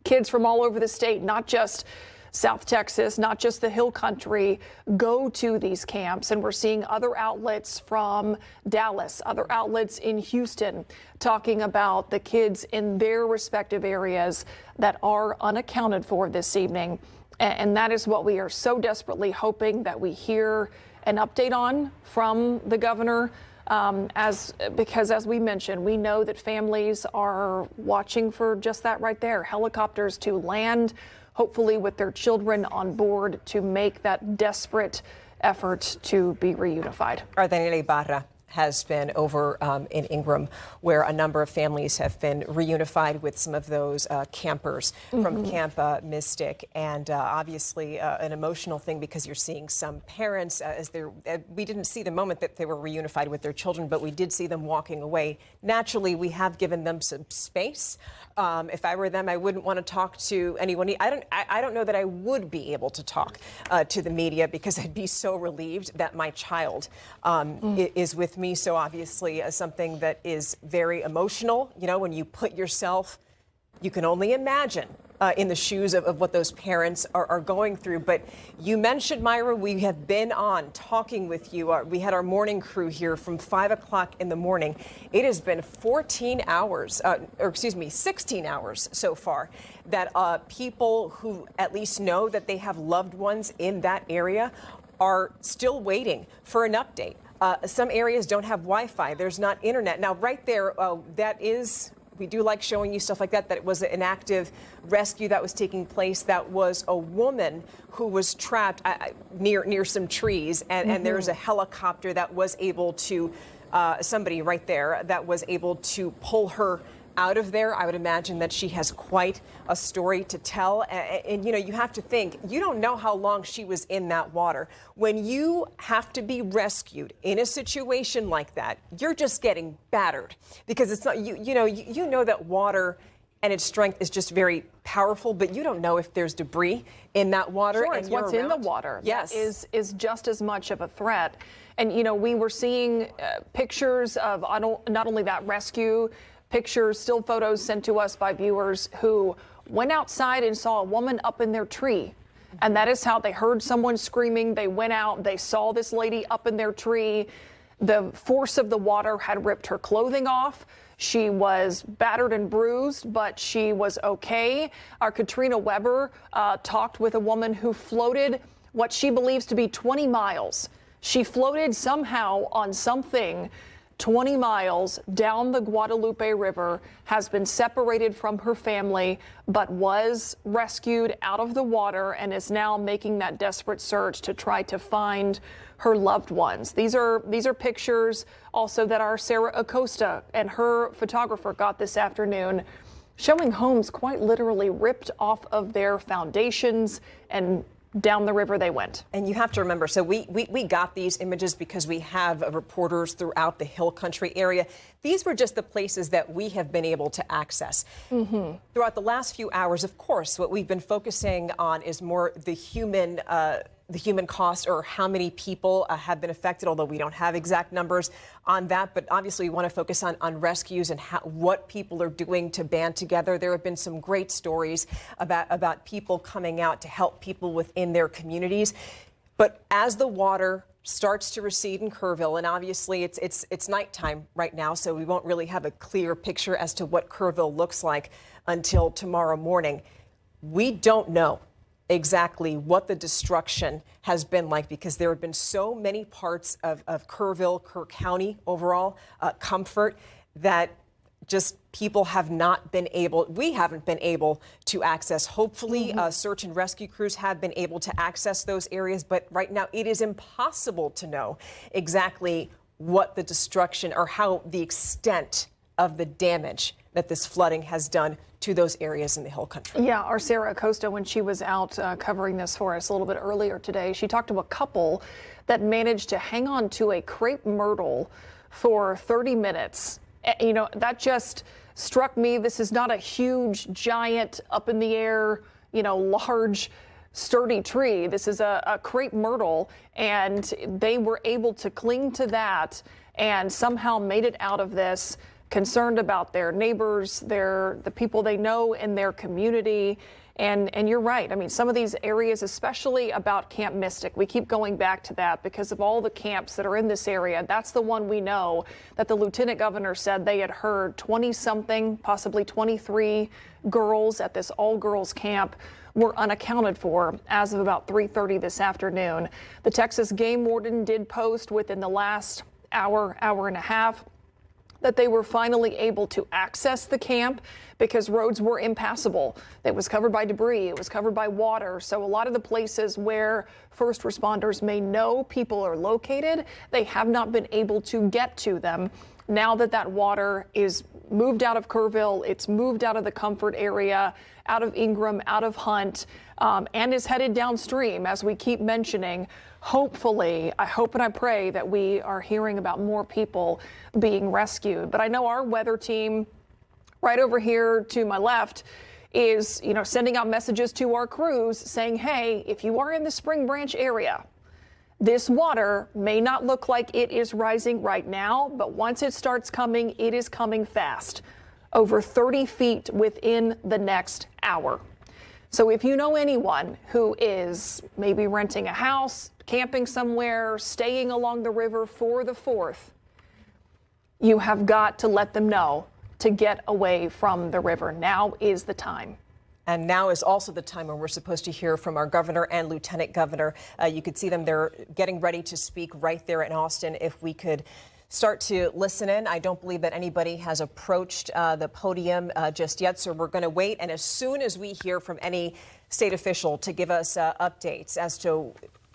Kids from all over the state, not just South Texas, not just the Hill Country, go to these camps. And we're seeing other outlets from Dallas, other outlets in Houston, talking about the kids in their respective areas that are unaccounted for this evening. And that is what we are so desperately hoping that we hear an update on from the governor. Because as we mentioned, we know that families are watching for just that right there. Helicopters to land, hopefully with their children on board to make that desperate effort to be reunified. Daniela Ibarra has been over in Ingram, where a number of families have been reunified with some of those campers from Camp Mystic. And obviously an emotional thing because you're seeing some parents we didn't see the moment that they were reunified with their children, but we did see them walking away. Naturally, we have given them some space. If I were them, I wouldn't want to talk to anyone. I don't know that I would be able to talk to the media because I'd be so relieved that my child is with me. So obviously something that is very emotional. When you put yourself, you can only imagine in the shoes of what those parents are going through. But you mentioned, Myra, we have been on talking with you. We had our morning crew here from 5 o'clock in the morning. It has been 16 hours so far that people who at least know that they have loved ones in that area are still waiting for an update. Some areas don't have Wi-Fi. There's not internet. Now, right there, we do like showing you stuff like that it was an active rescue that was taking place. That was a woman who was trapped near some trees. And there's a helicopter that was able to, somebody right there, that was able to pull her out of there. I would imagine that she has quite a story to tell. And you have to think, you don't know how long she was in that water. When you have to be rescued in a situation like that, you're just getting battered because it's not, you know that water and its strength is just very powerful, but you don't know if there's debris in that water. Sure, it's what's in the water. Yes. That is just as much of a threat. And, we were seeing pictures of not only that rescue, pictures, still photos sent to us by viewers who went outside and saw a woman up in their tree. And that is how they heard someone screaming. They went out, they saw this lady up in their tree. The force of the water had ripped her clothing off. She was battered and bruised, but she was okay. Our Katrina Weber talked with a woman who floated what she believes to be 20 miles. She floated somehow on something 20 miles down the Guadalupe River, has been separated from her family, but was rescued out of the water and is now making that desperate search to try to find her loved ones. These are pictures also that our Sarah Acosta and her photographer got this afternoon, showing homes quite literally ripped off of their foundations and down the river they went. And you have to remember, so we got these images because we have reporters throughout the Hill Country area. These were just the places that we have been able to access. Throughout the last few hours, of course, what we've been focusing on is more the human cost, or how many people have been affected, although we don't have exact numbers on that. But obviously we want to focus on rescues and what people are doing to band together. There have been some great stories about people coming out to help people within their communities. But as the water starts to recede in Kerrville, and obviously it's nighttime right now, so we won't really have a clear picture as to what Kerrville looks like until tomorrow morning. We don't know exactly what the destruction has been like, because there have been so many parts of Kerrville, Kerr County overall, Comfort, that just people have not been able, we haven't been able to access. Hopefully, search and rescue crews have been able to access those areas, but right now it is impossible to know exactly what the destruction or how the extent of the damage that this flooding has done to those areas in the Hill Country. Yeah, our Sarah Acosta, when she was out covering this for us a little bit earlier today, she talked to a couple that managed to hang on to a crepe myrtle for 30 minutes. You know, that just struck me. This is not a huge, giant, up in the air, you know, large, sturdy tree. This is a crepe myrtle, and they were able to cling to that and somehow made it out of this, concerned about their neighbors, the people they know in their community. And you're right. I mean, some of these areas, especially about Camp Mystic, we keep going back to that because of all the camps that are in this area. That's the one we know that the lieutenant governor said they had heard 20-something, possibly 23 girls at this all-girls camp were unaccounted for as of about 3:30 this afternoon. The Texas game warden did post within the last hour and a half that they were finally able to access the camp because roads were impassable. It was covered by debris, it was covered by water. So a lot of the places where first responders may know people are located, they have not been able to get to them. Now that water is moved out of Kerrville, it's moved out of the Comfort area, out of Ingram, out of Hunt, and is headed downstream, as we keep mentioning. Hopefully, I hope and I pray that we are hearing about more people being rescued. But I know our weather team right over here to my left is, you know, sending out messages to our crews saying, hey, if you are in the Spring Branch area, this water may not look like it is rising right now, but once it starts coming, it is coming fast, over 30 feet within the next hour. So if you know anyone who is maybe renting a house, camping somewhere, staying along the river for the 4th, you have got to let them know to get away from the river. Now is the time. And now is also the time when we're supposed to hear from our governor and lieutenant governor. You could see them. They're getting ready to speak right there in Austin. If we could start to listen in. I don't believe that anybody has approached the podium just yet, so we're going to wait. And as soon as we hear from any state official to give us updates as to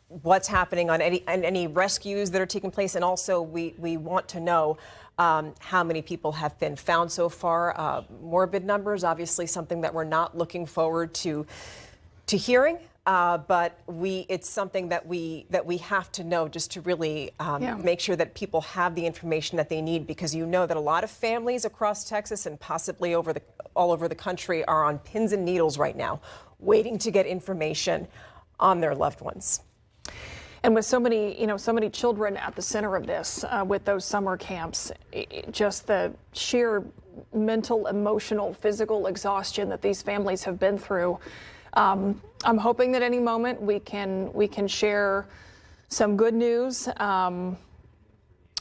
what's happening on any rescues that are taking place, and also we want to know how many people have been found so far. Morbid numbers, obviously something that we're not looking forward to hearing. But it's something that we have to know just to really make sure that people have the information that they need, because you know that a lot of families across Texas and possibly all over the country are on pins and needles right now, waiting to get information on their loved ones. And with so many children at the center of this, with those summer camps, just the sheer mental, emotional, physical exhaustion that these families have been through. I'm hoping that any moment we can share some good news.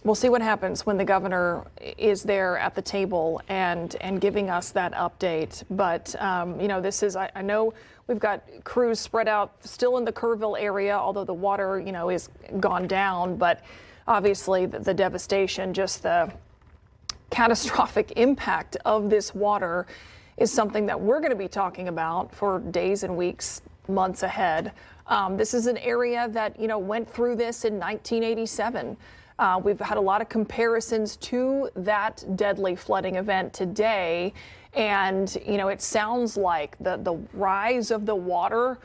We'll see what happens when the governor is there at the table and giving us that update. But, you know, this is, I know we've got crews spread out still in the Kerrville area, although the water, you know, is gone down. But obviously the devastation, just the catastrophic impact of this water is something that we're going to be talking about for days and weeks, months ahead. This is an area that, you know, went through this in 1987. We've had a lot of comparisons to that deadly flooding event today. And, you know, it sounds like the rise of the water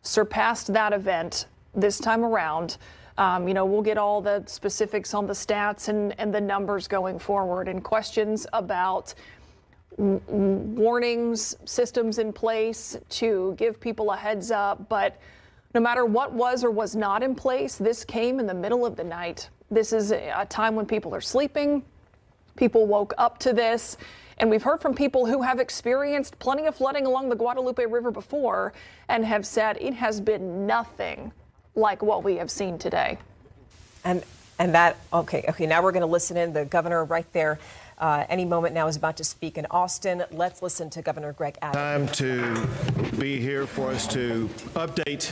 surpassed that event this time around. You know, we'll get all the specifics on the stats and the numbers going forward, and questions about warnings, systems in place to give people a heads up. But no matter what was or was not in place, this came in the middle of the night. This is a time when people are sleeping. People woke up to this. And we've heard from people who have experienced plenty of flooding along the Guadalupe River before and have said it has been nothing like what we have seen today. And that, okay, now we're going to listen in. The governor right there any moment now is about to speak in Austin. Let's listen to Governor Greg Abbott. Time to be here for us to update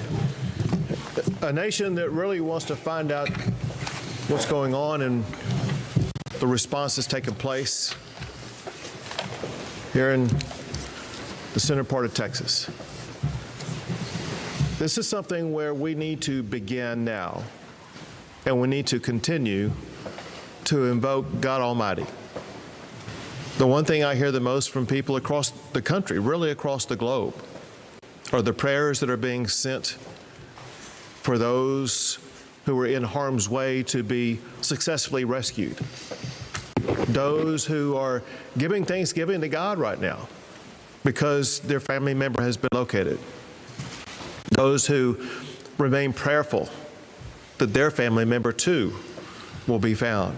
a nation that really wants to find out what's going on and the response that's taken place here in the center part of Texas. This is something where we need to begin now, and we need to continue to invoke God Almighty. The one thing I hear the most from people across the country, really across the globe, are the prayers that are being sent for those who are in harm's way to be successfully rescued. Those who are giving thanksgiving to God right now because their family member has been located. Those who remain prayerful that their family member too will be found.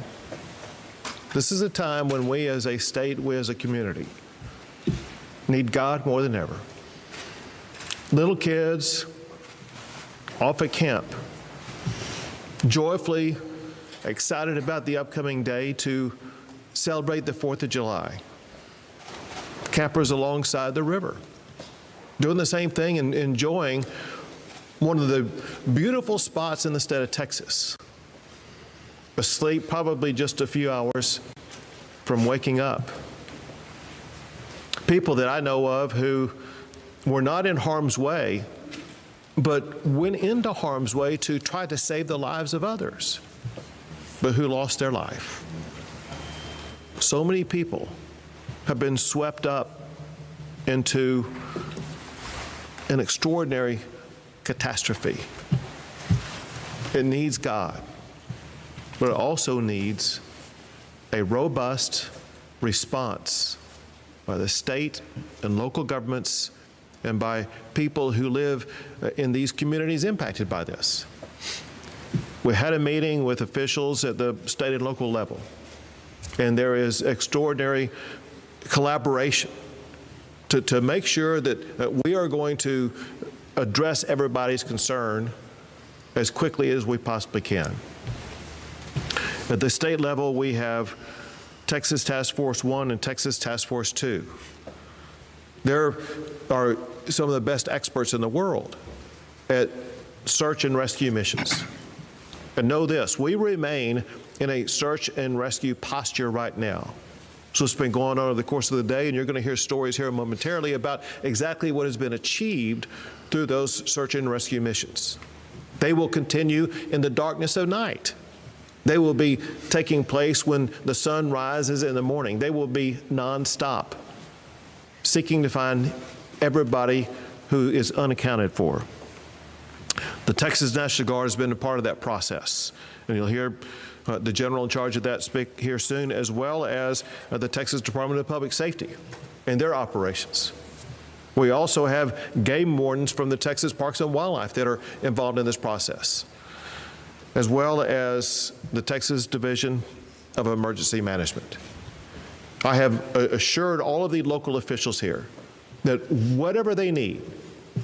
This is a time when we as a state, we as a community, need God more than ever. Little kids off at camp, joyfully excited about the upcoming day to celebrate the 4th of July. Campers alongside the river, doing the same thing and enjoying one of the beautiful spots in the state of Texas. Asleep probably just a few hours from waking up. People that I know of who were not in harm's way, but went into harm's way to try to save the lives of others, but who lost their life. So many people have been swept up into an extraordinary catastrophe. It needs God, but it also needs a robust response by the state and local governments and by people who live in these communities impacted by this. We had a meeting with officials at the state and local level, and there is extraordinary collaboration to make sure that we are going to address everybody's concern as quickly as we possibly can. At the state level, we have Texas Task Force 1 and Texas Task Force 2. There are some of the best experts in the world at search and rescue missions. And know this, we remain in a search and rescue posture right now. So it's been going on over the course of the day, and you're going to hear stories here momentarily about exactly what has been achieved through those search and rescue missions. They will continue in the darkness of night. They will be taking place when the sun rises in the morning. They will be nonstop, seeking to find everybody who is unaccounted for. The Texas National Guard has been a part of that process, and you'll hear the general in charge of that speak here soon, as well as the Texas Department of Public Safety and their operations. We also have game wardens from the Texas Parks and Wildlife that are involved in this process, as well as the Texas Division of Emergency Management. I have assured all of the local officials here that whatever they need,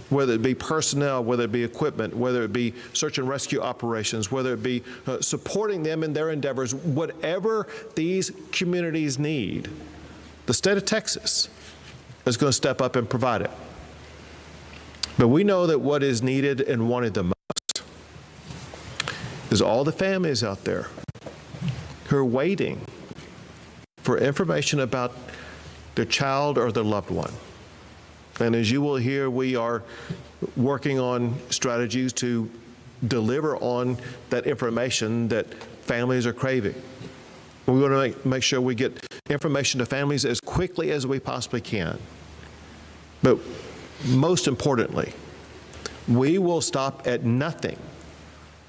whether it be personnel, whether it be equipment, whether it be search and rescue operations, whether it be supporting them in their endeavors, whatever these communities need, the state of Texas is going to step up and provide it. But we know that what is needed and wanted the most is all the families out there who are waiting for information about their child or their loved one. And as you will hear, we are working on strategies to deliver on that information that families are craving. We want to make sure we get information to families as quickly as we possibly can. But most importantly, we will stop at nothing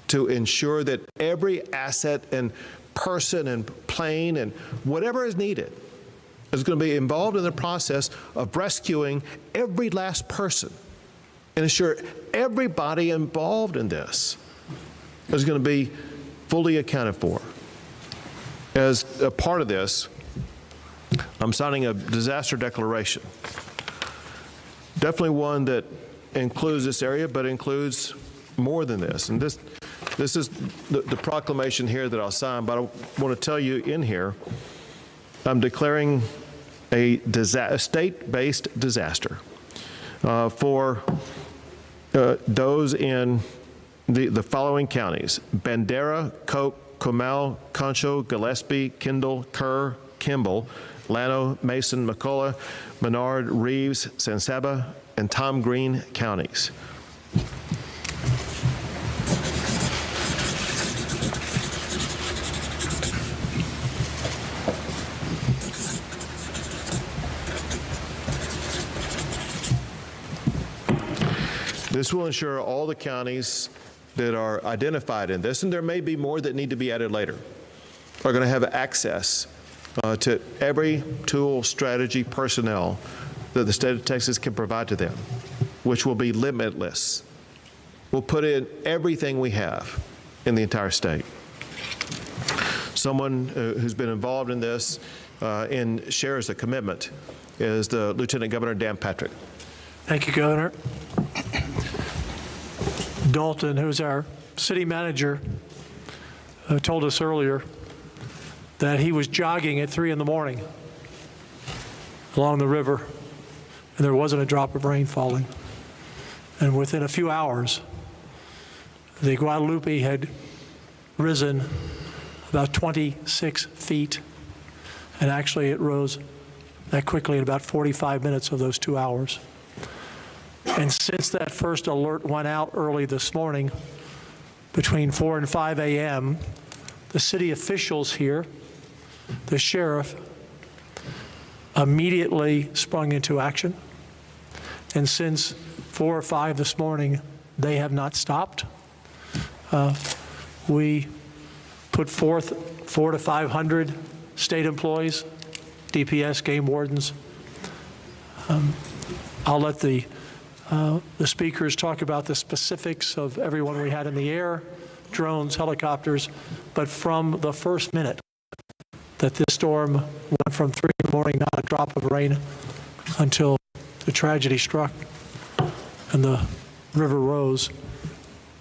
to ensure that every asset and person and plane and whatever is needed is going to be involved in the process of rescuing every last person and ensure everybody involved in this is going to be fully accounted for. As a part of this, I'm signing a disaster declaration. Definitely one that includes this area, but includes more than this. And this is the proclamation here that I'll sign, but I want to tell you in here, I'm declaring a state-based disaster for those in the following counties: Bandera, Coke, Comal, Concho, Gillespie, Kendall, Kerr, Kimball, Llano, Mason, McCullough, Menard, Reeves, San Saba, and Tom Green counties. This will ensure all the counties that are identified in this, and there may be more that need to be added later, are going to have access to every tool, strategy, personnel that the state of Texas can provide to them, which will be limitless. We'll put in everything we have in the entire state. Someone who's been involved in this and shares the commitment is the Lieutenant Governor Dan Patrick. Thank you, Governor. Dalton, who's our city manager, told us earlier that he was jogging at 3 in the morning along the river, and there wasn't a drop of rain falling. And within a few hours, the Guadalupe had risen about 26 feet, and actually it rose that quickly in about 45 minutes of those 2 hours. And since that first alert went out early this morning, between 4 and 5 a.m., the city officials here, the sheriff, immediately sprung into action. And since 4 or 5 this morning, they have not stopped. We put forth 400 to 500 state employees, DPS, game wardens. I'll let the speakers talk about the specifics of everyone we had in the air, drones, helicopters, but from the first minute that this storm went from 3 in the morning, not a drop of rain, until the tragedy struck and the river rose,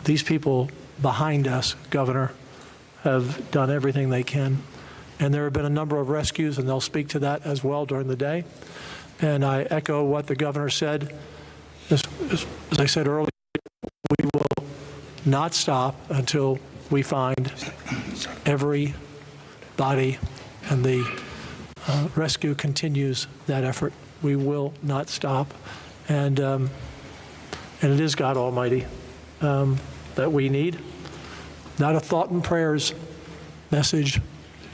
these people behind us, Governor, have done everything they can. And there have been a number of rescues, and they'll speak to that as well during the day. And I echo what the governor said. As I said earlier, we will not stop until we find every body, and the rescue continues that effort. We will not stop, and it is God Almighty that we need, not a thought and prayers message.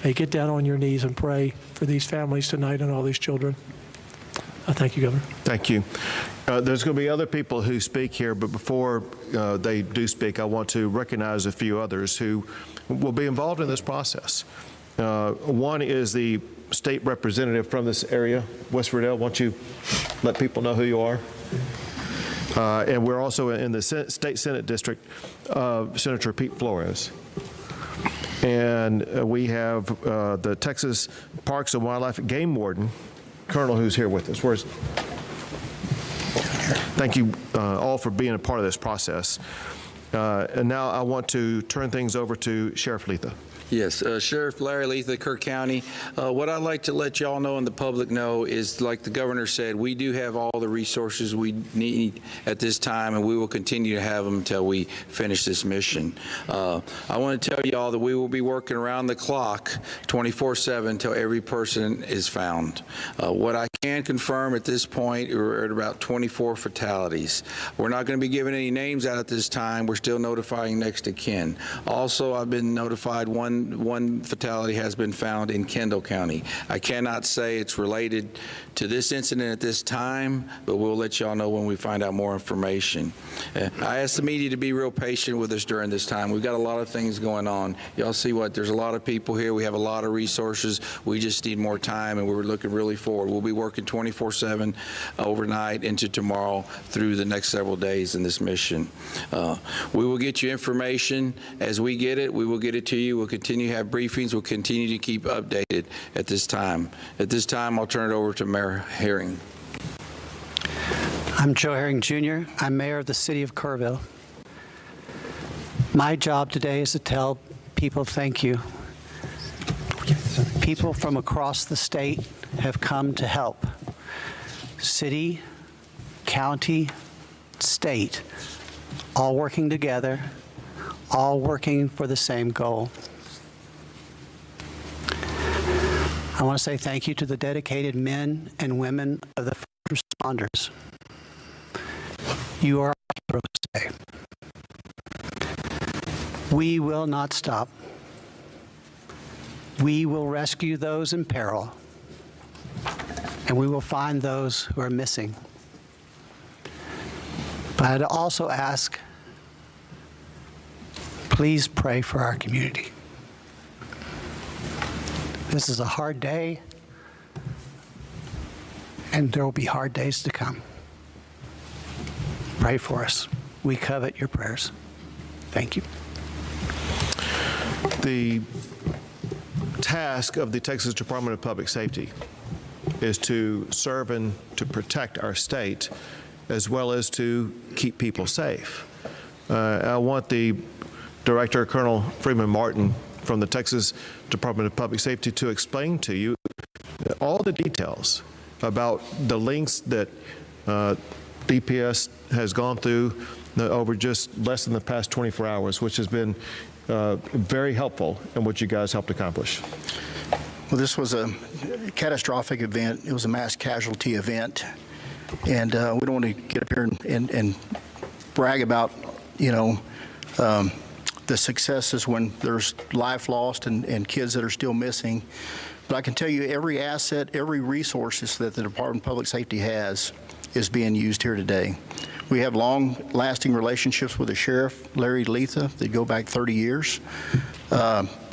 Hey, get down on your knees and pray for these families tonight and all these children. Thank you, Governor. Thank you. There's going to be other people who speak here, but before they do speak, I want to recognize a few others who will be involved in this process. One is the state representative from this area, West Riddell. Why don't you let people know who you are? And we're also in the State Senate District, Senator Pete Flores. And we have the Texas Parks and Wildlife Game Warden, Colonel, who's here with us. Where's Thank you all for being a part of this process. And now I want to turn things over to Sheriff Letha. Yes, Sheriff Larry Letha, Kirk County. What I'd like to let y'all know and the public know is, like the governor said, we do have all the resources we need at this time, and we will continue to have them until we finish this mission. I want to tell y'all that we will be working around the clock 24/7 until every person is found. What I can confirm at this point, we're at about 24 fatalities. We're not going to be giving any names out at this time. We're still notifying next of kin. Also, I've been notified one fatality has been found in Kendall County. I cannot say it's related to this incident at this time, but we'll let y'all know when we find out more information. I ask the media to be real patient with us during this time. We've got a lot of things going on. Y'all see what? There's a lot of people here. We have a lot of resources. We just need more time, and we're looking really forward. We'll be working 24/7 overnight into tomorrow through the next several days in this mission. We will get you information as we get it. We will get it to you. We'll continue to have briefings. We'll continue to keep updated at this time. At this time, I'll turn it over to Mayor Herring. I'm Joe Herring Jr. I'm mayor of the city of Kerrville. My job today is to tell people thank you. People from across the state have come to help. City, county, state, all working together, all working for the same goal. I want to say thank you to the dedicated men and women of the first responders. You are our heroes today. We will not stop. We will rescue those in peril, and we will find those who are missing. But I'd also ask, please pray for our community. This is a hard day, and there will be hard days to come. Pray for us. We covet your prayers. Thank you. The task of the Texas Department of Public Safety is to serve and to protect our state, as well as to keep people safe. I want the Director, Colonel Freeman Martin, from the Texas Department of Public Safety to explain to you all the details about the lengths that DPS has gone through over just less than the past 24 hours, which has been very helpful in what you guys helped accomplish. Well, this was a catastrophic event. It was a mass casualty event. And we don't want to get up here and brag about, the successes when there's life lost and kids that are still missing. But I can tell you every asset, every resources that the Department of Public Safety has is being used here today. We have long-lasting relationships with the Sheriff, Larry Letha, that go back 30 years,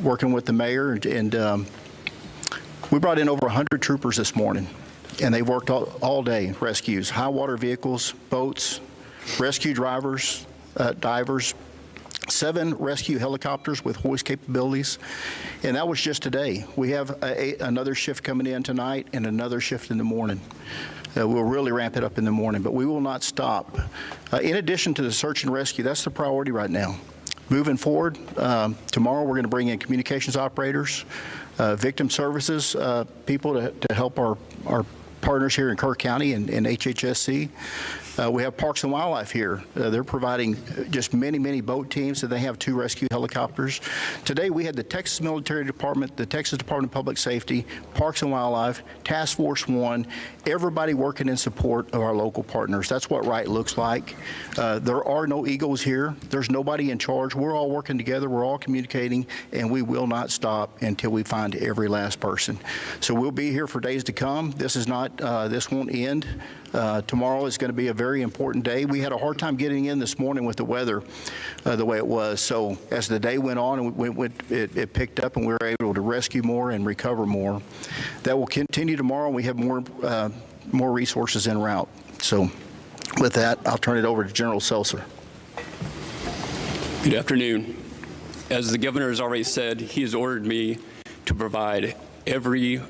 working with the mayor. And we brought in over 100 troopers this morning, and they worked all day, rescues, high water vehicles, boats, rescue drivers, divers, 7 rescue helicopters with hoist capabilities, and that was just today. We have another shift coming in tonight and another shift in the morning. We'll really ramp it up in the morning, but we will not stop. In addition to the search and rescue, that's the priority right now. Moving forward, tomorrow we're going to bring in communications operators, victim services people to help our partners here in Kirk County and HHSC. We have Parks and Wildlife here. They're providing just many boat teams, so they have 2 rescue helicopters. Today we had the Texas Military Department, the Texas Department of Public Safety, Parks and Wildlife, Task Force 1, everybody working in support of our local partners. That's what right looks like. There are no egos here. There's nobody in charge. We're all working together. We're all communicating, and we will not stop until we find every last person. So we'll be here for days to come. This is not, this won't end. Tomorrow is going to be a very important day. We had a hard time getting in this morning with the weather the way it was. So as the day went on, it picked up, and we were able to rescue more and recover more. That will continue tomorrow, and we have more resources en route. So with that, I'll turn it over to General Seltzer. Good afternoon. As the governor has already said, he has ordered me to provide every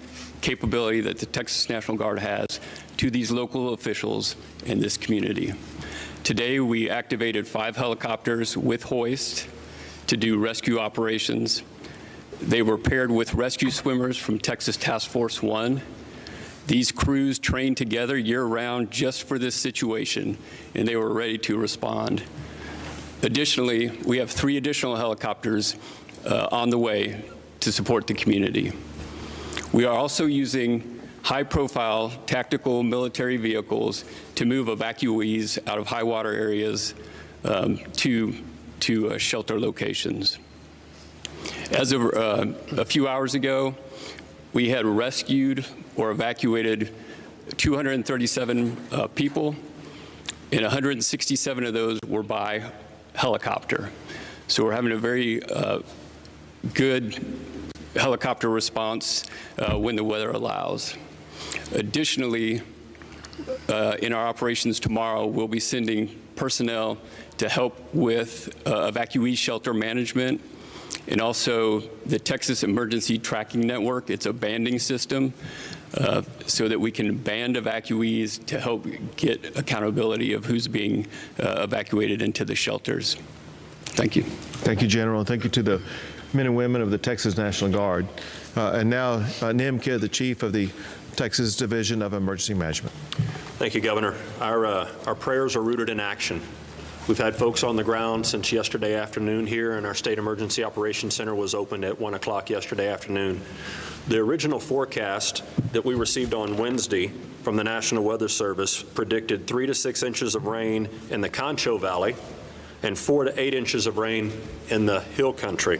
capability that the Texas National Guard has to these local officials in this community. Today, we activated 5 helicopters with hoist to do rescue operations. They were paired with rescue swimmers from Texas Task Force 1. These crews trained together year-round just for this situation, and they were ready to respond. Additionally, we have 3 additional helicopters on the way to support the community. We are also using high-profile tactical military vehicles to move evacuees out of high water areas to shelter locations. As of a few hours ago, we had rescued or evacuated 237 people, and 167 of those were by helicopter. So we're having a very good helicopter response when the weather allows. Additionally, in our operations tomorrow, we'll be sending personnel to help with evacuee shelter management, and also the Texas Emergency Tracking Network. It's a banding system so that we can band evacuees to help get accountability of who's being evacuated into the shelters. Thank you. Thank you, General. Thank you to the men and women of the Texas National Guard. And now, Nim Kidd, the Chief of the Texas Division of Emergency Management. Thank you, Governor. Our prayers are rooted in action. We've had folks on the ground since yesterday afternoon here, and our State Emergency Operations Center was opened at 1 o'clock yesterday afternoon. The original forecast that we received on Wednesday from the National Weather Service predicted 3 to 6 inches of rain in the Concho Valley and 4 to 8 inches of rain in the Hill Country.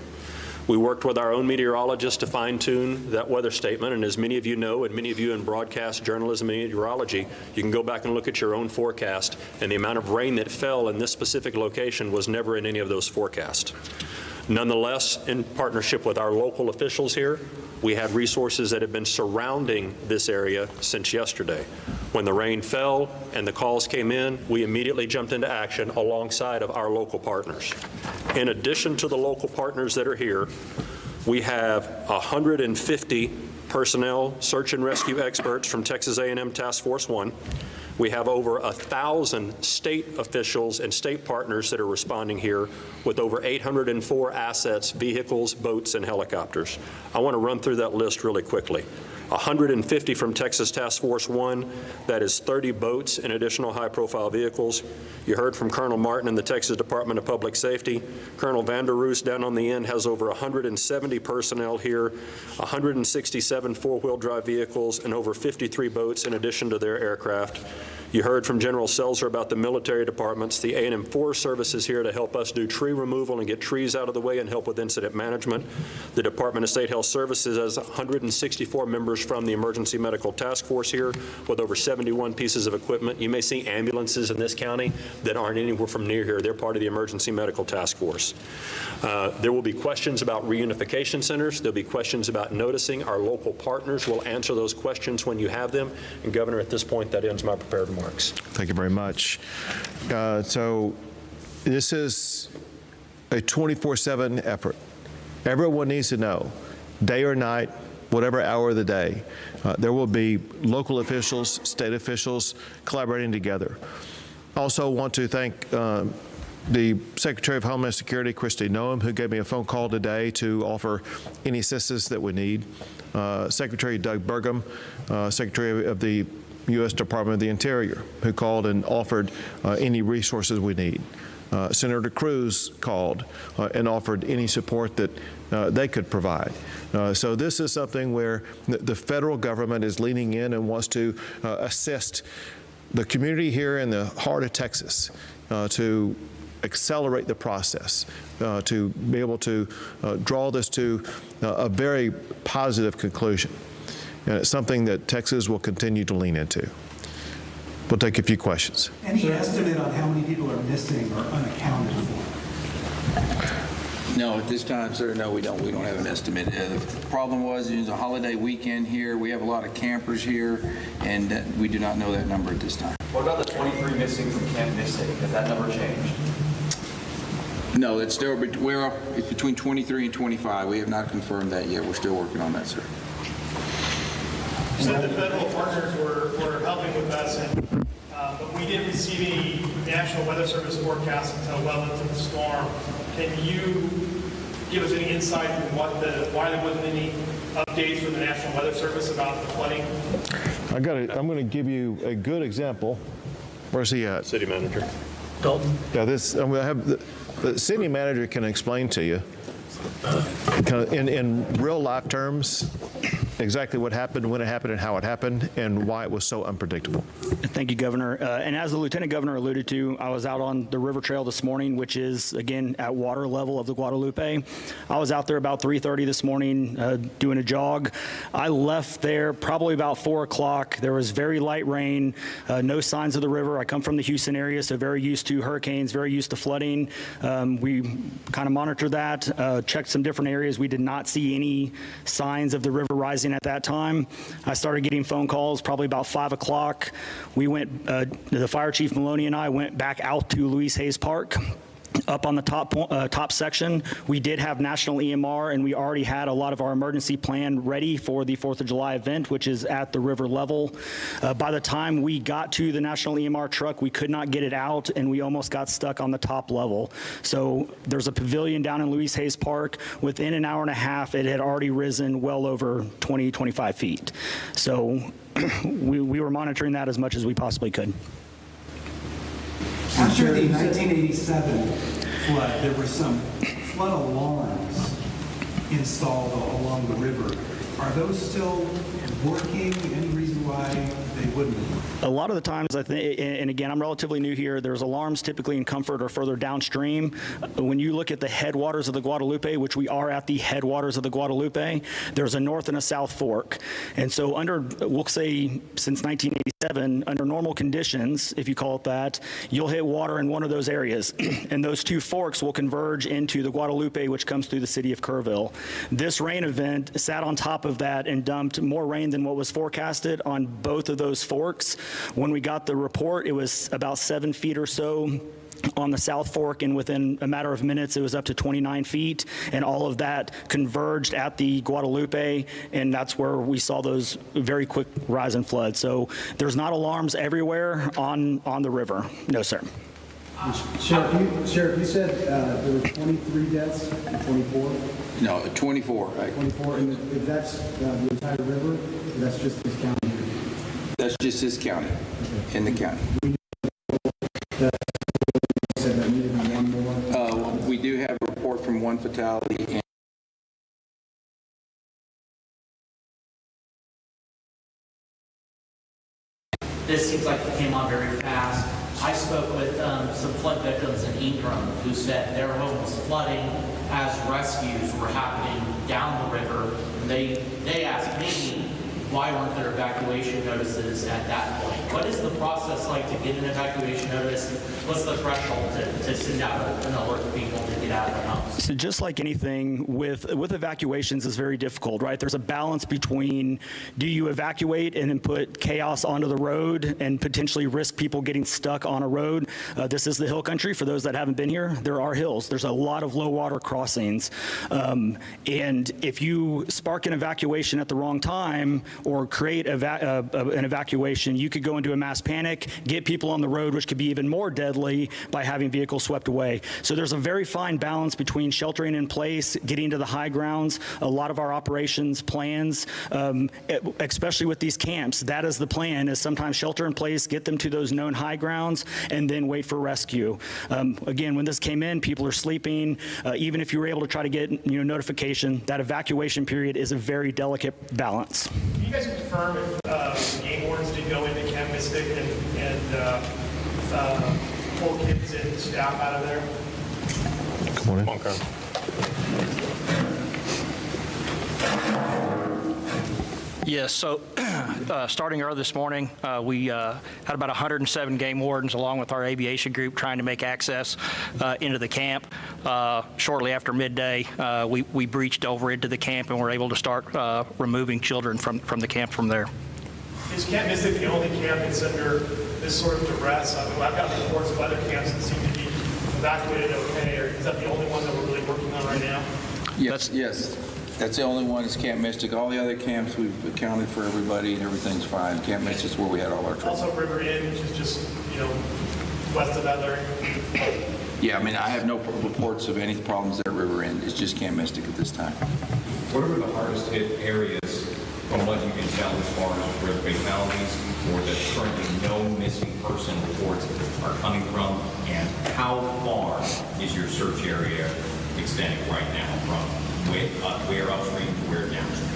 We worked with our own meteorologists to fine-tune that weather statement, and as many of you know, and many of you in broadcast journalism and meteorology, you can go back and look at your own forecast, and the amount of rain that fell in this specific location was never in any of those forecasts. Nonetheless, in partnership with our local officials here, we had resources that have been surrounding this area since yesterday. When the rain fell and the calls came in, we immediately jumped into action alongside of our local partners. In addition to the local partners that are here, we have 150 personnel, search and rescue experts from Texas A&M Task Force 1. We have over 1,000 state officials and state partners that are responding here with over 804 assets, vehicles, boats, and helicopters. I want to run through that list really quickly. 150 from Texas Task Force 1, that is 30 boats and additional high-profile vehicles. You heard from Colonel Martin in the Texas Department of Public Safety. Colonel Vanderroos down on the end has over 170 personnel here, 167 four-wheel drive vehicles, and over 53 boats in addition to their aircraft. You heard from General Seltzer about the military departments. The A&M Forest Service is here to help us do tree removal and get trees out of the way and help with incident management. The Department of State Health Services has 164 members from the Emergency Medical Task Force here with over 71 pieces of equipment. You may see ambulances in this county that aren't anywhere from near here. They're part of the Emergency Medical Task Force. There will be questions about reunification centers. There'll be questions about noticing. Our local partners will answer those questions when you have them. And Governor, at this point, that ends my prepared remarks. Thank you very much. So this is a 24/7 effort. Everyone needs to know, day or night, whatever hour of the day, there will be local officials, state officials collaborating together. Also want to thank the Secretary of Homeland Security, Kristi Noem, who gave me a phone call today to offer any assistance that we need. Secretary Doug Burgum, Secretary of the U.S. Department of the Interior, who called and offered any resources we need. Senator Cruz called and offered any support that they could provide. So this is something where the federal government is leaning in and wants to assist the community here in the heart of Texas to accelerate the process, to be able to draw this to a very positive conclusion. And it's something that Texas will continue to lean into. We'll take a few questions. Any estimate on how many people are missing or unaccounted for? No, at this time, sir, no, we don't. We don't have an estimate. The problem was it was a holiday weekend here. We have a lot of campers here, and we do not know that number at this time. What about the 23 missing from Camp Missing? Has that number changed? No, it's still it's between 23 and 25. We have not confirmed that yet. We're still working on that, sir. You said the federal partners were helping with us, but we didn't receive any National Weather Service forecast until well into the storm. Can you give us any insight into why there wasn't any updates from the National Weather Service about the flooding? I'm going to give you a good example. Where's he at? City manager. Dalton. Yeah, I'm going to have the city manager can explain to you kind of in real life terms exactly what happened, when it happened, and how it happened, and why it was so unpredictable. Thank you, Governor. And as the Lieutenant Governor alluded to, I was out on the river trail this morning, which is, again, at water level of the Guadalupe. I was out there about 3:30 this morning doing a jog. I left there probably about 4 o'clock. There was very light rain, no signs of the river. I come from the Houston area, so very used to hurricanes, very used to flooding. We kind of monitored that, checked some different areas. We did not see any signs of the river rising at that time. I started getting phone calls probably about 5 o'clock. We went, the fire chief Maloney and I went back out to Louise Hayes Park. Up on the top section, we did have national EMR, and we already had a lot of our emergency plan ready for the 4th of July event, which is at the river level. By the time we got to the national EMR truck, we could not get it out, and we almost got stuck on the top level. So there's a pavilion down in Louise Hayes Park. Within an hour and a half, it had already risen well over 20, 25 feet. So we were monitoring that as much as we possibly could. After the 1987 flood, there were some flood alarms installed along the river. Are those still working? Any reason why they wouldn't? A lot of the times, I think, and again, I'm relatively new here, there's alarms typically in Comfort or further downstream. When you look at the headwaters of the Guadalupe, which we are at the headwaters of the Guadalupe, there's a north and a south fork. And so under, we'll say since 1987, under normal conditions, if you call it that, you'll hit water in one of those areas. And those two forks will converge into the Guadalupe, which comes through the city of Kerrville. This rain event sat on top of that and dumped more rain than what was forecasted on both of those forks. When we got the report, it was about 7 feet or so on the South Fork, and within a matter of minutes, it was up to 29 feet, and all of that converged at the Guadalupe, and that's where we saw those very quick rise in flood. So there's not alarms everywhere on the river. No, sir. Sheriff, you said there were 23 deaths, 24? No, 24, right? 24, and if that's the entire river, that's just this county? That's just this county, in the county. We do have a report from one fatality. And this seems like it came on very fast. I spoke with some flood victims in Ingram who said their home was flooding as rescues were happening down the river. And they asked me, why weren't there evacuation notices at that point? What is the process like to get an evacuation notice? What's the threshold to send out an alert to people to get out of their homes? So just like anything with evacuations is very difficult, right? There's a balance between, do you evacuate and then put chaos onto the road and potentially risk people getting stuck on a road? This is the hill country. For those that haven't been here, there are hills. There's a lot of low water crossings. And if you spark an evacuation at the wrong time or create an evacuation, you could go into a mass panic, get people on the road, which could be even more deadly by having vehicles swept away. So there's a very fine balance between sheltering in place, getting to the high grounds. A lot of our operations plans, especially with these camps, that is the plan, is sometimes shelter in place, get them to those known high grounds, and then wait for rescue. Again, when this came in, people are sleeping. Even if you were able to try to get notification, that evacuation period is a very delicate balance. Can you guys confirm if game wardens did go into Camp Mystic and pull kids and staff out of there? Come on in. Okay. Yes, so starting early this morning, we had about 107 game wardens along with our aviation group trying to make access into the camp. Shortly after midday, we breached over into the camp and were able to start removing children from the camp from there. Is Camp Mystic the only camp that's under this sort of duress? I mean, I've got reports of other camps that seem to be evacuated okay, or is that the only one that we're really working on right now? Yes. That's the only one is Camp Mystic. All the other camps, we've accounted for everybody and everything's fine. Camp Mystic's where we had all our trouble. Also River Inn, which is just, west of that area. Yeah, I mean, I have no reports of any problems there at River End. It's just Camp Mystic at this time. What are the hardest hit areas from what you can tell as far as where the fatalities or the currently no missing person reports are coming from? And how far is your search area extending right now from where upstream to where downstream?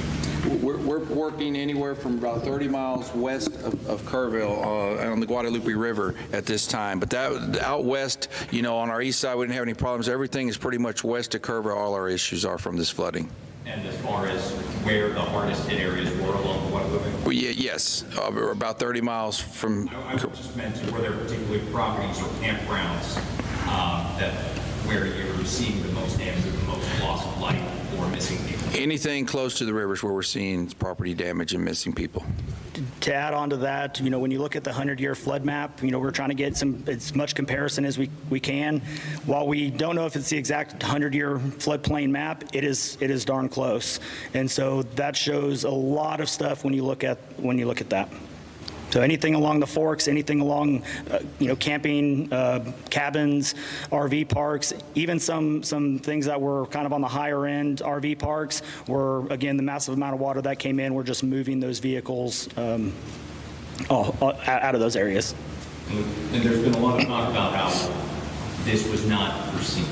We're working anywhere from about 30 miles west of Kerrville on the Guadalupe River at this time. But that out west, on our east side, we didn't have any problems. Everything is pretty much west of Kerrville. All our issues are from this flooding. And as far as where the hardest hit areas were along the Guadalupe? Well, yes, we're about 30 miles from. I just meant were there particularly properties or campgrounds where you're seeing the most damage or the most loss of life or missing people? Anything close to the rivers where we're seeing property damage and missing people. To add on to that, when you look at the 100-year flood map, we're trying to get as much comparison as we can. While we don't know if it's the exact 100-year floodplain map, it is darn close. And so that shows a lot of stuff when you look at that. So anything along the forks, anything along, camping, cabins, RV parks, even some things that were kind of on the higher end RV parks were, again, the massive amount of water that came in, we're just moving those vehicles out of those areas. And there's been a lot of talk about how this was not foreseen.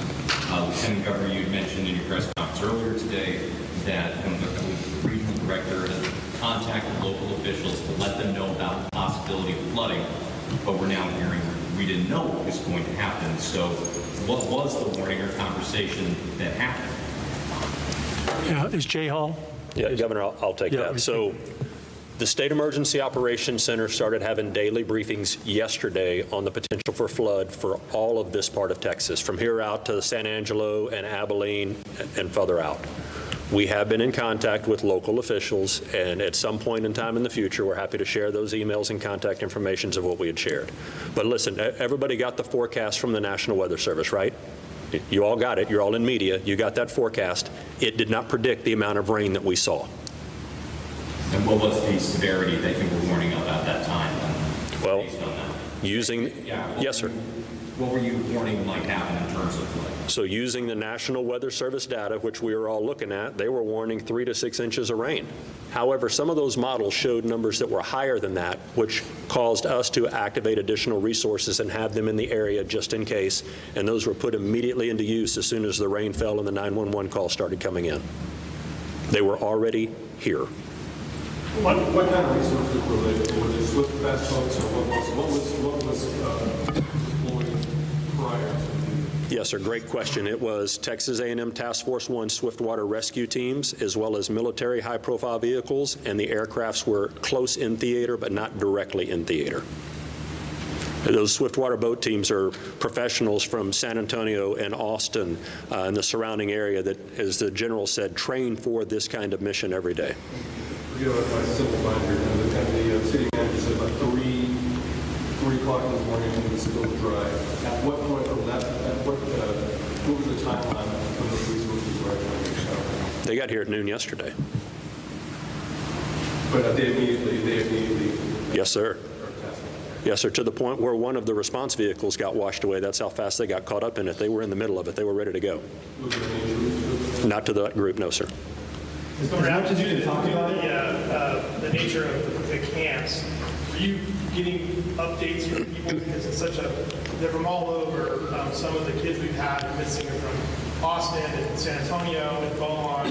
Lieutenant Governor, you had mentioned in your press conference earlier today that the regional director has contacted local officials to let them know about the possibility of flooding, but we're now hearing we didn't know what was going to happen. So what was the warning or conversation that happened? Yeah, is Jay Hall? Yeah, Governor, I'll take that. So the State Emergency Operations Center started having daily briefings yesterday on the potential for flood for all of this part of Texas, from here out to San Angelo and Abilene and further out. We have been in contact with local officials, and at some point in time in the future, we're happy to share those emails and contact information of what we had shared. But listen, everybody got the forecast from the National Weather Service, right? You all got it. You're all in media. You got that forecast. It did not predict the amount of rain that we saw. And what was the severity that you were warning of at that time? Well, yes, sir. What were you warning might happen in terms of flood? So using the National Weather Service data, which we were all looking at, they were warning 3 to 6 inches of rain. However, some of those models showed numbers that were higher than that, which caused us to activate additional resources and have them in the area just in case. And those were put immediately into use as soon as the rain fell and the 911 call started coming in. They were already here. What kind of resources were they? Were they swift fast boats, or what was deployed prior to? Yes, sir. Great question. It was Texas A&M Task Force 1 swiftwater rescue teams, as well as military high-profile vehicles, and the aircrafts were close in theater, but not directly in theater. Those swiftwater boat teams are professionals from San Antonio and Austin and the surrounding area that, as the general said, train for this kind of mission every day. Forget about my simple mind here. The city manager said about 3 o'clock in the morning when it was still dry. At what point from that, what was the timeline when those resources were actually? They got here at noon yesterday. But they immediately. Yes, sir. Yes, sir, to the point where one of the response vehicles got washed away. That's how fast they got caught up in it. They were in the middle of it. They were ready to go. Not to that group, no, sir. Perhaps you didn't talk about the nature of the camps. Are you getting updates from people because it's they're from all over. Some of the kids we've had missing are from Austin and San Antonio and Beaumont.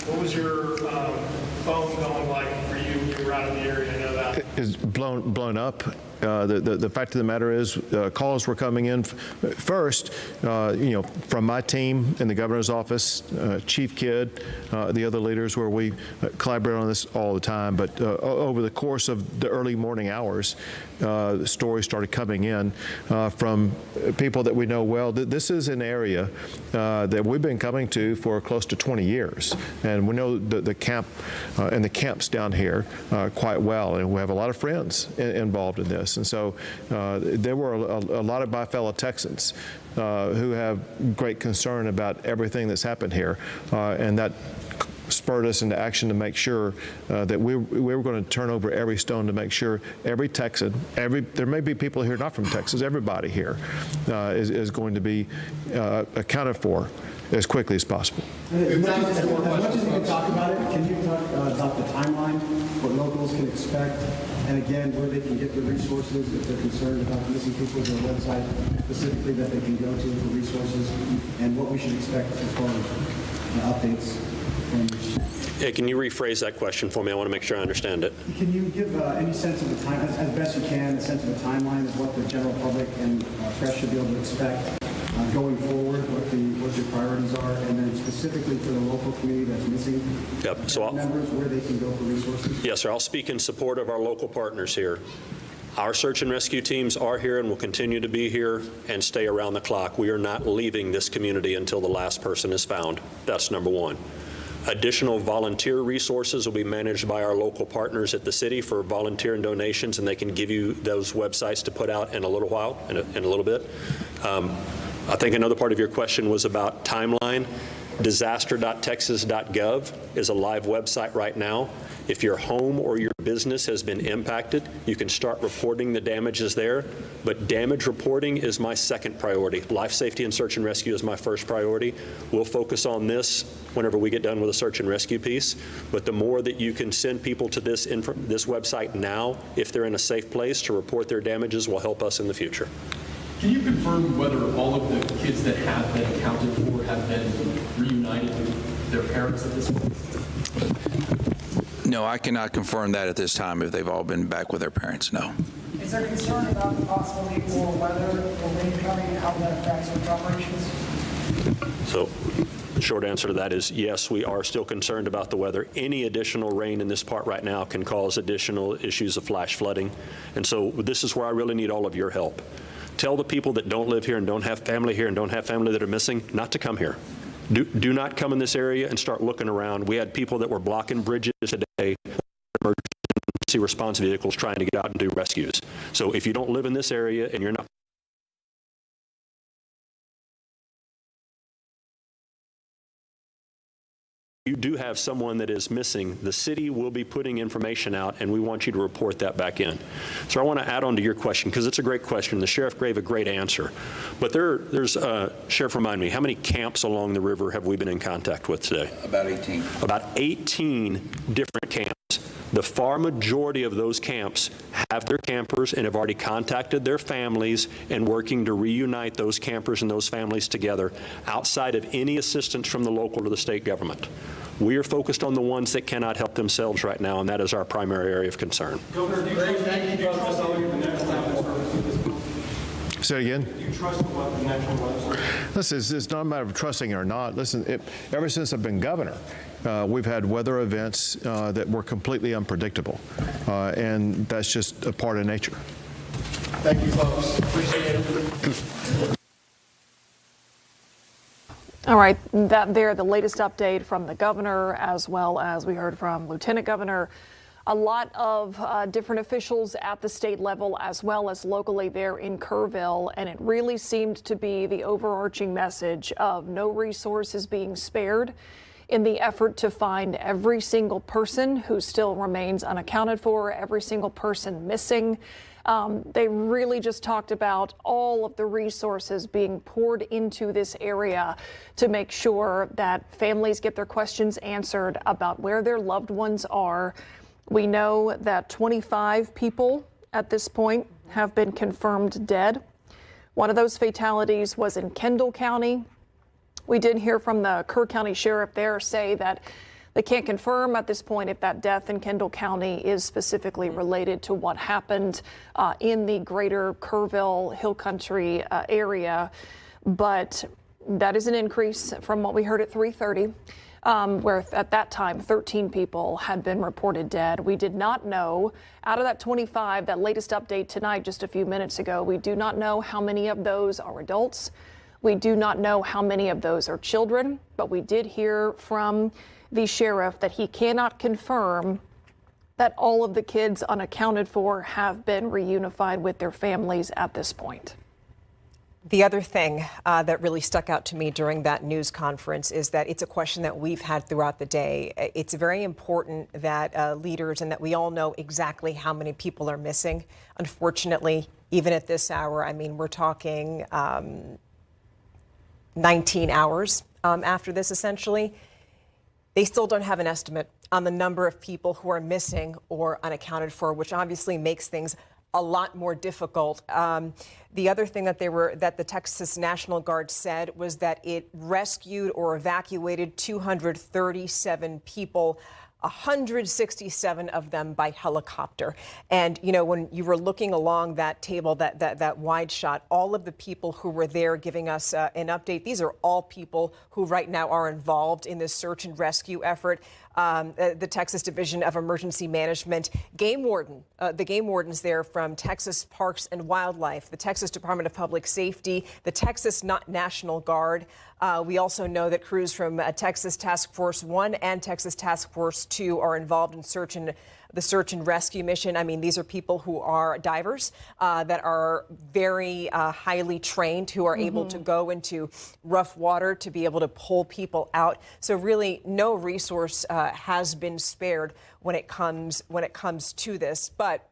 What was your phone going like for you when you were out of the area? I know that. It's blown up. The fact of the matter is, calls were coming in first, from my team in the governor's office, Chief Kidd, the other leaders, where we collaborate on this all the time. But over the course of the early morning hours, the stories started coming in from people that we know well. This is an area that we've been coming to for close to 20 years, and we know the camp and the camps down here quite well, and we have a lot of friends involved in this. And so there were a lot of my fellow Texans who have great concern about everything that's happened here, and that spurred us into action to make sure that we were going to turn over every stone to make sure every Texan, there may be people here not from Texas, everybody here is going to be accounted for as quickly as possible. As much as you can talk about it, can you talk about the timeline, what locals can expect, and again, where they can get the resources if they're concerned about missing people, their website specifically that they can go to for resources, and what we should expect as far as updates? Hey, can you rephrase that question for me? I want to make sure I understand it. Can you give any sense of the time, as best you can, a sense of the timeline of what the general public and press should be able to expect going forward, what your priorities are, and then specifically for the local community that's missing members, where they can go for resources? Yes, sir. I'll speak in support of our local partners here. Our search and rescue teams are here and will continue to be here and stay around the clock. We are not leaving this community until the last person is found. That's number one. Additional volunteer resources will be managed by our local partners at the city for volunteer and donations, and they can give you those websites to put out in a little while, in a little bit. I think another part of your question was about timeline. Disaster.texas.gov is a live website right now. If your home or your business has been impacted, you can start reporting the damages there. But damage reporting is my second priority. Life safety and search and rescue is my first priority. We'll focus on this whenever we get done with the search and rescue piece. But the more that you can send people to this website now, if they're in a safe place to report their damages, will help us in the future. Can you confirm whether all of the kids that have been accounted for have been reunited with their parents at this point? No, I cannot confirm that at this time if they've all been back with their parents, no. Is there concern about the possibility for weather or rain coming and how that affects our operations? So the short answer to that is yes, we are still concerned about the weather. Any additional rain in this part right now can cause additional issues of flash flooding. And so this is where I really need all of your help. Tell the people that don't live here and don't have family here and don't have family that are missing not to come here. Do not come in this area and start looking around. We had people that were blocking bridges today, emergency response vehicles trying to get out and do rescues. So if you don't live in this area and you're not you do have someone that is missing, the city will be putting information out, and we want you to report that back in. So I want to add on to your question, because it's a great question. The sheriff gave a great answer. But Sheriff, remind me, how many camps along the river have we been in contact with today? About 18. About 18 different camps. The far majority of those camps have their campers and have already contacted their families and working to reunite those campers and those families together outside of any assistance from the local or the state government. We are focused on the ones that cannot help themselves right now, and that is our primary area of concern. Governor, do you trust all your national weather service at this point? Say again? Do you trust the national weather service? Listen, it's not a matter of trusting it or not. Listen, ever since I've been governor, we've had weather events that were completely unpredictable, and that's just a part of nature. Thank you, folks. Appreciate it. All right, the latest update from the governor, as well as we heard from Lieutenant Governor. A lot of different officials at the state level as well as locally there in Kerrville, and it really seemed to be the overarching message of no resources being spared in the effort to find every single person who still remains unaccounted for, every single person missing. They really just talked about all of the resources being poured into this area to make sure that families get their questions answered about where their loved ones are. We know that 25 people at this point have been confirmed dead. One of those fatalities was in Kendall County. We did hear from the Kerr County Sheriff there say that they can't confirm at this point if that death in Kendall County is specifically related to what happened in the greater Kerrville Hill Country area. But that is an increase from what we heard at 3:30, where at that time 13 people had been reported dead. We did not know, out of that 25, that latest update tonight just a few minutes ago, we do not know how many of those are adults. We do not know how many of those are children, but we did hear from the sheriff that he cannot confirm that all of the kids unaccounted for have been reunified with their families at this point. The other thing that really stuck out to me during that news conference is that it's a question that we've had throughout the day. It's very important that leaders and that we all know exactly how many people are missing. Unfortunately, even at this hour, I mean, we're talking 19 hours after this, essentially. They still don't have an estimate on the number of people who are missing or unaccounted for, which obviously makes things a lot more difficult. The other thing that the Texas National Guard said was that it rescued or evacuated 237 people, 167 of them by helicopter. And, you know, when you were looking along that table, that wide shot, all of the people who were there giving us an update, these are all people who right now are involved in this search and rescue effort. The Texas Division of Emergency Management, the game wardens there from Texas Parks and Wildlife, the Texas Department of Public Safety, the Texas National Guard. We also know that crews from Texas Task Force 1 and Texas Task Force 2 are involved in the search and rescue mission. I mean, these are people who are divers that are very highly trained, who are able to go into rough water to be able to pull people out. So really, no resource has been spared when it comes to this. But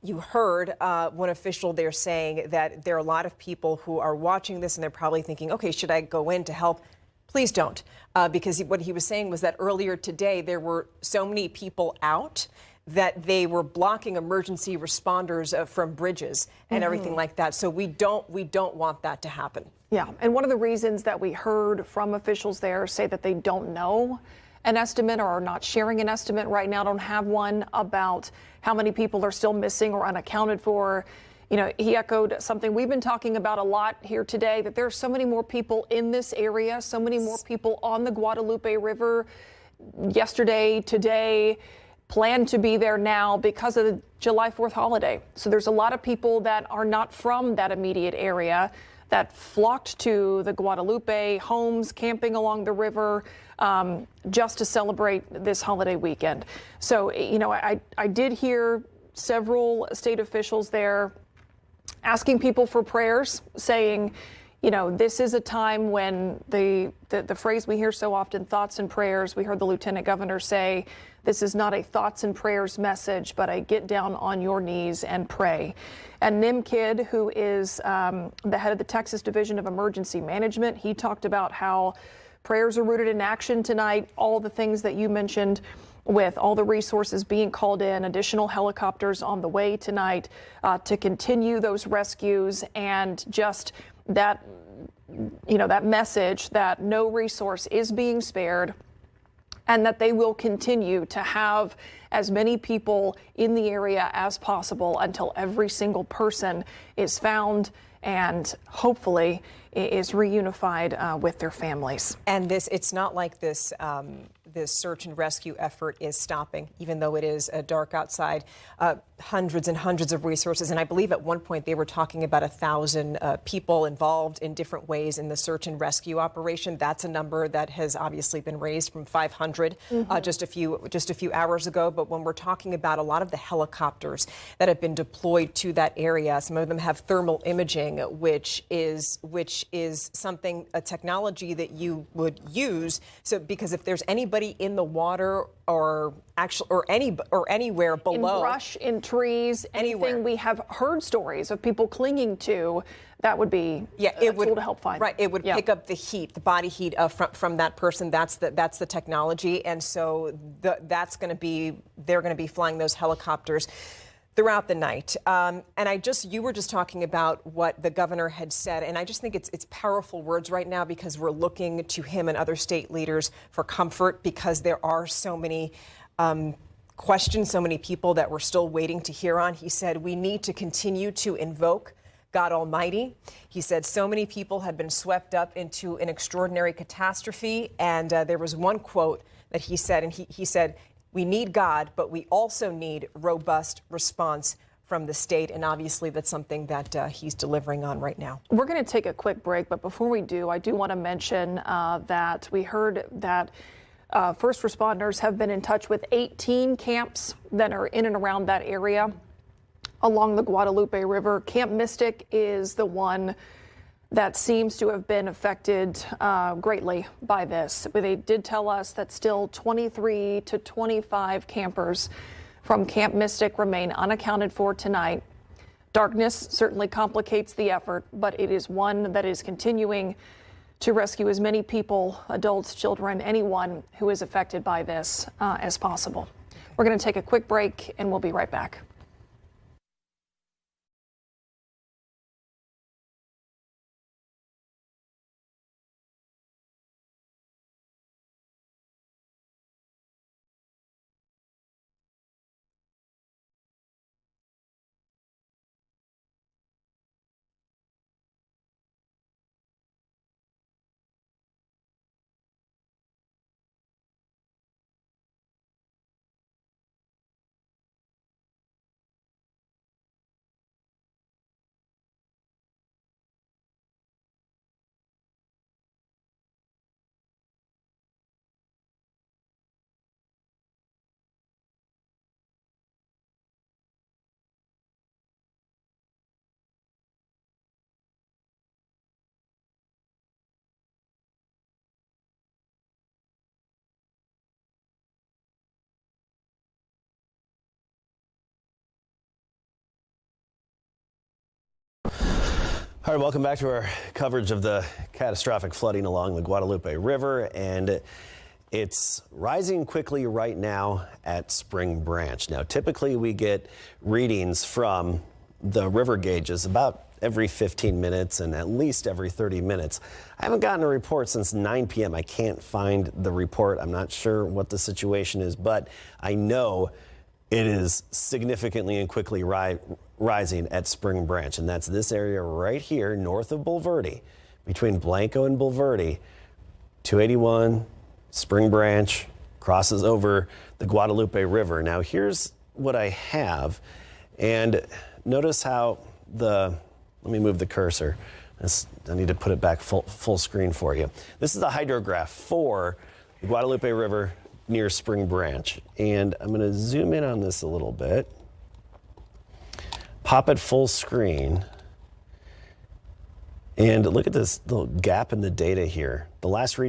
you heard one official there saying that there are a lot of people who are watching this and they're probably thinking, okay, should I go in to help? Please don't, because what he was saying was that earlier today there were so many people out that they were blocking emergency responders from bridges and everything like that. So we don't want that to happen. Yeah, and one of the reasons that we heard from officials there say that they don't know an estimate or are not sharing an estimate right now, don't have one about how many people are still missing or unaccounted for. You know, he echoed something we've been talking about a lot here today, that there are so many more people in this area, so many more people on the Guadalupe River yesterday, today, plan to be there now because of the July 4th holiday. So there's a lot of people that are not from that immediate area that flocked to the Guadalupe, homes, camping along the river, just to celebrate this holiday weekend. So, you know, I did hear several state officials there asking people for prayers, saying, you know, this is a time when the phrase we hear so often, thoughts and prayers, we heard the lieutenant governor say, this is not a thoughts and prayers message, but a get down on your knees and pray. And Nim Kidd, who is the head of the Texas Division of Emergency Management, he talked about how prayers are rooted in action tonight, all the things that you mentioned, with all the resources being called in, additional helicopters on the way tonight to continue those rescues, and just that, you know, that message that no resource is being spared and that they will continue to have as many people in the area as possible until every single person is found and hopefully is reunified with their families. And it's not like this search and rescue effort is stopping, even though it is dark outside. Hundreds and hundreds of resources. And I believe at one point they were talking about 1,000 people involved in different ways in the search and rescue operation. That's a number that has obviously been raised from 500 just a few hours ago. But when we're talking about a lot of the helicopters that have been deployed to that area, some of them have thermal imaging, which is something, a technology that you would use. So because if there's anybody in the water or anywhere below, in brush, in trees, anything we have heard stories of people clinging to, that would be a tool to help find. Right, it would pick up the heat, the body heat from that person. That's the technology, and so they're going to be flying those helicopters throughout the night. And you were just talking about what the governor had said, and I just think it's powerful words right now because we're looking to him and other state leaders for comfort because there are so many questions, so many people that we're still waiting to hear on. He said, we need to continue to invoke God Almighty. He said so many people have been swept up into an extraordinary catastrophe. And there was one quote that he said, and he said, we need God, but we also need robust response from the state. And obviously that's something that he's delivering on right now. We're going to take a quick break, but before we do, I do want to mention that we heard that first responders have been in touch with 18 camps that are in and around that area along the Guadalupe River. Camp Mystic is the one that seems to have been affected greatly by this. But they did tell us that still 23 to 25 campers from Camp Mystic remain unaccounted for tonight. Darkness certainly complicates the effort, but it is one that is continuing to rescue as many people, adults, children, anyone who is affected by this as possible. We're going to take a quick break and we'll be right back. All right, welcome back to our coverage of the catastrophic flooding along the Guadalupe River, and it's rising quickly right now at Spring Branch. Now, typically we get readings from the river gauges about every 15 minutes and at least every 30 minutes. I haven't gotten a report since 9 p.m. I can't find the report. I'm not sure what the situation is, but I know it is significantly and quickly rising at Spring Branch, and that's this area right here north of Bulverde, between Blanco and Bulverde. 281, Spring Branch, crosses over the Guadalupe River. Now here's what I have, and notice how let me move the cursor. I need to put it back full screen for you. This is the hydrograph for the Guadalupe River near Spring Branch, and I'm going to zoom in on this a little bit, pop it full screen, and look at this little gap in the data here. The last reading